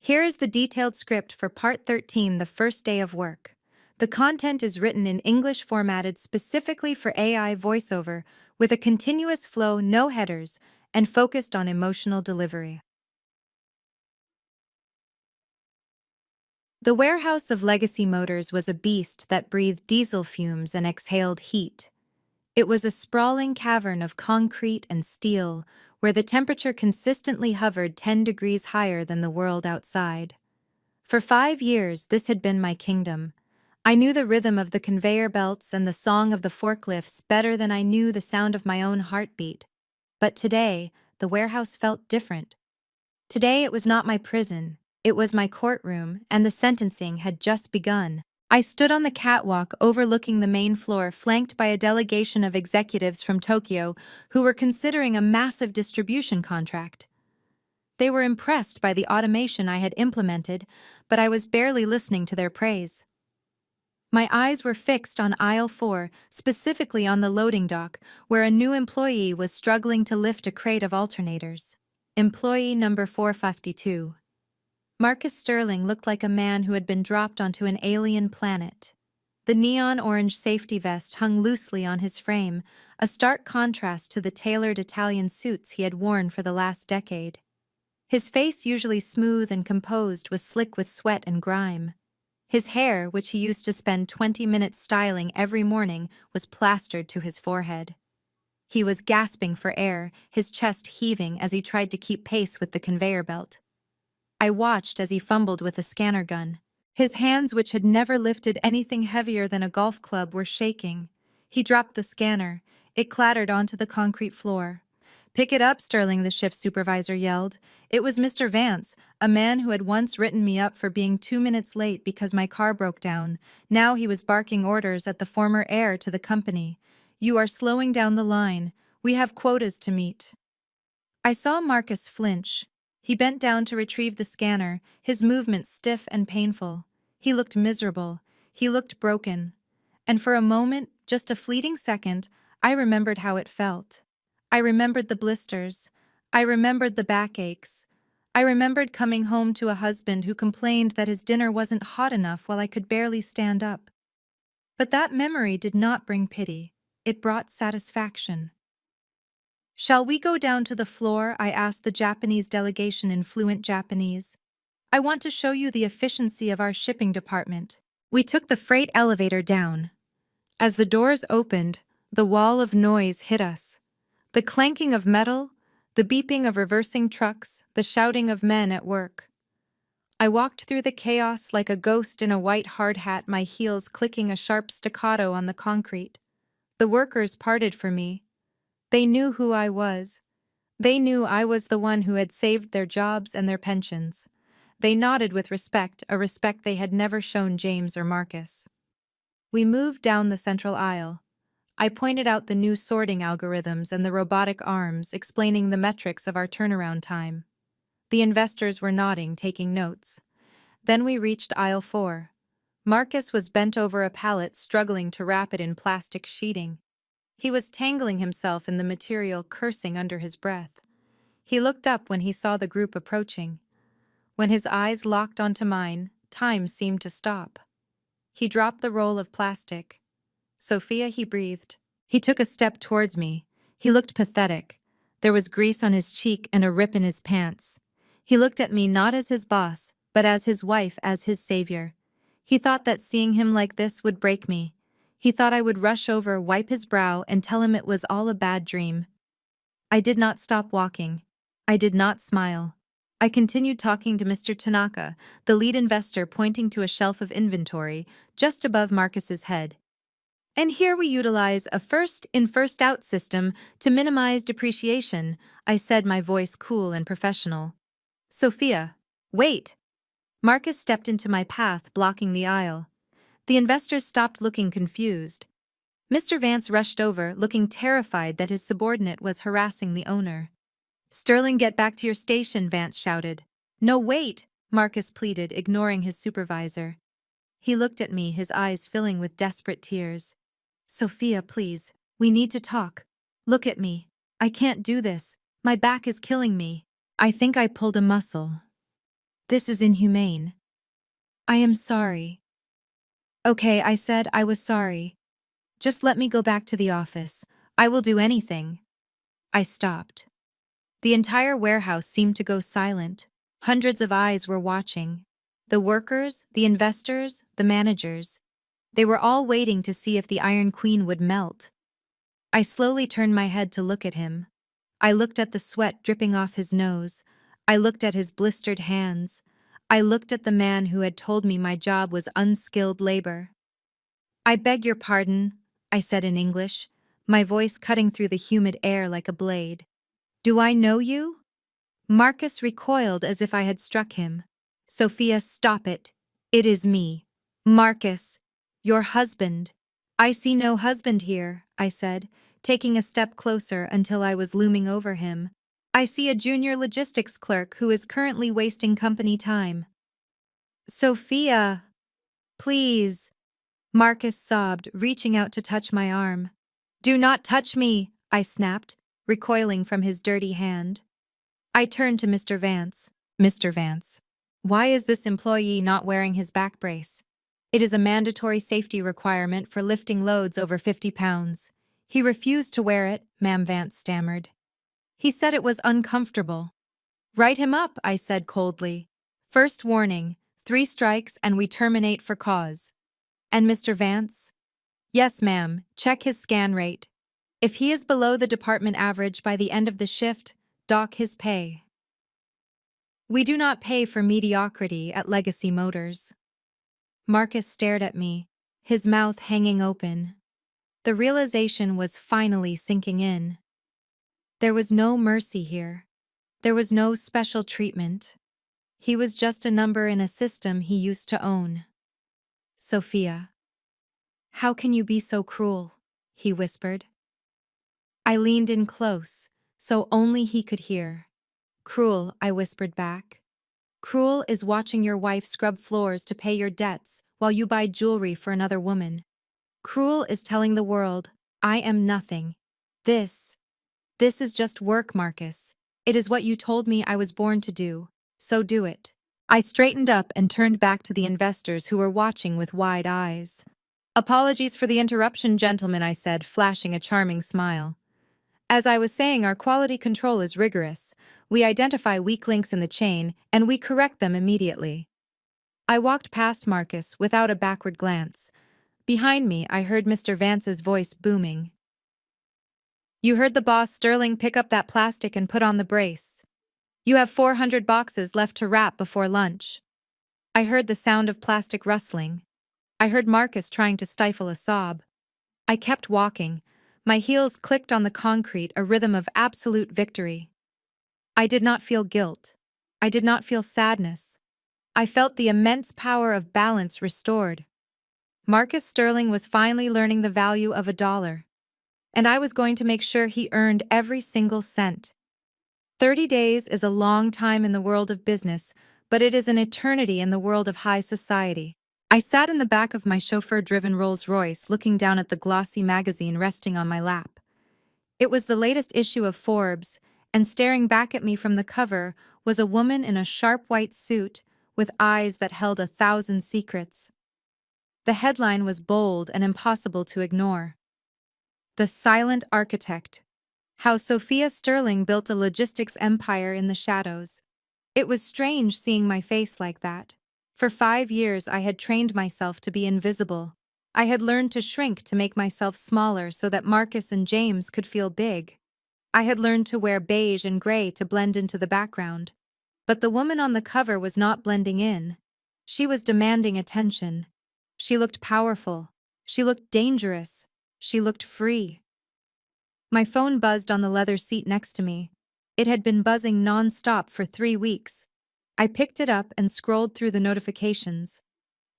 Here is the detailed script for Part 13, the first day of work. The content is written in English, formatted specifically for AI voiceover, with a continuous flow, no headers, and focused on emotional delivery. The warehouse of Legacy Motors was a beast that breathed diesel fumes and exhaled heat. It was a sprawling cavern of concrete and steel, where the temperature consistently hovered 10 degrees higher than the world outside. For 5 years, this had been my kingdom. I knew the rhythm of the conveyor belts and the song of the forklifts better than I knew the sound of my own heartbeat. But today, the warehouse felt different. Today, it was not my prison. It was my courtroom, and the sentencing had just begun. I stood on the catwalk overlooking the main floor, flanked by a delegation of executives from Tokyo who were considering a massive distribution contract. They were impressed by the automation I had implemented, but I was barely listening to their praise. My eyes were fixed on aisle 4, specifically on the loading dock, where a new employee was struggling to lift a crate of alternators. Employee number 452. Marcus Sterling looked like a man who had been dropped onto an alien planet. The neon orange safety vest hung loosely on his frame, a stark contrast to the tailored Italian suits he had worn for the last decade. His face, usually smooth and composed, was slick with sweat and grime. His hair, which he used to spend 20 minutes styling every morning, was plastered to his forehead. He was gasping for air, his chest heaving as he tried to keep pace with the conveyor belt. I watched as he fumbled with a scanner gun. His hands, which had never lifted anything heavier than a golf club, were shaking. He dropped the scanner. It clattered onto the concrete floor. "Pick it up, Sterling," the shift supervisor yelled. It was Mr. Vance, a man who had once written me up for being 2 minutes late because my car broke down. Now he was barking orders at the former heir to the company. "You are slowing down the line. We have quotas to meet." I saw Marcus flinch. He bent down to retrieve the scanner, his movements stiff and painful. He looked miserable. He looked broken. And for a moment, just a fleeting second, I remembered how it felt. I remembered the blisters. I remembered the backaches. I remembered coming home to a husband who complained that his dinner wasn't hot enough while I could barely stand up. But that memory did not bring pity. It brought satisfaction. "Shall we go down to the floor?" I asked the Japanese delegation in fluent Japanese. "I want to show you the efficiency of our shipping department." We took the freight elevator down. As the doors opened, the wall of noise hit us. The clanking of metal, the beeping of reversing trucks, the shouting of men at work. I walked through the chaos like a ghost in a white hard hat, my heels clicking a sharp staccato on the concrete. The workers parted for me. They knew who I was. They knew I was the one who had saved their jobs and their pensions. They nodded with respect, a respect they had never shown James or Marcus. We moved down the central aisle. I pointed out the new sorting algorithms and the robotic arms, explaining the metrics of our turnaround time. The investors were nodding, taking notes. Then we reached aisle 4. Marcus was bent over a pallet, struggling to wrap it in plastic sheeting. He was tangling himself in the material, cursing under his breath. He looked up when he saw the group approaching. When his eyes locked onto mine, time seemed to stop. He dropped the roll of plastic. "Sophia," he breathed. He took a step towards me. He looked pathetic. There was grease on his cheek and a rip in his pants. He looked at me not as his boss, but as his wife, as his savior. He thought that seeing him like this would break me. He thought I would rush over, wipe his brow, and tell him it was all a bad dream. I did not stop walking. I did not smile. I continued talking to Mr. Tanaka, the lead investor, pointing to a shelf of inventory just above Marcus's head. "And here we utilize a first-in, first-out system to minimize depreciation," I said, my voice cool and professional. "Sophia, wait!" Marcus stepped into my path, blocking the aisle. The investors stopped, looking confused. Mr. Vance rushed over, looking terrified that his subordinate was harassing the owner. "Sterling, get back to your station," Vance shouted. "No, wait," Marcus pleaded, ignoring his supervisor. He looked at me, his eyes filling with desperate tears. "Sophia, please, we need to talk. Look at me. I can't do this. My back is killing me. I think I pulled a muscle. This is inhumane. I am sorry." "Okay," I said, "I was sorry. Just let me go back to the office. I will do anything." I stopped. The entire warehouse seemed to go silent. Hundreds of eyes were watching. The workers, the investors, the managers. They were all waiting to see if the Iron Queen would melt. I slowly turned my head to look at him. I looked at the sweat dripping off his nose. I looked at his blistered hands. I looked at the man who had told me my job was unskilled labor. "I beg your pardon," I said in English, my voice cutting through the humid air like a blade. "Do I know you?" Marcus recoiled as if I had struck him. "Sophia, stop it. It is me. Marcus, your husband." "I see no husband here," I said, taking a step closer until I was looming over him. I see a junior logistics clerk who is currently wasting company time. Sophia, please, Marcus sobbed, reaching out to touch my arm. Do not touch me, I snapped, recoiling from his dirty hand. I turned to Mr. Vance. Mr. Vance, why is this employee not wearing his back brace? It is a mandatory safety requirement for lifting loads over 50 pounds. He refused to wear it, Ma'am Vance stammered. He said it was uncomfortable. Write him up, I said coldly. First warning, 3 strikes and we terminate for cause. And Mr. Vance? Yes, ma'am, check his scan rate. If he is below the department average by the end of the shift, dock his pay. We do not pay for mediocrity at Legacy Motors. Marcus stared at me, his mouth hanging open. The realization was finally sinking in. There was no mercy here. There was no special treatment. He was just a number in a system he used to own. Sophia. How can you be so cruel? He whispered. I leaned in close, so only he could hear. Cruel, I whispered back. Cruel is watching your wife scrub floors to pay your debts while you buy jewelry for another woman. Cruel is telling the world, I am nothing. This is just work, Marcus. It is what you told me I was born to do, so do it. I straightened up and turned back to the investors who were watching with wide eyes. Apologies for the interruption, gentlemen, I said, flashing a charming smile. As I was saying, our quality control is rigorous. We identify weak links in the chain, and we correct them immediately. I walked past Marcus without a backward glance. Behind me, I heard Mr. Vance's voice booming. You heard the boss, Sterling, pick up that plastic and put on the brace. You have 400 boxes left to wrap before lunch. I heard the sound of plastic rustling. I heard Marcus trying to stifle a sob. I kept walking. My heels clicked on the concrete, a rhythm of absolute victory. I did not feel guilt. I did not feel sadness. I felt the immense power of balance restored. Marcus Sterling was finally learning the value of $1, and I was going to make sure he earned every single cent. 30 days is a long time in the world of business, but it is an eternity in the world of high society. I sat in the back of my chauffeur-driven Rolls-Royce, looking down at the glossy magazine resting on my lap. It was the latest issue of Forbes, and staring back at me from the cover was a woman in a sharp white suit with eyes that held 1,000 secrets. The headline was bold and impossible to ignore. The Silent Architect: How Sophia Sterling Built a Logistics Empire in the Shadows. It was strange seeing my face like that. For 5 years I had trained myself to be invisible. I had learned to shrink to make myself smaller so that Marcus and James could feel big. I had learned to wear beige and gray to blend into the background. But the woman on the cover was not blending in. She was demanding attention. She looked powerful. She looked dangerous. She looked free. My phone buzzed on the leather seat next to me. It had been buzzing non-stop for 3 weeks. I picked it up and scrolled through the notifications.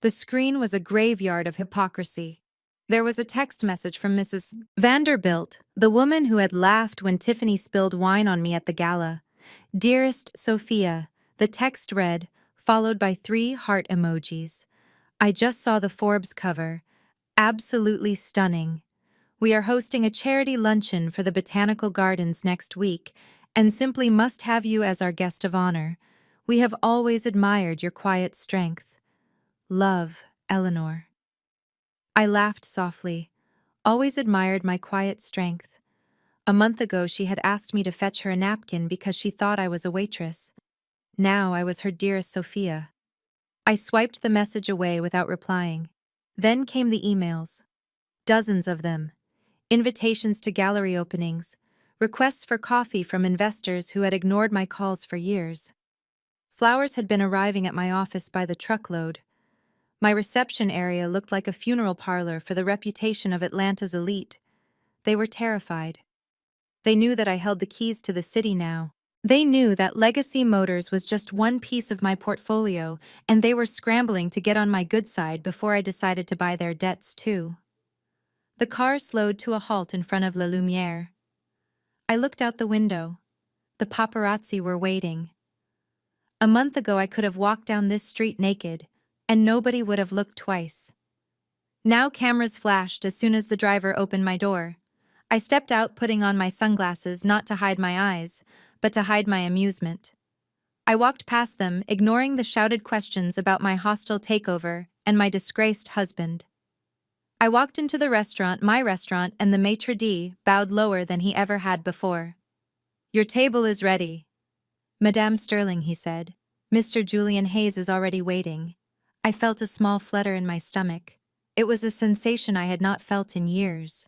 The screen was a graveyard of hypocrisy. There was a text message from Mrs. Vanderbilt, the woman who had laughed when Tiffany spilled wine on me at the gala. Dearest Sophia, the text read, followed by 3 heart emojis. I just saw the Forbes cover. Absolutely stunning. We are hosting a charity luncheon for the Botanical Gardens next week, and simply must have you as our guest of honor. We have always admired your quiet strength. Love, Eleanor. I laughed softly. Always admired my quiet strength. A month ago she had asked me to fetch her a napkin because she thought I was a waitress. Now I was her dearest Sophia. I swiped the message away without replying. Then came the emails. Dozens of them. Invitations to gallery openings. Requests for coffee from investors who had ignored my calls for years. Flowers had been arriving at my office by the truckload. My reception area looked like a funeral parlor for the reputation of Atlanta's elite. They were terrified. They knew that I held the keys to the city now. They knew that Legacy Motors was just one piece of my portfolio, and they were scrambling to get on my good side before I decided to buy their debts too. The car slowed to a halt in front of La Lumiere. I looked out the window. The paparazzi were waiting. A month ago I could have walked down this street naked, and nobody would have looked twice. Now cameras flashed as soon as the driver opened my door. I stepped out, putting on my sunglasses not to hide my eyes, but to hide my amusement. I walked past them, ignoring the shouted questions about my hostile takeover and my disgraced husband. I walked into the restaurant, my restaurant, and the maitre d' bowed lower than he ever had before. "Your table is ready." "Madame Sterling," he said. "Mr. Julian Hayes is already waiting." I felt a small flutter in my stomach. It was a sensation I had not felt in years.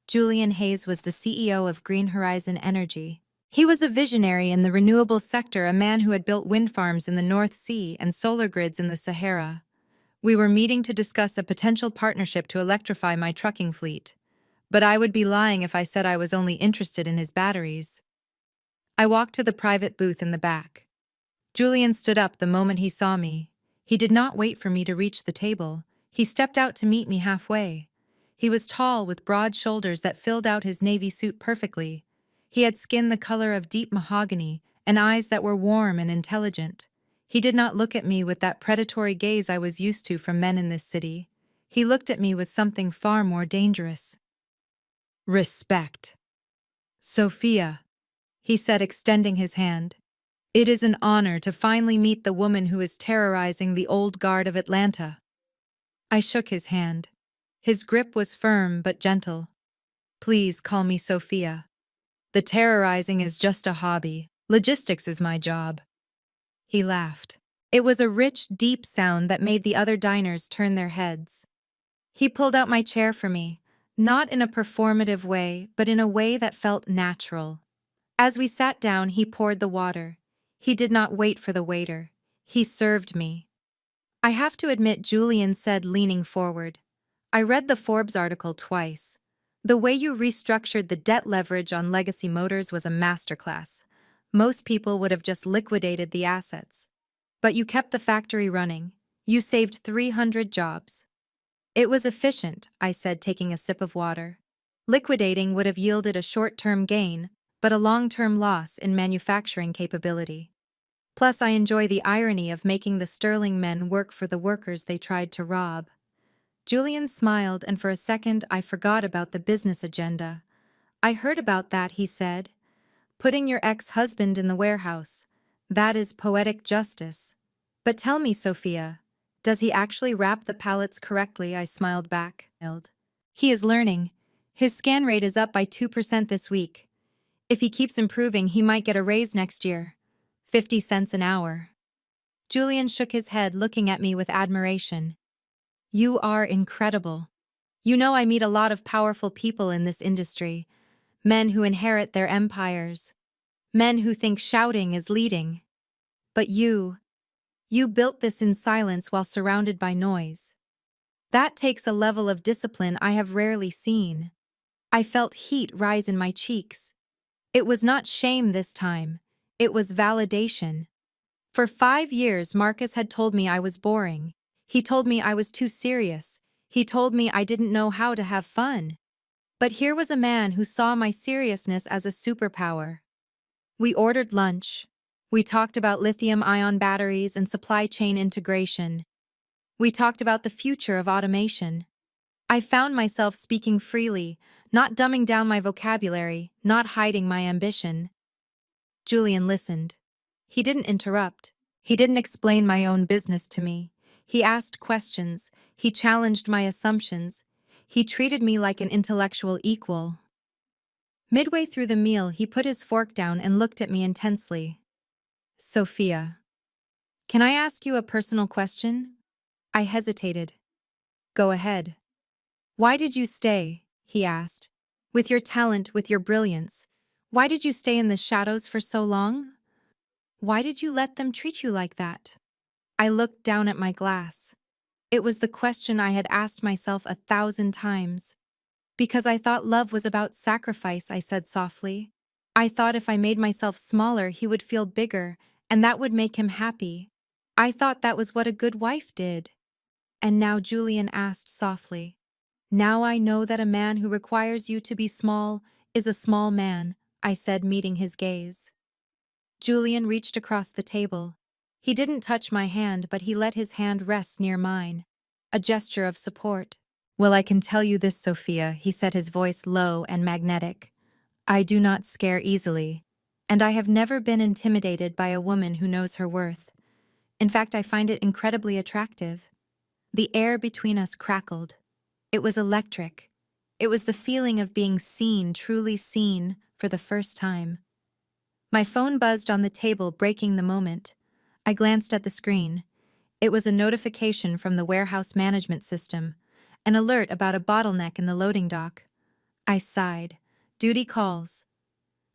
Julian Hayes was the CEO of Green Horizon Energy. He was a visionary in the renewable sector, a man who had built wind farms in the North Sea and solar grids in the Sahara. We were meeting to discuss a potential partnership to electrify my trucking fleet. But I would be lying if I said I was only interested in his batteries. I walked to the private booth in the back. Julian stood up the moment he saw me. He did not wait for me to reach the table. He stepped out to meet me halfway. He was tall, with broad shoulders that filled out his navy suit perfectly. He had skin the color of deep mahogany and eyes that were warm and intelligent. He did not look at me with that predatory gaze I was used to from men in this city. He looked at me with something far more dangerous. "Respect." "Sophia," he said, extending his hand. "It is an honor to finally meet the woman who is terrorizing the old guard of Atlanta." I shook his hand. His grip was firm but gentle. "Please call me Sophia. The terrorizing is just a hobby. Logistics is my job." He laughed. It was a rich, deep sound that made the other diners turn their heads. He pulled out my chair for me, not in a performative way, but in a way that felt natural. As we sat down, he poured the water. He did not wait for the waiter. He served me. "I have to admit," Julian said, leaning forward. "I read the Forbes article twice. The way you restructured the debt leverage on Legacy Motors was a masterclass. Most people would have just liquidated the assets. But you kept the factory running. You saved 300 jobs." "It was efficient," I said, taking a sip of water. "Liquidating would have yielded a short-term gain, but a long-term loss in manufacturing capability. Plus, I enjoy the irony of making the Sterling men work for the workers they tried to rob." Julian smiled, and for a second I forgot about the business agenda. "I heard about that," he said. "Putting your ex-husband in the warehouse. That is poetic justice. But tell me, Sophia, does he actually wrap the pallets correctly?" I smiled back. "He is learning. His scan rate is up by 2% this week. If he keeps improving, he might get a raise next year. 50 cents an hour." Julian shook his head, looking at me with admiration. "You are incredible. You know, I meet a lot of powerful people in this industry. Men who inherit their empires. Men who think shouting is leading. But you built this in silence while surrounded by noise. That takes a level of discipline I have rarely seen." I felt heat rise in my cheeks. It was not shame this time. It was validation. For 5 years, Marcus had told me I was boring. He told me I was too serious. He told me I didn't know how to have fun. But here was a man who saw my seriousness as a superpower. We ordered lunch. We talked about lithium-ion batteries and supply chain integration. We talked about the future of automation. I found myself speaking freely, not dumbing down my vocabulary, not hiding my ambition. Julian listened. He didn't interrupt. He didn't explain my own business to me. He asked questions. He challenged my assumptions. He treated me like an intellectual equal. Midway through the meal, he put his fork down and looked at me intensely. "Sophia, can I ask you a personal question?" I hesitated. "Go ahead." "Why did you stay?" he asked. "With your talent, with your brilliance, why did you stay in the shadows for so long? Why did you let them treat you like that?" I looked down at my glass. It was the question I had asked myself 1,000 times. "Because I thought love was about sacrifice," I said softly. "I thought if I made myself smaller, he would feel bigger, and that would make him happy. I thought that was what a good wife did." And now Julian asked softly, "Now I know that a man who requires you to be small is a small man," I said, meeting his gaze. Julian reached across the table. He didn't touch my hand, but he let his hand rest near mine. A gesture of support. "Well, I can tell you this, Sophia," he said, his voice low and magnetic. "I do not scare easily, and I have never been intimidated by a woman who knows her worth. In fact, I find it incredibly attractive." The air between us crackled. It was electric. It was the feeling of being seen, truly seen, for the first time. My phone buzzed on the table, breaking the moment. I glanced at the screen. It was a notification from the warehouse management system, an alert about a bottleneck in the loading dock. I sighed. Duty calls.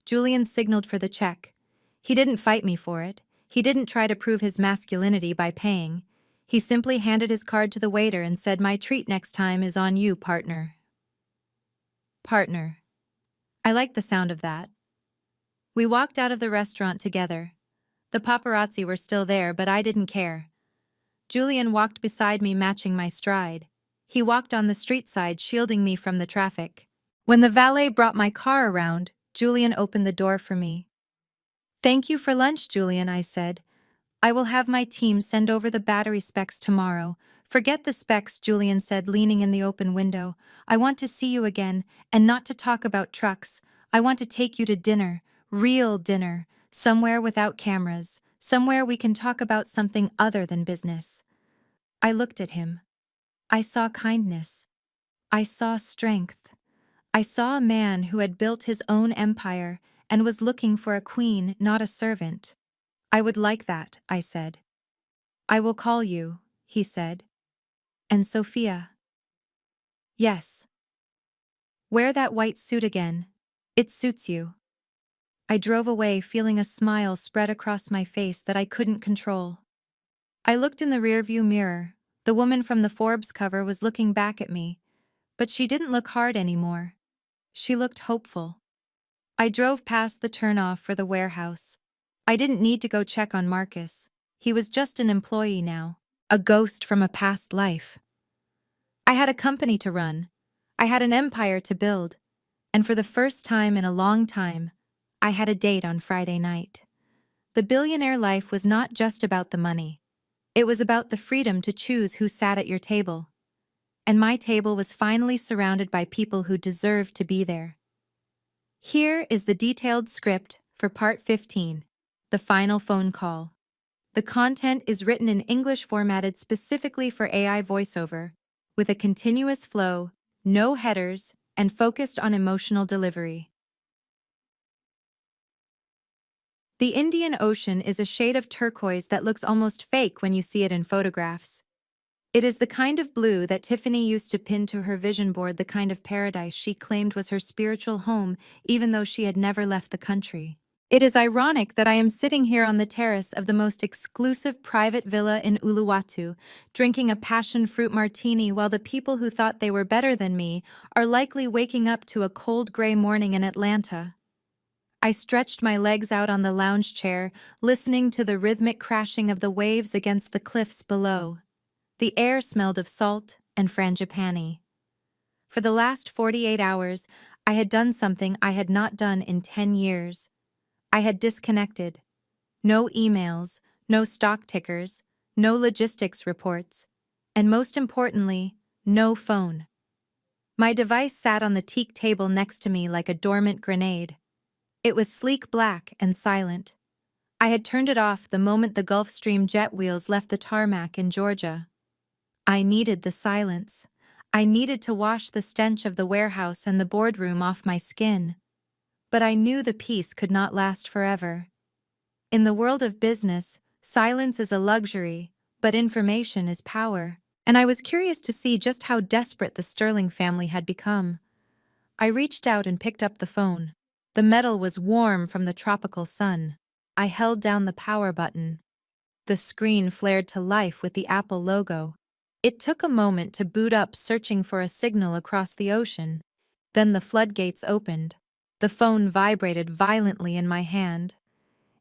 Julian signaled for the check. He didn't fight me for it. He didn't try to prove his masculinity by paying. He simply handed his card to the waiter and said, "My treat next time is on you, partner." Partner. I liked the sound of that. We walked out of the restaurant together. The paparazzi were still there, but I didn't care. Julian walked beside me, matching my stride. He walked on the street side, shielding me from the traffic. When the valet brought my car around, Julian opened the door for me. "Thank you for lunch, Julian," I said. "I will have my team send over the battery specs tomorrow." "Forget the specs," Julian said, leaning in the open window. "I want to see you again, and not to talk about trucks. I want to take you to dinner, real dinner, somewhere without cameras, somewhere we can talk about something other than business." I looked at him. I saw kindness. I saw strength. I saw a man who had built his own empire and was looking for a queen, not a servant. "I would like that," I said. "I will call you," he said. "And Sophia?" "Yes. Wear that white suit again. It suits you." I drove away, feeling a smile spread across my face that I couldn't control. I looked in the rearview mirror. The woman from the Forbes cover was looking back at me, but she didn't look hard anymore. She looked hopeful. I drove past the turnoff for the warehouse. I didn't need to go check on Marcus. He was just an employee now, a ghost from a past life. I had a company to run. I had an empire to build. And for the first time in a long time, I had a date on Friday night. The billionaire life was not just about the money. It was about the freedom to choose who sat at your table. And my table was finally surrounded by people who deserved to be there. Here is the detailed script for Part 15, the final phone call. The content is written in English, formatted specifically for AI voiceover, with a continuous flow, no headers, and focused on emotional delivery. The Indian Ocean is a shade of turquoise that looks almost fake when you see it in photographs. It is the kind of blue that Tiffany used to pin to her vision board, the kind of paradise she claimed was her spiritual home, even though she had never left the country. It is ironic that I am sitting here on the terrace of the most exclusive private villa in Uluwatu, drinking a passion fruit martini, while the people who thought they were better than me are likely waking up to a cold gray morning in Atlanta. I stretched my legs out on the lounge chair, listening to the rhythmic crashing of the waves against the cliffs below. The air smelled of salt and frangipani. For the last 48 hours, I had done something I had not done in 10 years. I had disconnected. No emails, no stock tickers, no logistics reports, and most importantly, no phone. My device sat on the teak table next to me like a dormant grenade. It was sleek black and silent. I had turned it off the moment the Gulfstream jet wheels left the tarmac in Georgia. I needed the silence. I needed to wash the stench of the warehouse and the boardroom off my skin. But I knew the peace could not last forever. In the world of business, silence is a luxury, but information is power. And I was curious to see just how desperate the Sterling family had become. I reached out and picked up the phone. The metal was warm from the tropical sun. I held down the power button. The screen flared to life with the Apple logo. It took a moment to boot up, searching for a signal across the ocean. Then the floodgates opened. The phone vibrated violently in my hand.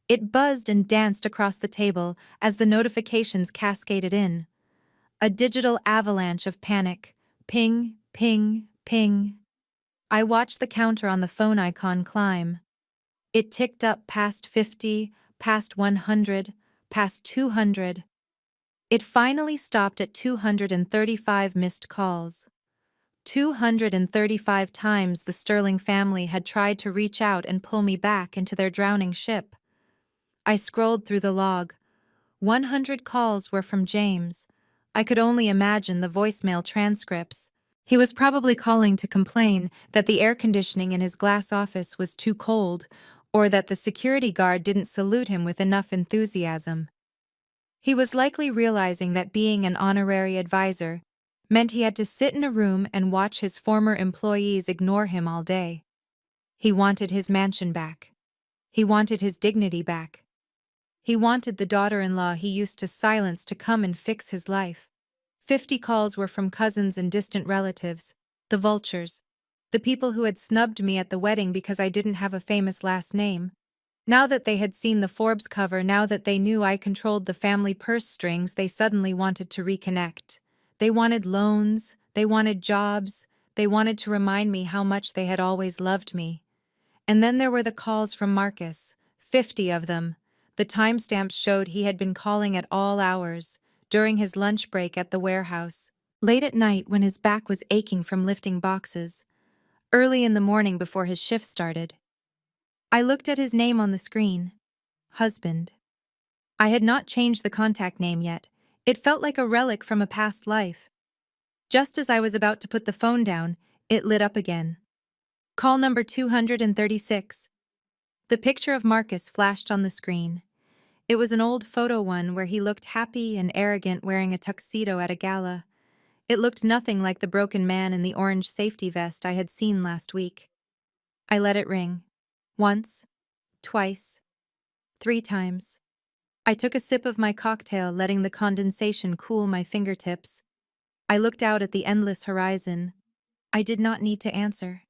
It buzzed and danced across the table as the notifications cascaded in. A digital avalanche of panic. Ping, ping, ping. I watched the counter on the phone icon climb. It ticked up past 50, past 100, past 200. It finally stopped at 235 missed calls. 235 times the Sterling family had tried to reach out and pull me back into their drowning ship. I scrolled through the log. 100 calls were from James. I could only imagine the voicemail transcripts. He was probably calling to complain that the air conditioning in his glass office was too cold, or that the security guard didn't salute him with enough enthusiasm. He was likely realizing that being an honorary advisor meant he had to sit in a room and watch his former employees ignore him all day. He wanted his mansion back. He wanted his dignity back. He wanted the daughter-in-law he used to silence to come and fix his life. 50 calls were from cousins and distant relatives, the vultures, the people who had snubbed me at the wedding because I didn't have a famous last name. Now that they had seen the Forbes cover, now that they knew I controlled the family purse strings, they suddenly wanted to reconnect. They wanted loans, they wanted jobs, they wanted to remind me how much they had always loved me. And then there were the calls from Marcus, 50 of them. The timestamps showed he had been calling at all hours, during his lunch break at the warehouse, late at night when his back was aching from lifting boxes, early in the morning before his shift started. I looked at his name on the screen. Husband. I had not changed the contact name yet. It felt like a relic from a past life. Just as I was about to put the phone down, it lit up again. Call number 236. The picture of Marcus flashed on the screen. It was an old photo one where he looked happy and arrogant wearing a tuxedo at a gala. It looked nothing like the broken man in the orange safety vest I had seen last week. I let it ring. Once, twice, 3 times. I took a sip of my cocktail, letting the condensation cool my fingertips. I looked out at the endless horizon. I did not need to answer.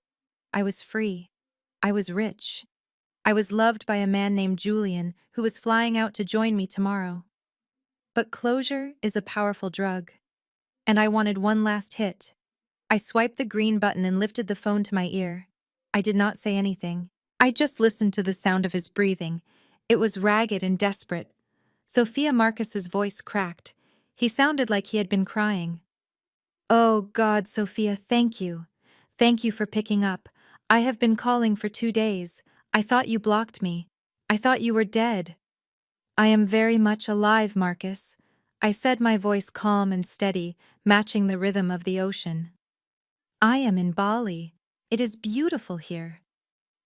I was free. I was rich. I was loved by a man named Julian who was flying out to join me tomorrow. But closure is a powerful drug. And I wanted one last hit. I swiped the green button and lifted the phone to my ear. I did not say anything. I just listened to the sound of his breathing. It was ragged and desperate. Sophia Marcus's voice cracked. He sounded like he had been crying. "Oh God, Sophia, thank you. Thank you for picking up. I have been calling for 2 days. I thought you blocked me. I thought you were dead." "I am very much alive, Marcus," I said, my voice calm and steady, matching the rhythm of the ocean. "I am in Bali. It is beautiful here.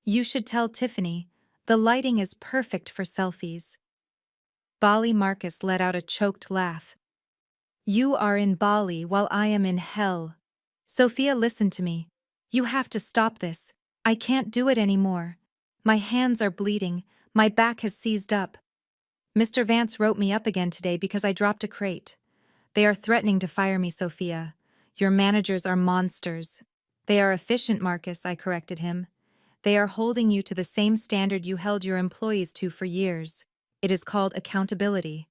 You should tell Tiffany. The lighting is perfect for selfies." Bali. Marcus let out a choked laugh. "You are in Bali while I am in hell. Sophia, listen to me. You have to stop this. I can't do it anymore. My hands are bleeding. My back has seized up. Mr. Vance wrote me up again today because I dropped a crate. They are threatening to fire me, Sophia. Your managers are monsters." "They are efficient, Marcus," I corrected him. "They are holding you to the same standard you held your employees to for years. It is called accountability."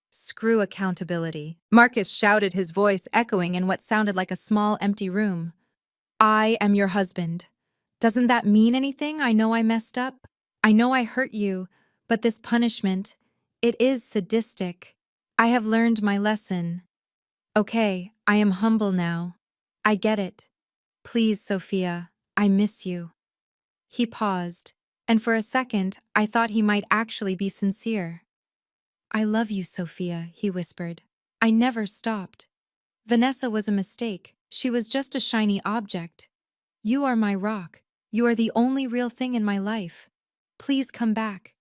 "Screw accountability," Marcus shouted, his voice echoing in what sounded like a small, empty room. "I am your husband. Doesn't that mean anything? I know I messed up. I know I hurt you, but this punishment, it is sadistic. I have learned my lesson. Okay, I am humble now. I get it. Please, Sophia, I miss you." He paused, and for a second I thought he might actually be sincere. "I love you, Sophia," he whispered. "I never stopped. Vanessa was a mistake. She was just a shiny object. You are my rock. You are the only real thing in my life. Please come back.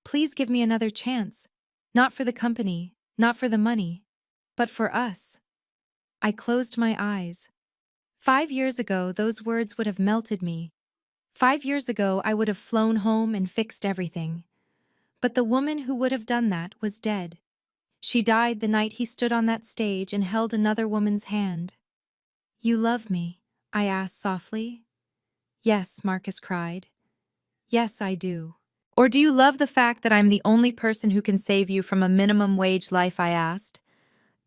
Please give me another chance. Not for the company, not for the money, but for us." I closed my eyes. 5 years ago, those words would have melted me. 5 years ago, I would have flown home and fixed everything. But the woman who would have done that was dead. She died the night he stood on that stage and held another woman's hand. "You love me?" I asked softly. "Yes," Marcus cried. "Yes, I do." "Or do you love the fact that I'm the only person who can save you from a minimum wage life?" I asked.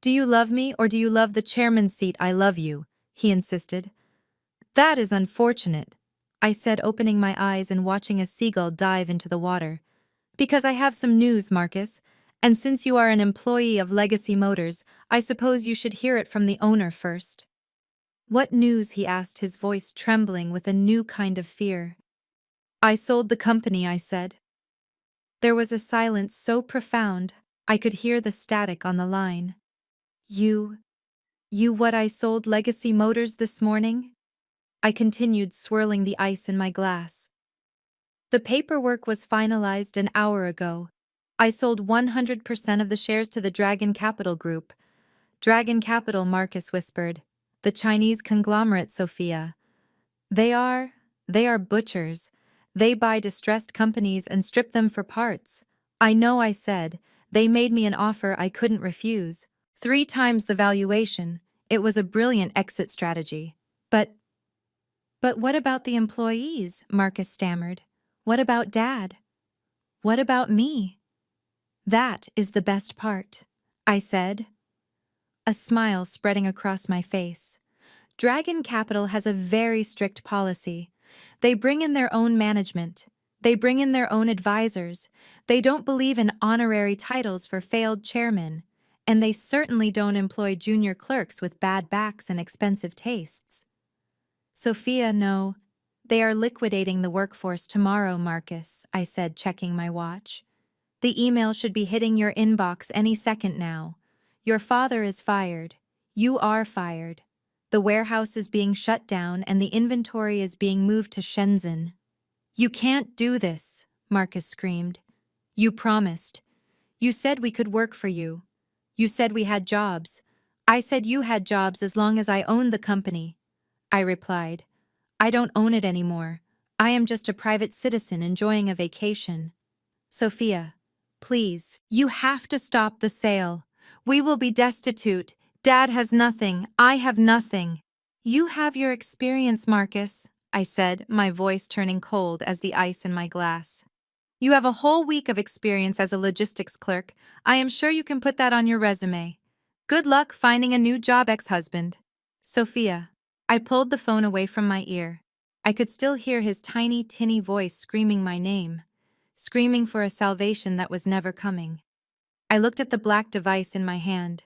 "Do you love me, or do you love the chairman's seat?" "I love you," he insisted. "That is unfortunate," I said, opening my eyes and watching a seagull dive into the water. Because I have some news, Marcus, and since you are an employee of Legacy Motors, I suppose you should hear it from the owner first. What news? He asked, his voice trembling with a new kind of fear. I sold the company, I said. There was a silence so profound, I could hear the static on the line. You what? I sold Legacy Motors this morning? I continued, swirling the ice in my glass. The paperwork was finalized an hour ago. I sold 100% of the shares to the Dragon Capital Group. Dragon Capital, Marcus whispered. The Chinese conglomerate, Sophia. They are butchers. They buy distressed companies and strip them for parts. I know, I said. They made me an offer I couldn't refuse. 3 times the valuation. It was a brilliant exit strategy. But what about the employees? Marcus stammered. What about Dad? What about me? That is the best part, I said, a smile spreading across my face. Dragon Capital has a very strict policy. They bring in their own management. They bring in their own advisors. They don't believe in honorary titles for failed chairmen. And they certainly don't employ junior clerks with bad backs and expensive tastes. Sophia, no. They are liquidating the workforce tomorrow, Marcus, I said, checking my watch. The email should be hitting your inbox any second now. Your father is fired. You are fired. The warehouse is being shut down and the inventory is being moved to Shenzhen. You can't do this, Marcus screamed. You promised. You said we could work for you. You said we had jobs. I said you had jobs as long as I owned the company. I replied. I don't own it anymore. I am just a private citizen enjoying a vacation. Sophia, please, you have to stop the sale. We will be destitute. Dad has nothing. I have nothing. You have your experience, Marcus, I said, my voice turning cold as the ice in my glass. You have a whole week of experience as a logistics clerk. I am sure you can put that on your resume. Good luck finding a new job, ex-husband. Sophia. I pulled the phone away from my ear. I could still hear his tiny, tinny voice screaming my name, screaming for a salvation that was never coming. I looked at the black device in my hand.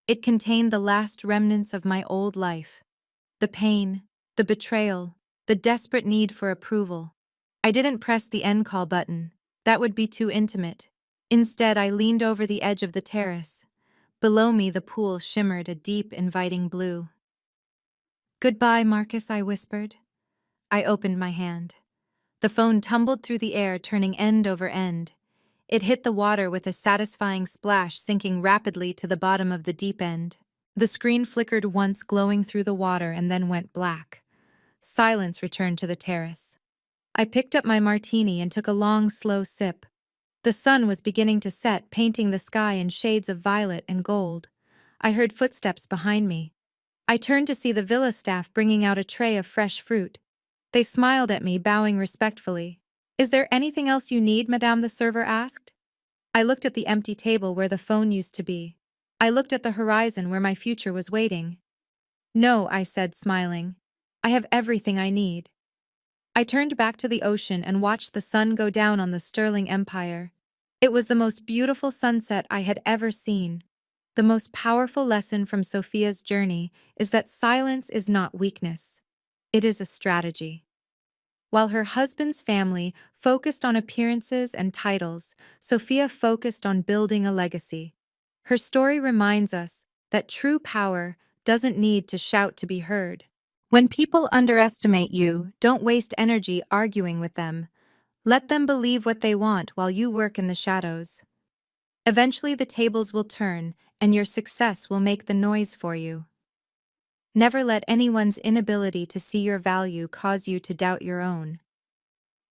It contained the last remnants of my old life. The pain, the betrayal, the desperate need for approval. I didn't press the end call button. That would be too intimate. Instead, I leaned over the edge of the terrace. Below me, the pool shimmered a deep, inviting blue. Goodbye, Marcus, I whispered. I opened my hand. The phone tumbled through the air, turning end over end. It hit the water with a satisfying splash, sinking rapidly to the bottom of the deep end. The screen flickered once, glowing through the water, and then went black. Silence returned to the terrace. I picked up my martini and took a long, slow sip. The sun was beginning to set, painting the sky in shades of violet and gold. I heard footsteps behind me. I turned to see the villa staff bringing out a tray of fresh fruit. They smiled at me, bowing respectfully. Is there anything else you need, Madame? The server asked. I looked at the empty table where the phone used to be. I looked at the horizon where my future was waiting. No, I said, smiling. I have everything I need. I turned back to the ocean and watched the sun go down on the Sterling Empire. It was the most beautiful sunset I had ever seen. The most powerful lesson from Sophia's journey is that silence is not weakness. It is a strategy. While her husband's family focused on appearances and titles, Sophia focused on building a legacy. Her story reminds us that true power doesn't need to shout to be heard. When people underestimate you, don't waste energy arguing with them. Let them believe what they want while you work in the shadows. Eventually the tables will turn, and your success will make the noise for you. Never let anyone's inability to see your value cause you to doubt your own.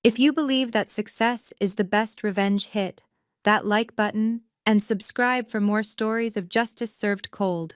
If you believe that success is the best revenge, hit that like button and subscribe for more stories of justice served cold.